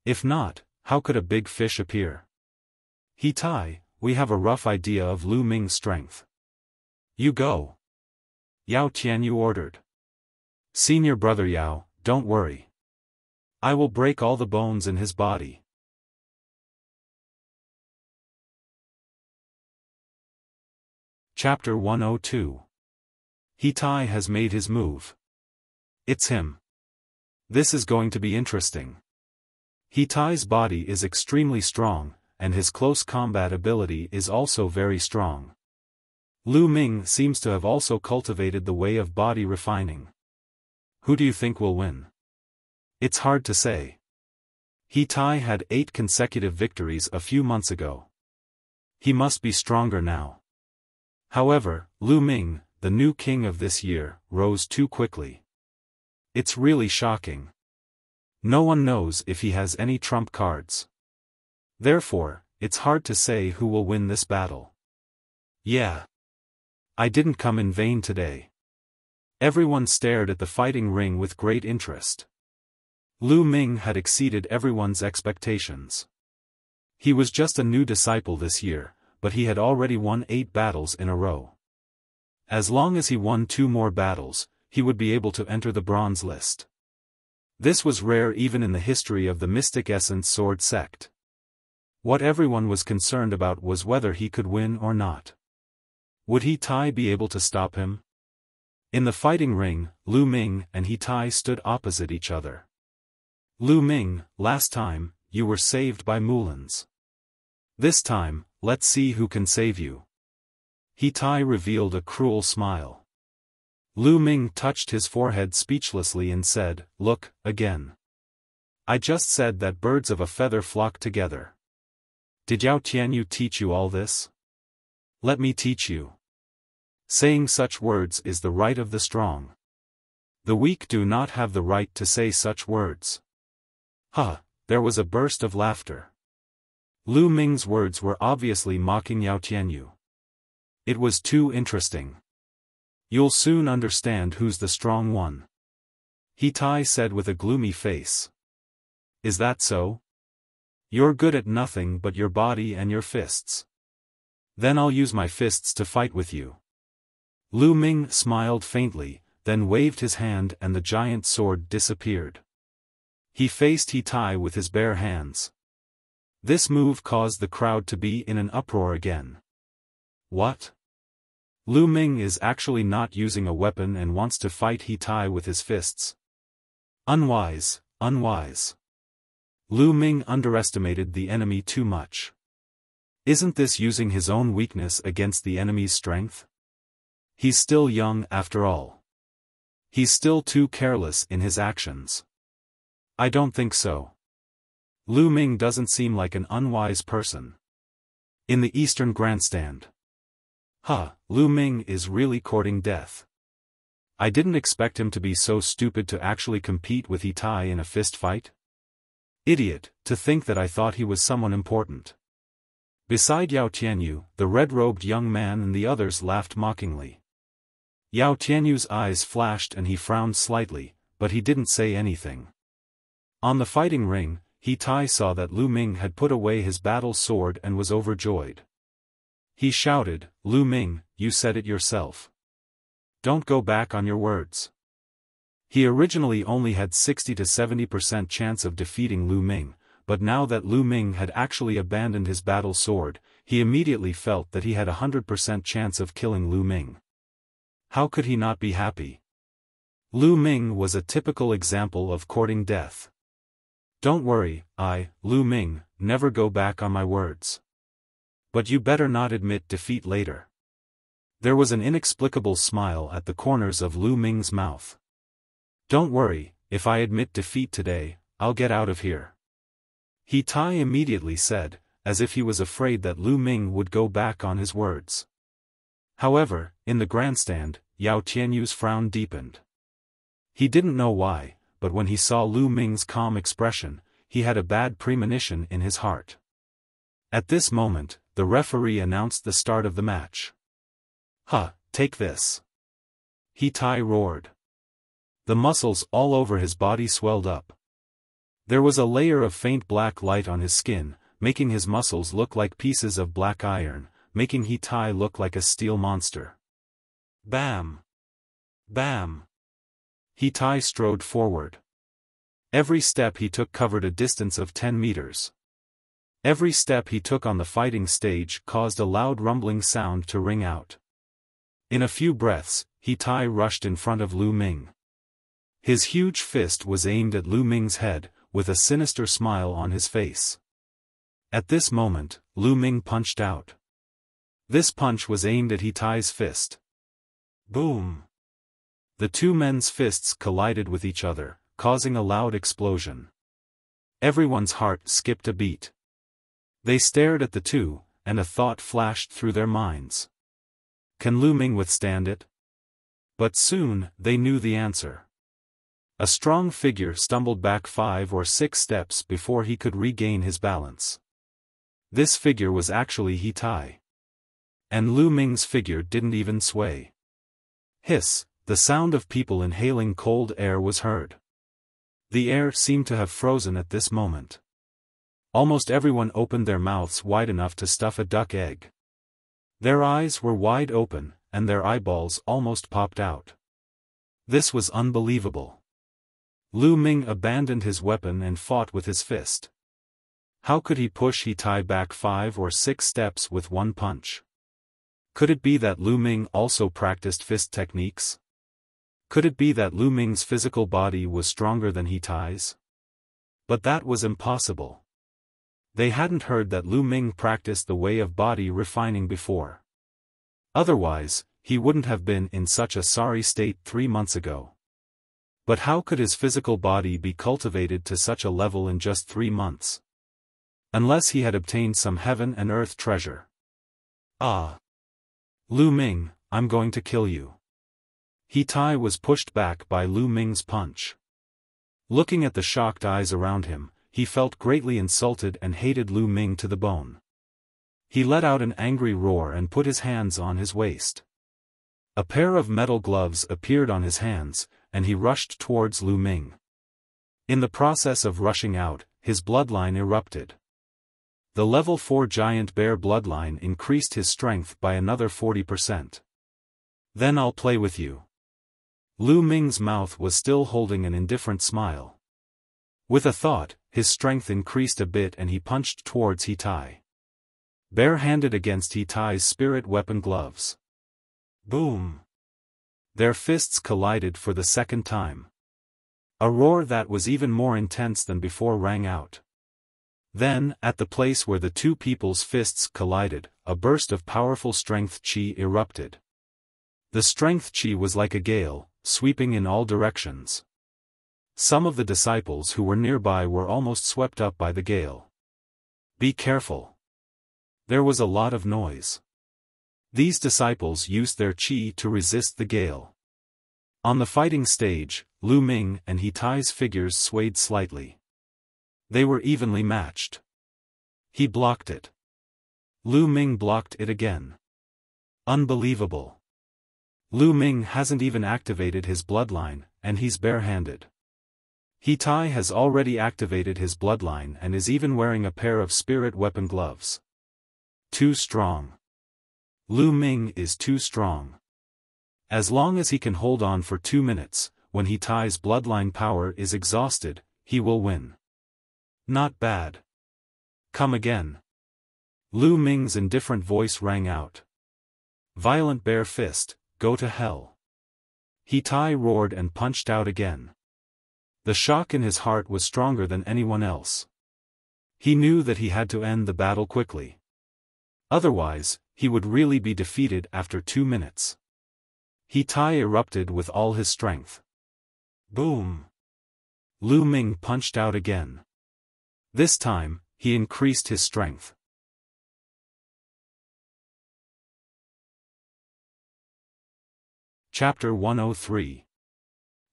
If not, how could a big fish appear? He Tai, we have a rough idea of Lu Ming's strength. You go. Yao Tianyu ordered. Senior brother Yao, don't worry. I will break all the bones in his body. Chapter 102. He Tai has made his move. It's him. This is going to be interesting. He Tai's body is extremely strong, and his close combat ability is also very strong. Lu Ming seems to have also cultivated the way of body refining. Who do you think will win? It's hard to say. He Tai had 8 consecutive victories a few months ago. He must be stronger now. However, Lu Ming, the new king of this year, rose too quickly. It's really shocking. No one knows if he has any trump cards. Therefore, it's hard to say who will win this battle. Yeah. I didn't come in vain today. Everyone stared at the fighting ring with great interest. Lu Ming had exceeded everyone's expectations. He was just a new disciple this year, but he had already won 8 battles in a row. As long as he won 2 more battles, he would be able to enter the bronze list. This was rare even in the history of the Mystic Essence Sword sect. What everyone was concerned about was whether he could win or not. Would He Tai be able to stop him? In the fighting ring, Lu Ming and He Tai stood opposite each other. Lu Ming, last time, you were saved by Mulans. This time, let's see who can save you. He Tai revealed a cruel smile. Lu Ming touched his forehead speechlessly and said, "Look, again. I just said that birds of a feather flock together. Did Yao Tianyu teach you all this? Let me teach you. Saying such words is the right of the strong. The weak do not have the right to say such words." There was a burst of laughter. Lu Ming's words were obviously mocking Yao Tianyu. It was too interesting. You'll soon understand who's the strong one. He Tai said with a gloomy face. Is that so? You're good at nothing but your body and your fists. Then I'll use my fists to fight with you. Lu Ming smiled faintly, then waved his hand and the giant sword disappeared. He faced He Tai with his bare hands. This move caused the crowd to be in an uproar again. What? Lu Ming is actually not using a weapon and wants to fight He Tai with his fists. Unwise, unwise. Lu Ming underestimated the enemy too much. Isn't this using his own weakness against the enemy's strength? He's still young after all. He's still too careless in his actions. I don't think so. Lu Ming doesn't seem like an unwise person. In the Eastern Grandstand. Lu Ming is really courting death. I didn't expect him to be so stupid to actually compete with He Tai in a fist fight. Idiot, to think that I thought he was someone important. Beside Yao Tianyu, the red-robed young man and the others laughed mockingly. Yao Tianyu's eyes flashed and he frowned slightly, but he didn't say anything. On the fighting ring, He Tai saw that Lu Ming had put away his battle sword and was overjoyed. He shouted, "Lu Ming, you said it yourself. Don't go back on your words." He originally only had 60 to 70% chance of defeating Lu Ming, but now that Lu Ming had actually abandoned his battle sword, he immediately felt that he had a 100% chance of killing Lu Ming. How could he not be happy? Lu Ming was a typical example of courting death. "Don't worry, Lu Ming, never go back on my words. But you better not admit defeat later." There was an inexplicable smile at the corners of Lu Ming's mouth. "Don't worry, if I admit defeat today, I'll get out of here." He Tai immediately said, as if he was afraid that Lu Ming would go back on his words. However, in the grandstand, Yao Tianyu's frown deepened. He didn't know why, but when he saw Lu Ming's calm expression, he had a bad premonition in his heart. At this moment, the referee announced the start of the match. Take this!" He Tai roared. The muscles all over his body swelled up. There was a layer of faint black light on his skin, making his muscles look like pieces of black iron, making He Tai look like a steel monster. Bam! Bam! He Tai strode forward. Every step he took covered a distance of 10 meters. Every step he took on the fighting stage caused a loud rumbling sound to ring out. In a few breaths, He Tai rushed in front of Lu Ming. His huge fist was aimed at Lu Ming's head, with a sinister smile on his face. At this moment, Lu Ming punched out. This punch was aimed at He Tai's fist. Boom! The two men's fists collided with each other, causing a loud explosion. Everyone's heart skipped a beat. They stared at the two, and a thought flashed through their minds. Can Lu Ming withstand it? But soon, they knew the answer. A strong figure stumbled back 5 or 6 steps before he could regain his balance. This figure was actually He Tai. And Lu Ming's figure didn't even sway. Hiss, the sound of people inhaling cold air was heard. The air seemed to have frozen at this moment. Almost everyone opened their mouths wide enough to stuff a duck egg. Their eyes were wide open, and their eyeballs almost popped out. This was unbelievable. Lu Ming abandoned his weapon and fought with his fist. How could he push He Tai back 5 or 6 steps with one punch? Could it be that Lu Ming also practiced fist techniques? Could it be that Lu Ming's physical body was stronger than He Tai's? But that was impossible. They hadn't heard that Lu Ming practiced the way of body refining before. Otherwise, he wouldn't have been in such a sorry state 3 months ago. But how could his physical body be cultivated to such a level in just 3 months? Unless he had obtained some heaven and earth treasure. Lu Ming, I'm going to kill you. He Tai was pushed back by Lu Ming's punch. Looking at the shocked eyes around him, he felt greatly insulted and hated Lu Ming to the bone. He let out an angry roar and put his hands on his waist. A pair of metal gloves appeared on his hands, and he rushed towards Lu Ming. In the process of rushing out, his bloodline erupted. The level 4 giant bear bloodline increased his strength by another 40%. Then I'll play with you. Lu Ming's mouth was still holding an indifferent smile. With a thought, his strength increased a bit and he punched towards He Tai. Bare-handed against He Tai's spirit weapon gloves. Boom! Their fists collided for the second time. A roar that was even more intense than before rang out. Then, at the place where the two people's fists collided, a burst of powerful strength chi erupted. The strength chi was like a gale, sweeping in all directions. Some of the disciples who were nearby were almost swept up by the gale. Be careful. There was a lot of noise. These disciples used their chi to resist the gale. On the fighting stage, Lu Ming and He Tai's figures swayed slightly. They were evenly matched. He blocked it. Lu Ming blocked it again. Unbelievable. Lu Ming hasn't even activated his bloodline, and he's bare-handed. He Tai has already activated his bloodline and is even wearing a pair of spirit weapon gloves. Too strong. Lu Ming is too strong. As long as he can hold on for 2 minutes, when He Tai's bloodline power is exhausted, he will win. Not bad. Come again. Lu Ming's indifferent voice rang out. Violent bare fist, go to hell. He Tai roared and punched out again. The shock in his heart was stronger than anyone else. He knew that he had to end the battle quickly. Otherwise, he would really be defeated after 2 minutes. He Tai erupted with all his strength. Boom! Lu Ming punched out again. This time, he increased his strength. Chapter 103.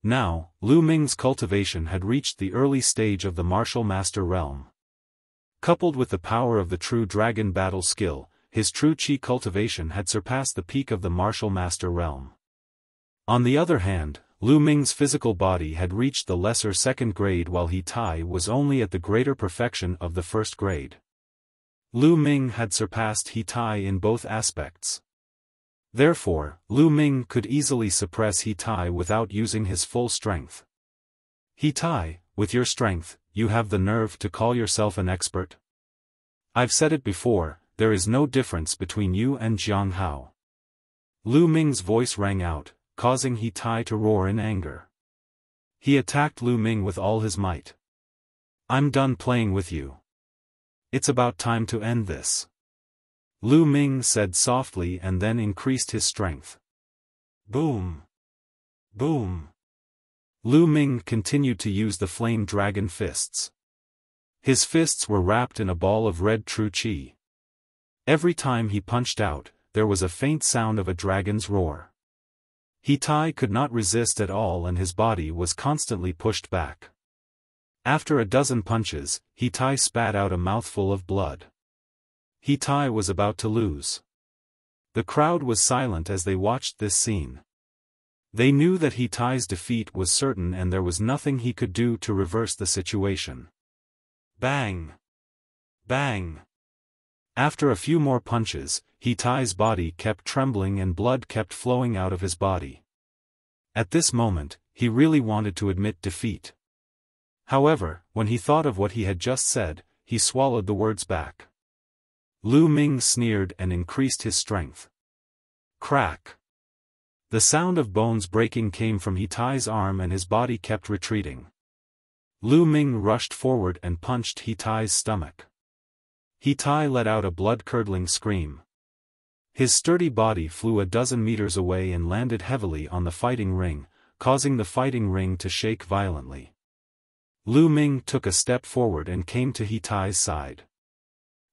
Now, Lu Ming's cultivation had reached the early stage of the martial master realm. Coupled with the power of the true dragon battle skill, his true chi cultivation had surpassed the peak of the martial master realm. On the other hand, Lu Ming's physical body had reached the lesser second grade while He Tai was only at the greater perfection of the first grade. Lu Ming had surpassed He Tai in both aspects. Therefore, Lu Ming could easily suppress He Tai without using his full strength. He Tai, with your strength, you have the nerve to call yourself an expert? I've said it before, there is no difference between you and Jiang Hao. Lu Ming's voice rang out, causing He Tai to roar in anger. He attacked Lu Ming with all his might. I'm done playing with you. It's about time to end this. Lu Ming said softly and then increased his strength. Boom! Boom! Lu Ming continued to use the flame dragon fists. His fists were wrapped in a ball of red true chi. Every time he punched out, there was a faint sound of a dragon's roar. He Tai could not resist at all and his body was constantly pushed back. After a dozen punches, He Tai spat out a mouthful of blood. He Tai was about to lose. The crowd was silent as they watched this scene. They knew that He Tai's defeat was certain and there was nothing he could do to reverse the situation. Bang! Bang! After a few more punches, He Tai's body kept trembling and blood kept flowing out of his body. At this moment, he really wanted to admit defeat. However, when he thought of what he had just said, he swallowed the words back. Lu Ming sneered and increased his strength. Crack! The sound of bones breaking came from He Tai's arm and his body kept retreating. Lu Ming rushed forward and punched He Tai's stomach. He Tai let out a blood-curdling scream. His sturdy body flew a dozen meters away and landed heavily on the fighting ring, causing the fighting ring to shake violently. Lu Ming took a step forward and came to He Tai's side.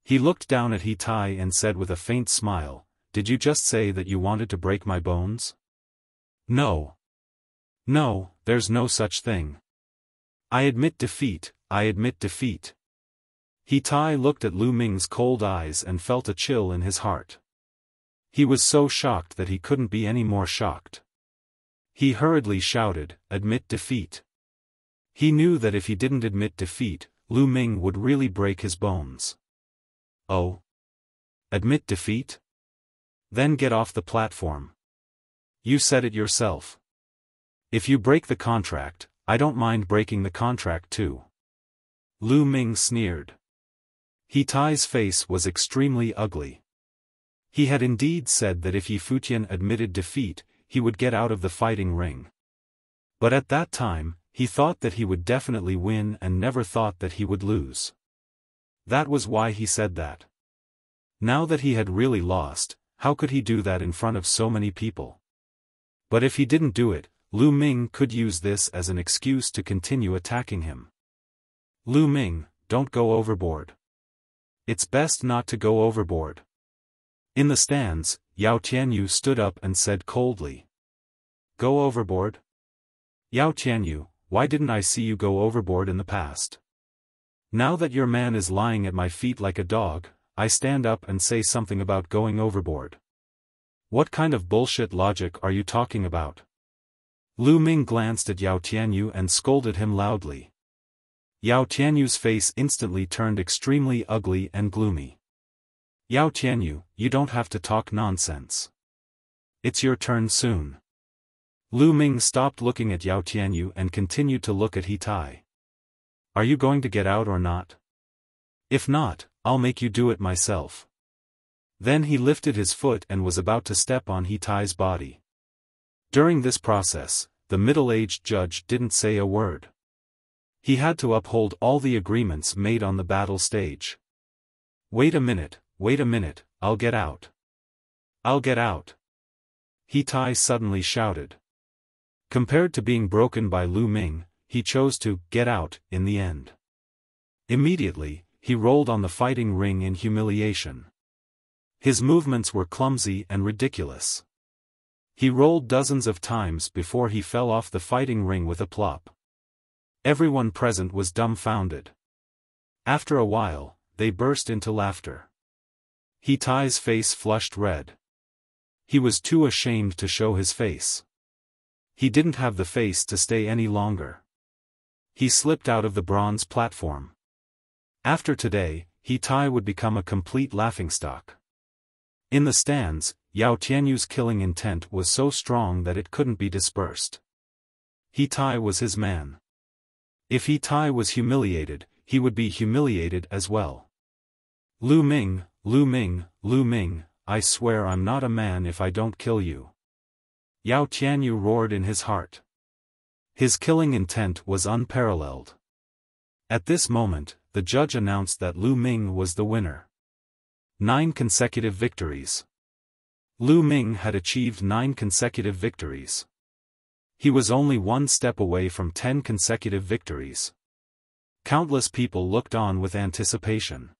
He looked down at He Tai and said with a faint smile, "Did you just say that you wanted to break my bones?" No. No, there's no such thing. I admit defeat, I admit defeat. He Tai looked at Lu Ming's cold eyes and felt a chill in his heart. He was so shocked that he couldn't be any more shocked. He hurriedly shouted, "Admit defeat." He knew that if he didn't admit defeat, Lu Ming would really break his bones. Oh? Admit defeat? Then get off the platform. You said it yourself. If you break the contract, I don't mind breaking the contract too. Lu Ming sneered. He Tai's face was extremely ugly. He had indeed said that if Yi Futian admitted defeat, he would get out of the fighting ring. But at that time, he thought that he would definitely win and never thought that he would lose. That was why he said that. Now that he had really lost, how could he do that in front of so many people? But if he didn't do it, Lu Ming could use this as an excuse to continue attacking him. Lu Ming, don't go overboard. It's best not to go overboard. In the stands, Yao Tianyu stood up and said coldly. Go overboard? Yao Tianyu, why didn't I see you go overboard in the past? Now that your man is lying at my feet like a dog, I stand up and say something about going overboard. What kind of bullshit logic are you talking about? Lu Ming glanced at Yao Tianyu and scolded him loudly. Yao Tianyu's face instantly turned extremely ugly and gloomy. Yao Tianyu, you don't have to talk nonsense. It's your turn soon. Lu Ming stopped looking at Yao Tianyu and continued to look at He Tai. Are you going to get out or not? If not, I'll make you do it myself. Then he lifted his foot and was about to step on He Tai's body. During this process, the middle-aged judge didn't say a word. He had to uphold all the agreements made on the battle stage. Wait a minute, I'll get out. I'll get out. He Tai suddenly shouted. Compared to being broken by Lu Ming, he chose to get out in the end. Immediately, he rolled on the fighting ring in humiliation. His movements were clumsy and ridiculous. He rolled dozens of times before he fell off the fighting ring with a plop. Everyone present was dumbfounded. After a while, they burst into laughter. He Tai's face flushed red. He was too ashamed to show his face. He didn't have the face to stay any longer. He slipped out of the bronze platform. After today, He Tai would become a complete laughingstock. In the stands, Yao Tianyu's killing intent was so strong that it couldn't be dispersed. He Tai was his man. If He Tai was humiliated, he would be humiliated as well. Lu Ming, I swear I'm not a man if I don't kill you. Yao Tianyu roared in his heart. His killing intent was unparalleled. At this moment, the judge announced that Lu Ming was the winner. 9 consecutive victories. Lu Ming had achieved 9 consecutive victories. He was only one step away from 10 consecutive victories. Countless people looked on with anticipation.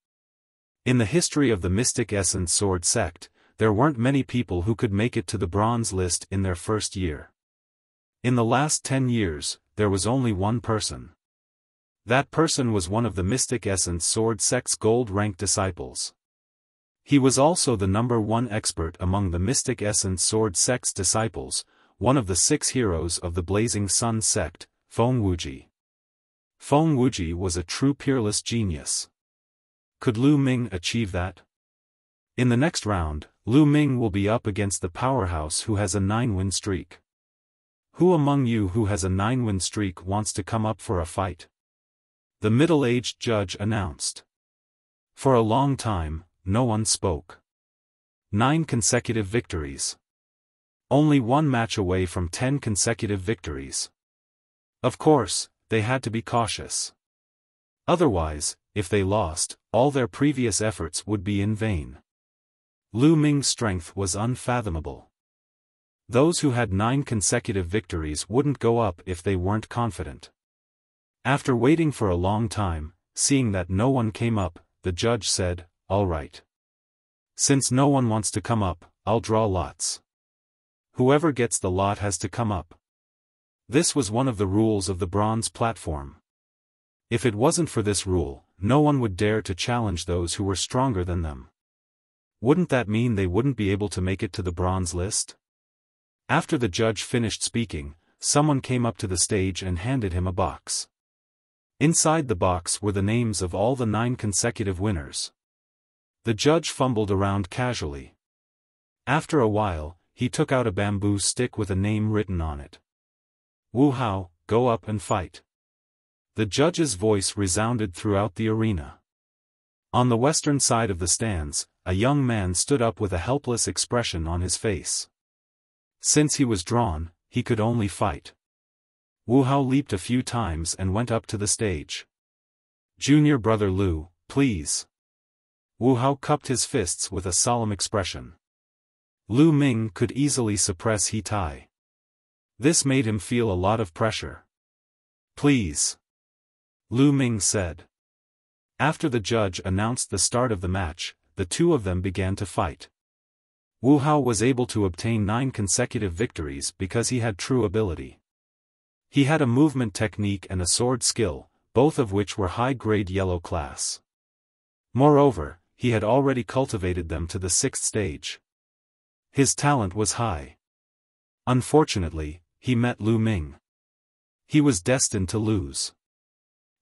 In the history of the Mystic Essence Sword sect, there weren't many people who could make it to the bronze list in their first year. In the last 10 years, there was only one person. That person was one of the Mystic Essence Sword sect's gold-ranked disciples. He was also the #1 expert among the Mystic Essence Sword sect's disciples, one of the 6 heroes of the Blazing Sun sect, Feng Wuji. Feng Wuji was a true peerless genius. Could Lu Ming achieve that? In the next round, Lu Ming will be up against the powerhouse who has a 9-win streak. Who among you who has a 9-win streak wants to come up for a fight? The middle-aged judge announced. For a long time, no one spoke. 9 consecutive victories. Only one match away from 10 consecutive victories. Of course, they had to be cautious. Otherwise, if they lost, all their previous efforts would be in vain. Lu Ming's strength was unfathomable. Those who had 9 consecutive victories wouldn't go up if they weren't confident. After waiting for a long time, seeing that no one came up, the judge said, "All right. Since no one wants to come up, I'll draw lots. Whoever gets the lot has to come up." This was one of the rules of the bronze platform. If it wasn't for this rule, no one would dare to challenge those who were stronger than them. Wouldn't that mean they wouldn't be able to make it to the bronze list? After the judge finished speaking, someone came up to the stage and handed him a box. Inside the box were the names of all the 9 consecutive winners. The judge fumbled around casually. After a while, he took out a bamboo stick with a name written on it. "Wu Hao, go up and fight." The judge's voice resounded throughout the arena. On the western side of the stands, a young man stood up with a helpless expression on his face. Since he was drawn, he could only fight. Wu Hao leaped a few times and went up to the stage. "Junior brother Lu, please." Wu Hao cupped his fists with a solemn expression. Lu Ming could easily suppress He Tai. This made him feel a lot of pressure. "Please," Lu Ming said. After the judge announced the start of the match, the two of them began to fight. Wu Hao was able to obtain 9 consecutive victories because he had true ability. He had a movement technique and a sword skill, both of which were high-grade yellow class. Moreover, he had already cultivated them to the 6th stage. His talent was high. Unfortunately, he met Lu Ming. He was destined to lose.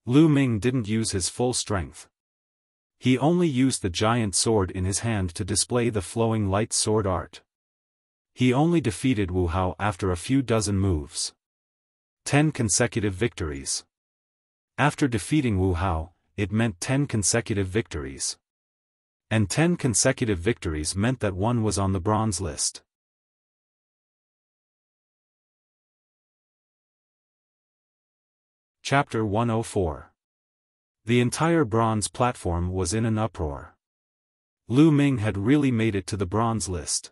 Lu Ming didn't use his full strength. He only used the giant sword in his hand to display the flowing light sword art. He only defeated Wu Hao after a few dozen moves. 10 consecutive victories. After defeating Wu Hao, it meant 10 consecutive victories. And 10 consecutive victories meant that one was on the bronze list. Chapter 104. The entire bronze platform was in an uproar. Lu Ming had really made it to the bronze list.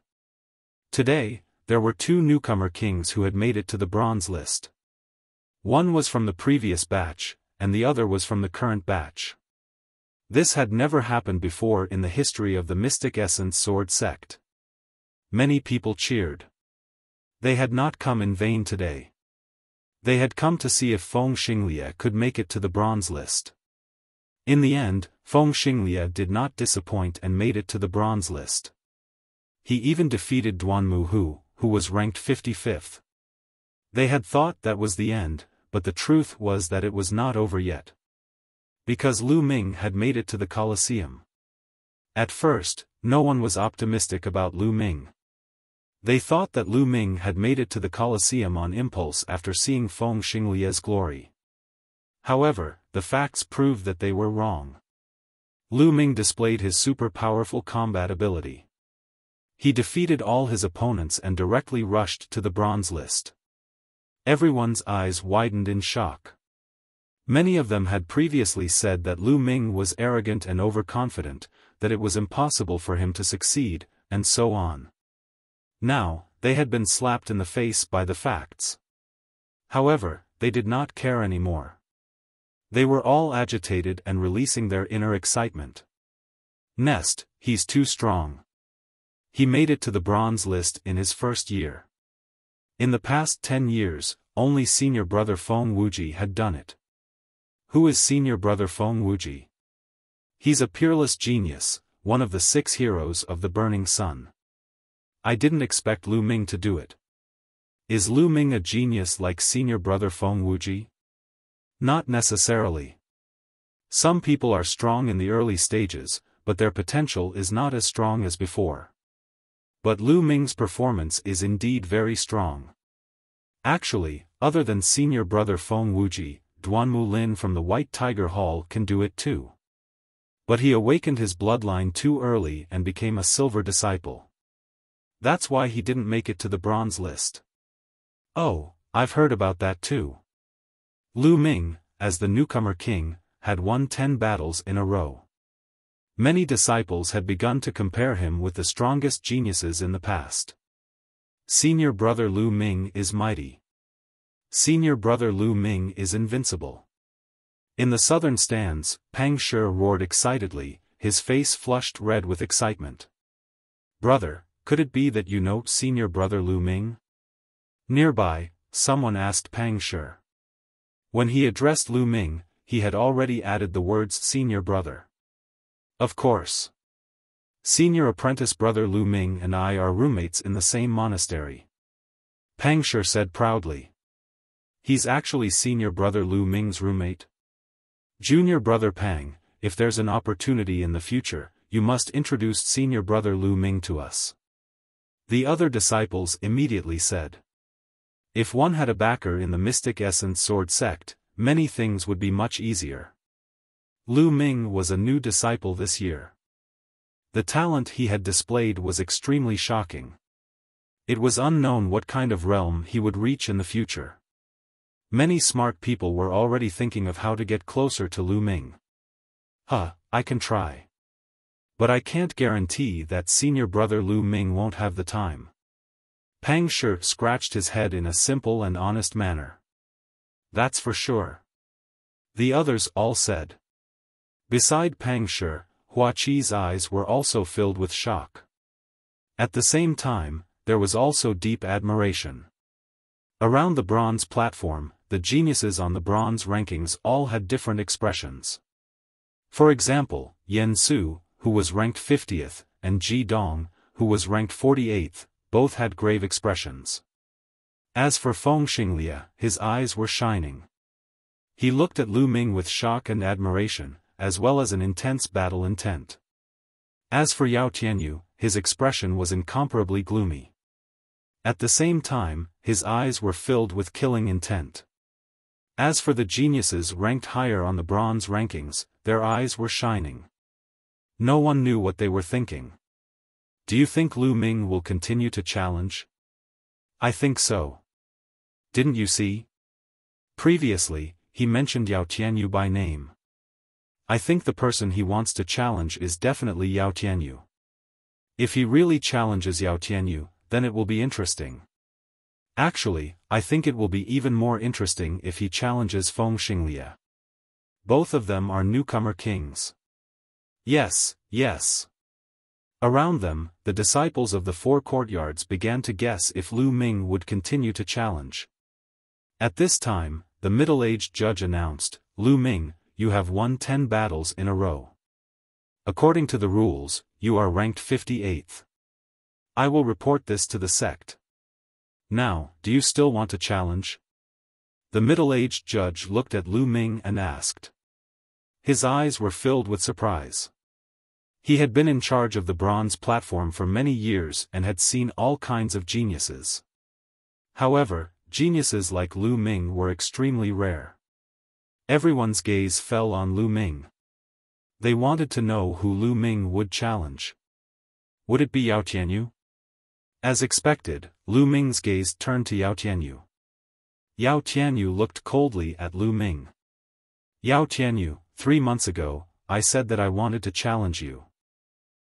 Today, there were 2 newcomer kings who had made it to the bronze list. One was from the previous batch, and the other was from the current batch. This had never happened before in the history of the Mystic Essence Sword sect. Many people cheered. They had not come in vain today. They had come to see if Feng Xinglie could make it to the bronze list. In the end, Feng Xinglie did not disappoint and made it to the bronze list. He even defeated Duanmu Hu, who was ranked 55th. They had thought that was the end, but the truth was that it was not over yet. Because Lu Ming had made it to the Colosseum. At first, no one was optimistic about Lu Ming. They thought that Lu Ming had made it to the Colosseum on impulse after seeing Feng Xinglie's glory. However, the facts proved that they were wrong. Lu Ming displayed his super powerful combat ability. He defeated all his opponents and directly rushed to the bronze list. Everyone's eyes widened in shock. Many of them had previously said that Lu Ming was arrogant and overconfident, that it was impossible for him to succeed, and so on. Now, they had been slapped in the face by the facts. However, they did not care anymore. They were all agitated and releasing their inner excitement. Nest, he's too strong. He made it to the bronze list in his first year. In the past 10 years, only senior brother Feng Wuji had done it. Who is senior brother Feng Wuji? He's a peerless genius, one of the 6 heroes of the Burning Sun. I didn't expect Lu Ming to do it. Is Lu Ming a genius like senior brother Feng Wuji? Not necessarily. Some people are strong in the early stages, but their potential is not as strong as before. But Lu Ming's performance is indeed very strong. Actually, other than senior brother Feng Wuji, Duanmu Lin from the White Tiger Hall can do it too. But he awakened his bloodline too early and became a silver disciple. That's why he didn't make it to the bronze list. Oh, I've heard about that too. Lu Ming, as the newcomer king, had won 10 battles in a row. Many disciples had begun to compare him with the strongest geniuses in the past. Senior brother Lu Ming is mighty. Senior brother Lu Ming is invincible. In the southern stands, Pang Shi roared excitedly, his face flushed red with excitement. Brother, could it be that you know senior brother Lu Ming? Nearby, someone asked Pang Shi. When he addressed Lu Ming, he had already added the words senior brother. Of course. Senior apprentice brother Lu Ming and I are roommates in the same monastery. Pang Shi said proudly. He's actually senior brother Lu Ming's roommate? Junior brother Pang, if there's an opportunity in the future, you must introduce senior brother Lu Ming to us. The other disciples immediately said. If one had a backer in the Mystic Essence Sword sect, many things would be much easier. Lu Ming was a new disciple this year. The talent he had displayed was extremely shocking. It was unknown what kind of realm he would reach in the future. Many smart people were already thinking of how to get closer to Lu Ming. I can try. But I can't guarantee that senior brother Lu Ming won't have the time. Pang Shi scratched his head in a simple and honest manner. That's for sure. The others all said. Beside Pang Shi, Hua Qi's eyes were also filled with shock. At the same time, there was also deep admiration. Around the bronze platform, the geniuses on the bronze rankings all had different expressions. For example, Yen Su, who was ranked 50th, and Ji Dong, who was ranked 48th, both had grave expressions. As for Feng Xinglia, his eyes were shining. He looked at Lu Ming with shock and admiration, as well as an intense battle intent. As for Yao Tianyu, his expression was incomparably gloomy. At the same time, his eyes were filled with killing intent. As for the geniuses ranked higher on the bronze rankings, their eyes were shining. No one knew what they were thinking. Do you think Lu Ming will continue to challenge? I think so. Didn't you see? Previously, he mentioned Yao Tianyu by name. I think the person he wants to challenge is definitely Yao Tianyu. If he really challenges Yao Tianyu, then it will be interesting. Actually, I think it will be even more interesting if he challenges Feng Xinglia. Both of them are newcomer kings. Yes, yes. Around them, the disciples of the four courtyards began to guess if Lu Ming would continue to challenge. At this time, the middle-aged judge announced, "Lu Ming, you have won 10 battles in a row. According to the rules, you are ranked 58th. I will report this to the sect. Now, do you still want to challenge?" The middle-aged judge looked at Lu Ming and asked. His eyes were filled with surprise. He had been in charge of the bronze platform for many years and had seen all kinds of geniuses. However, geniuses like Lu Ming were extremely rare. Everyone's gaze fell on Lu Ming. They wanted to know who Lu Ming would challenge. Would it be Yao Tianyu? As expected, Lu Ming's gaze turned to Yao Tianyu. Yao Tianyu looked coldly at Lu Ming. Yao Tianyu, 3 months ago, I said that I wanted to challenge you.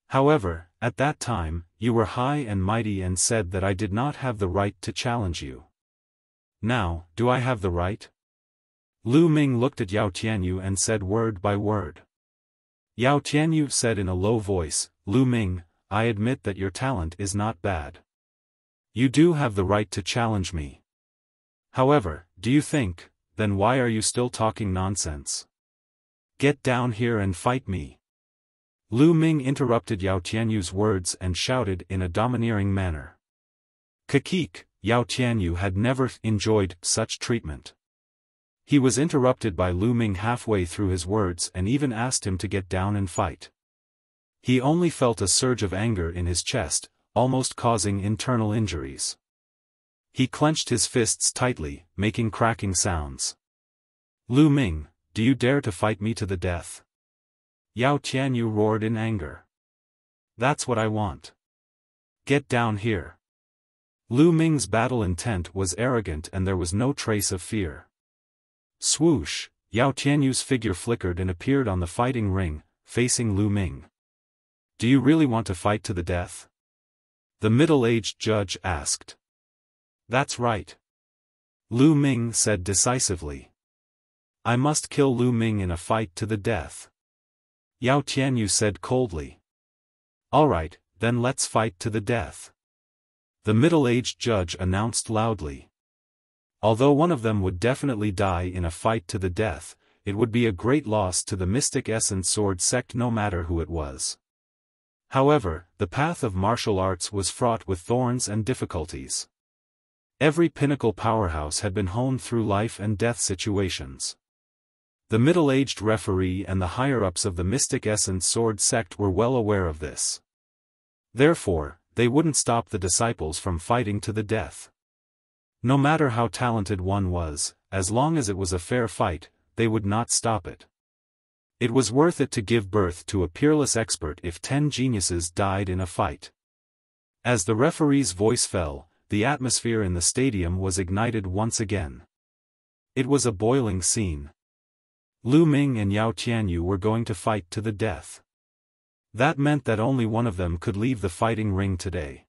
However, at that time, you were high and mighty and said that I did not have the right to challenge you. Now, do I have the right? Lu Ming looked at Yao Tianyu and said word by word. Yao Tianyu said in a low voice, "Lu Ming, I admit that your talent is not bad. You do have the right to challenge me. However, do you think, then why are you still talking nonsense? Get down here and fight me." Lu Ming interrupted Yao Tianyu's words and shouted in a domineering manner. Kakik, Yao Tianyu had never enjoyed such treatment. He was interrupted by Lu Ming halfway through his words and even asked him to get down and fight. He only felt a surge of anger in his chest, almost causing internal injuries. He clenched his fists tightly, making cracking sounds. "Lu Ming, do you dare to fight me to the death?" Yao Tianyu roared in anger. "That's what I want. Get down here." Lu Ming's battle intent was arrogant and there was no trace of fear. Swoosh, Yao Tianyu's figure flickered and appeared on the fighting ring, facing Lu Ming. "Do you really want to fight to the death?" The middle-aged judge asked. "That's right," Lu Ming said decisively. "I must kill Lu Ming in a fight to the death," Yao Tianyu said coldly. "All right, then let's fight to the death," the middle-aged judge announced loudly. Although one of them would definitely die in a fight to the death, it would be a great loss to the Mystic Essence Sword sect no matter who it was. However, the path of martial arts was fraught with thorns and difficulties. Every pinnacle powerhouse had been honed through life and death situations. The middle-aged referee and the higher-ups of the Mystic Essence Sword sect were well aware of this. Therefore, they wouldn't stop the disciples from fighting to the death. No matter how talented one was, as long as it was a fair fight, they would not stop it. It was worth it to give birth to a peerless expert if 10 geniuses died in a fight. As the referee's voice fell, the atmosphere in the stadium was ignited once again. It was a boiling scene. Lu Ming and Yao Tianyu were going to fight to the death. That meant that only one of them could leave the fighting ring today.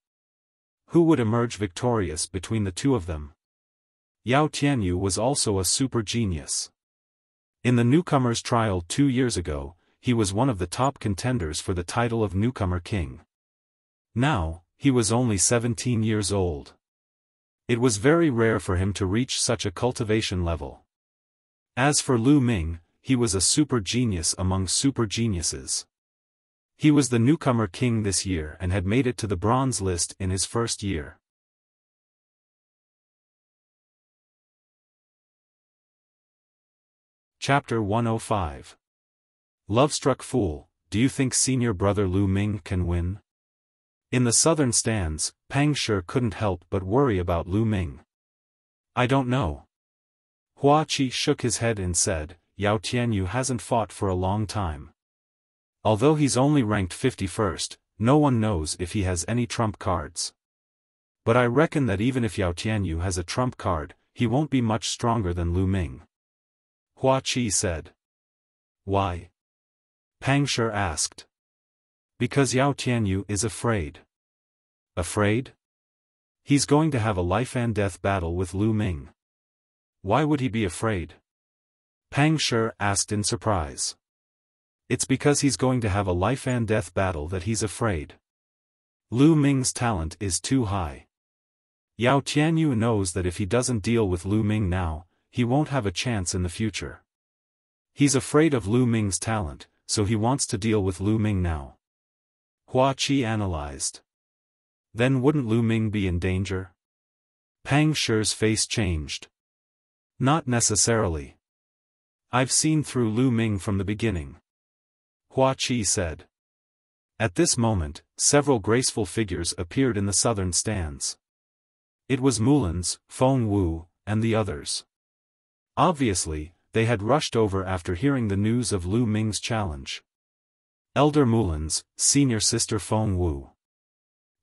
Who would emerge victorious between the two of them? Yao Tianyu was also a super genius. In the newcomers' trial 2 years ago, he was one of the top contenders for the title of newcomer king. Now, he was only 17 years old. It was very rare for him to reach such a cultivation level. As for Lu Ming, he was a super genius among super geniuses. He was the newcomer king this year and had made it to the bronze list in his first year. Chapter 105. Love-struck fool, do you think senior brother Lu Ming can win? In the southern stands, Pang Shi couldn't help but worry about Lu Ming. I don't know. Hua Qi shook his head and said, Yao Tianyu hasn't fought for a long time. Although he's only ranked 51st, no one knows if he has any trump cards. But I reckon that even if Yao Tianyu has a trump card, he won't be much stronger than Lu Ming. Hua Qi said. Why? Pang Shi asked. Because Yao Tianyu is afraid. Afraid? He's going to have a life-and-death battle with Lu Ming. Why would he be afraid? Pang Shi asked in surprise. It's because he's going to have a life-and-death battle that he's afraid. Lu Ming's talent is too high. Yao Tianyu knows that if he doesn't deal with Lu Ming now, he won't have a chance in the future. He's afraid of Lu Ming's talent, so he wants to deal with Lu Ming now. Hua Qi analyzed. Then wouldn't Lu Ming be in danger? Pang Shi's face changed. Not necessarily. I've seen through Lu Ming from the beginning. Hua Qi said. At this moment, several graceful figures appeared in the southern stands. It was Mulan's, Feng Wu, and the others. Obviously, they had rushed over after hearing the news of Lu Ming's challenge. Elder Mulan's, senior sister Feng Wu.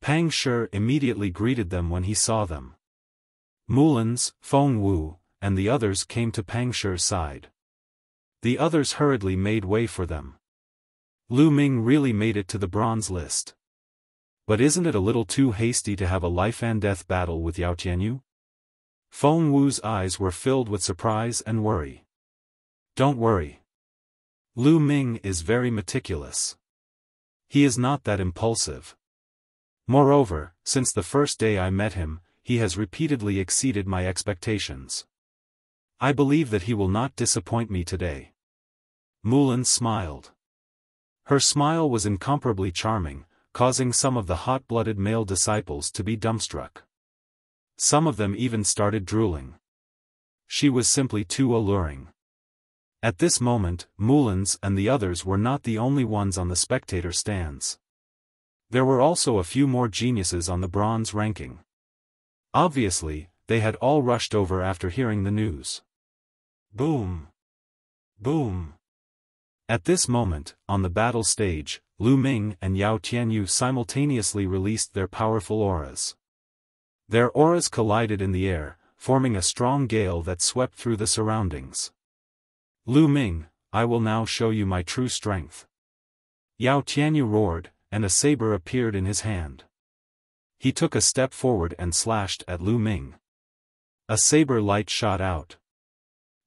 Pang Shi immediately greeted them when he saw them. Mulan's, Feng Wu, and the others came to Pang Shi's side. The others hurriedly made way for them. Lu Ming really made it to the bronze list. But isn't it a little too hasty to have a life-and-death battle with Yao Tianyu? Feng Wu's eyes were filled with surprise and worry. Don't worry. Lu Ming is very meticulous. He is not that impulsive. Moreover, since the first day I met him, he has repeatedly exceeded my expectations. I believe that he will not disappoint me today. Mulan smiled. Her smile was incomparably charming, causing some of the hot-blooded male disciples to be dumbstruck. Some of them even started drooling. She was simply too alluring. At this moment, Mulan's and the others were not the only ones on the spectator stands. There were also a few more geniuses on the bronze ranking. Obviously, they had all rushed over after hearing the news. Boom! Boom! At this moment, on the battle stage, Lu Ming and Yao Tianyu simultaneously released their powerful auras. Their auras collided in the air, forming a strong gale that swept through the surroundings. Lu Ming, I will now show you my true strength. Yao Tianyu roared, and a saber appeared in his hand. He took a step forward and slashed at Lu Ming. A saber light shot out.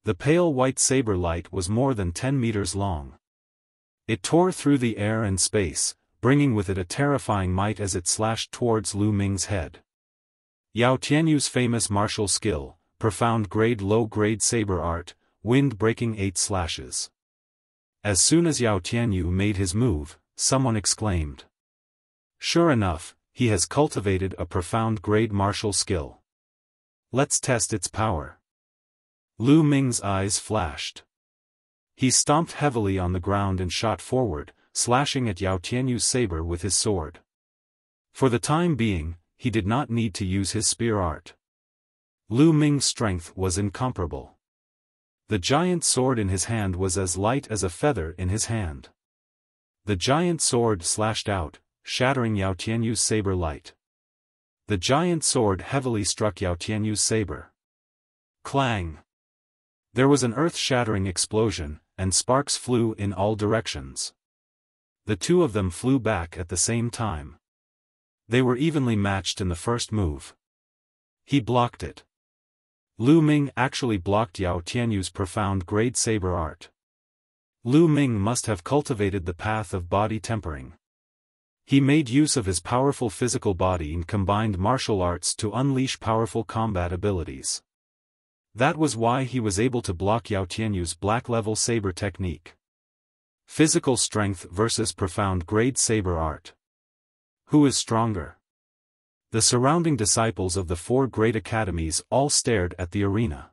The pale white saber light was more than 10 meters long. It tore through the air and space, bringing with it a terrifying might as it slashed towards Lu Ming's head. Yao Tianyu's famous martial skill, profound grade low-grade saber art, wind-breaking 8 slashes. As soon as Yao Tianyu made his move, someone exclaimed. Sure enough, he has cultivated a profound grade martial skill. Let's test its power. Lu Ming's eyes flashed. He stomped heavily on the ground and shot forward, slashing at Yao Tianyu's saber with his sword. For the time being, he did not need to use his spear art. Lu Ming's strength was incomparable. The giant sword in his hand was as light as a feather in his hand. The giant sword slashed out, shattering Yao Tianyu's saber light. The giant sword heavily struck Yao Tianyu's saber. Clang! There was an earth-shattering explosion, and sparks flew in all directions. The two of them flew back at the same time. They were evenly matched in the first move. He blocked it. Lu Ming actually blocked Yao Tianyu's profound grade saber art. Lu Ming must have cultivated the path of body tempering. He made use of his powerful physical body and combined martial arts to unleash powerful combat abilities. That was why he was able to block Yao Tianyu's black-level saber technique. Physical strength versus profound grade saber art. Who is stronger? The surrounding disciples of the 4 great academies all stared at the arena.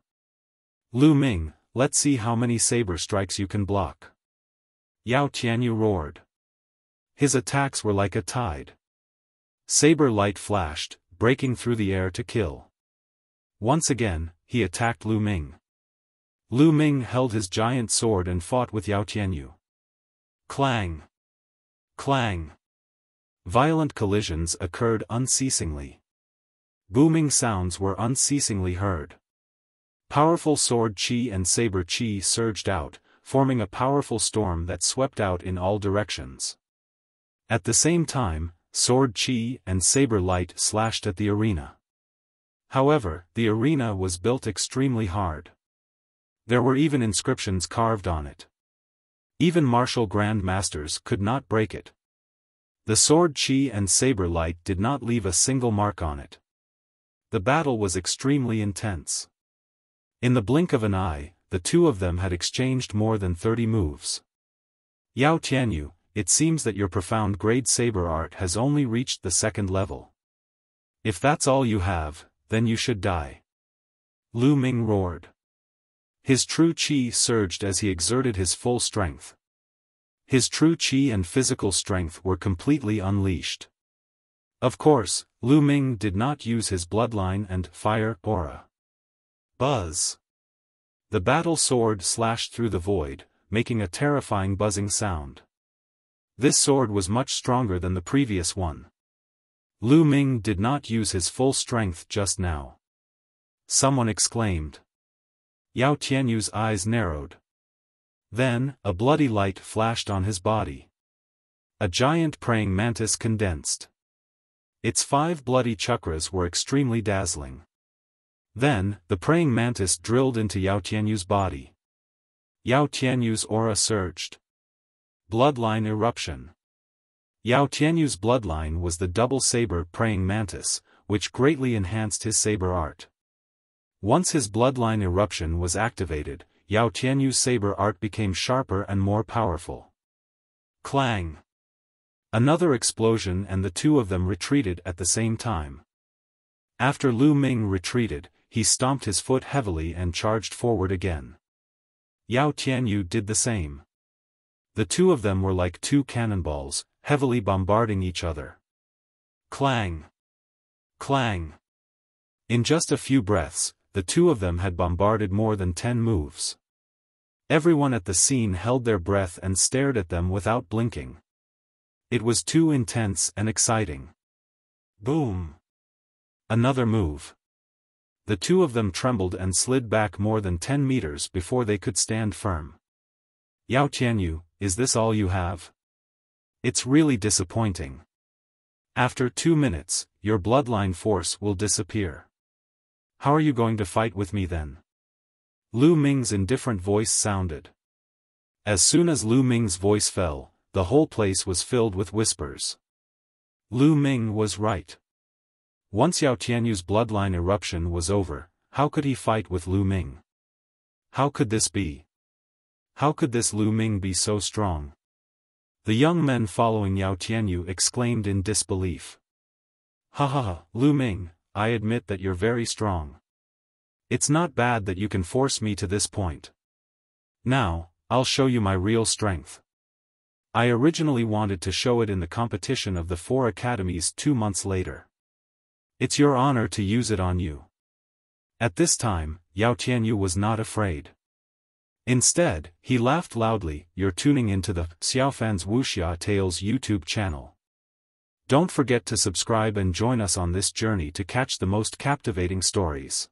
Lu Ming, Let's see how many saber strikes you can block. Yao Tianyu roared. His attacks were like a tide. Saber light flashed, breaking through the air to kill. Once again, he attacked Lu Ming. Lu Ming held his giant sword and fought with Yao Tianyu. Clang! Clang! Violent collisions occurred unceasingly. Booming sounds were unceasingly heard. Powerful sword chi and saber chi surged out, forming a powerful storm that swept out in all directions. At the same time, sword chi and saber light slashed at the arena. However, the arena was built extremely hard. There were even inscriptions carved on it. Even martial grand masters could not break it. The sword chi and saber light did not leave a single mark on it. The battle was extremely intense. In the blink of an eye, the two of them had exchanged more than 30 moves. Yao Tianyu, it seems that your profound grade saber art has only reached the 2nd level. If that's all you have, then you should die. Lu Ming roared. His true chi surged as he exerted his full strength. His true chi and physical strength were completely unleashed. Of course, Lu Ming did not use his bloodline and fire aura. Buzz! The battle sword slashed through the void, making a terrifying buzzing sound. This sword was much stronger than the previous one. Lu Ming did not use his full strength just now. Someone exclaimed. Yao Tianyu's eyes narrowed. Then, a bloody light flashed on his body. A giant praying mantis condensed. Its 5 bloody chakras were extremely dazzling. Then, the praying mantis drilled into Yao Tianyu's body. Yao Tianyu's aura surged. Bloodline eruption. Yao Tianyu's bloodline was the double saber praying mantis, which greatly enhanced his saber art. Once his bloodline eruption was activated, Yao Tianyu's saber art became sharper and more powerful. Clang! Another explosion and the two of them retreated at the same time. After Lu Ming retreated, he stomped his foot heavily and charged forward again. Yao Tianyu did the same. The two of them were like 2 cannonballs, heavily bombarding each other. Clang! Clang! In just a few breaths, the two of them had bombarded more than 10 moves. Everyone at the scene held their breath and stared at them without blinking. It was too intense and exciting. Boom! Another move. The two of them trembled and slid back more than 10 meters before they could stand firm. Yao Tianyu, is this all you have? It's really disappointing. After 2 minutes, your bloodline force will disappear. How are you going to fight with me then? Lu Ming's indifferent voice sounded. As soon as Lu Ming's voice fell, the whole place was filled with whispers. Lu Ming was right. Once Yao Tianyu's bloodline eruption was over, how could he fight with Lu Ming? How could this be? How could this Lu Ming be so strong? The young men following Yao Tianyu exclaimed in disbelief. Ha ha ha, Lu Ming, I admit that you're very strong. It's not bad that you can force me to this point. Now, I'll show you my real strength. I originally wanted to show it in the competition of the 4 academies 2 months later. It's your honor to use it on you. At this time, Yao Tianyu was not afraid. Instead, he laughed loudly. You're tuning into the Xiaofan's Wuxia Tales YouTube channel. Don't forget to subscribe and join us on this journey to catch the most captivating stories.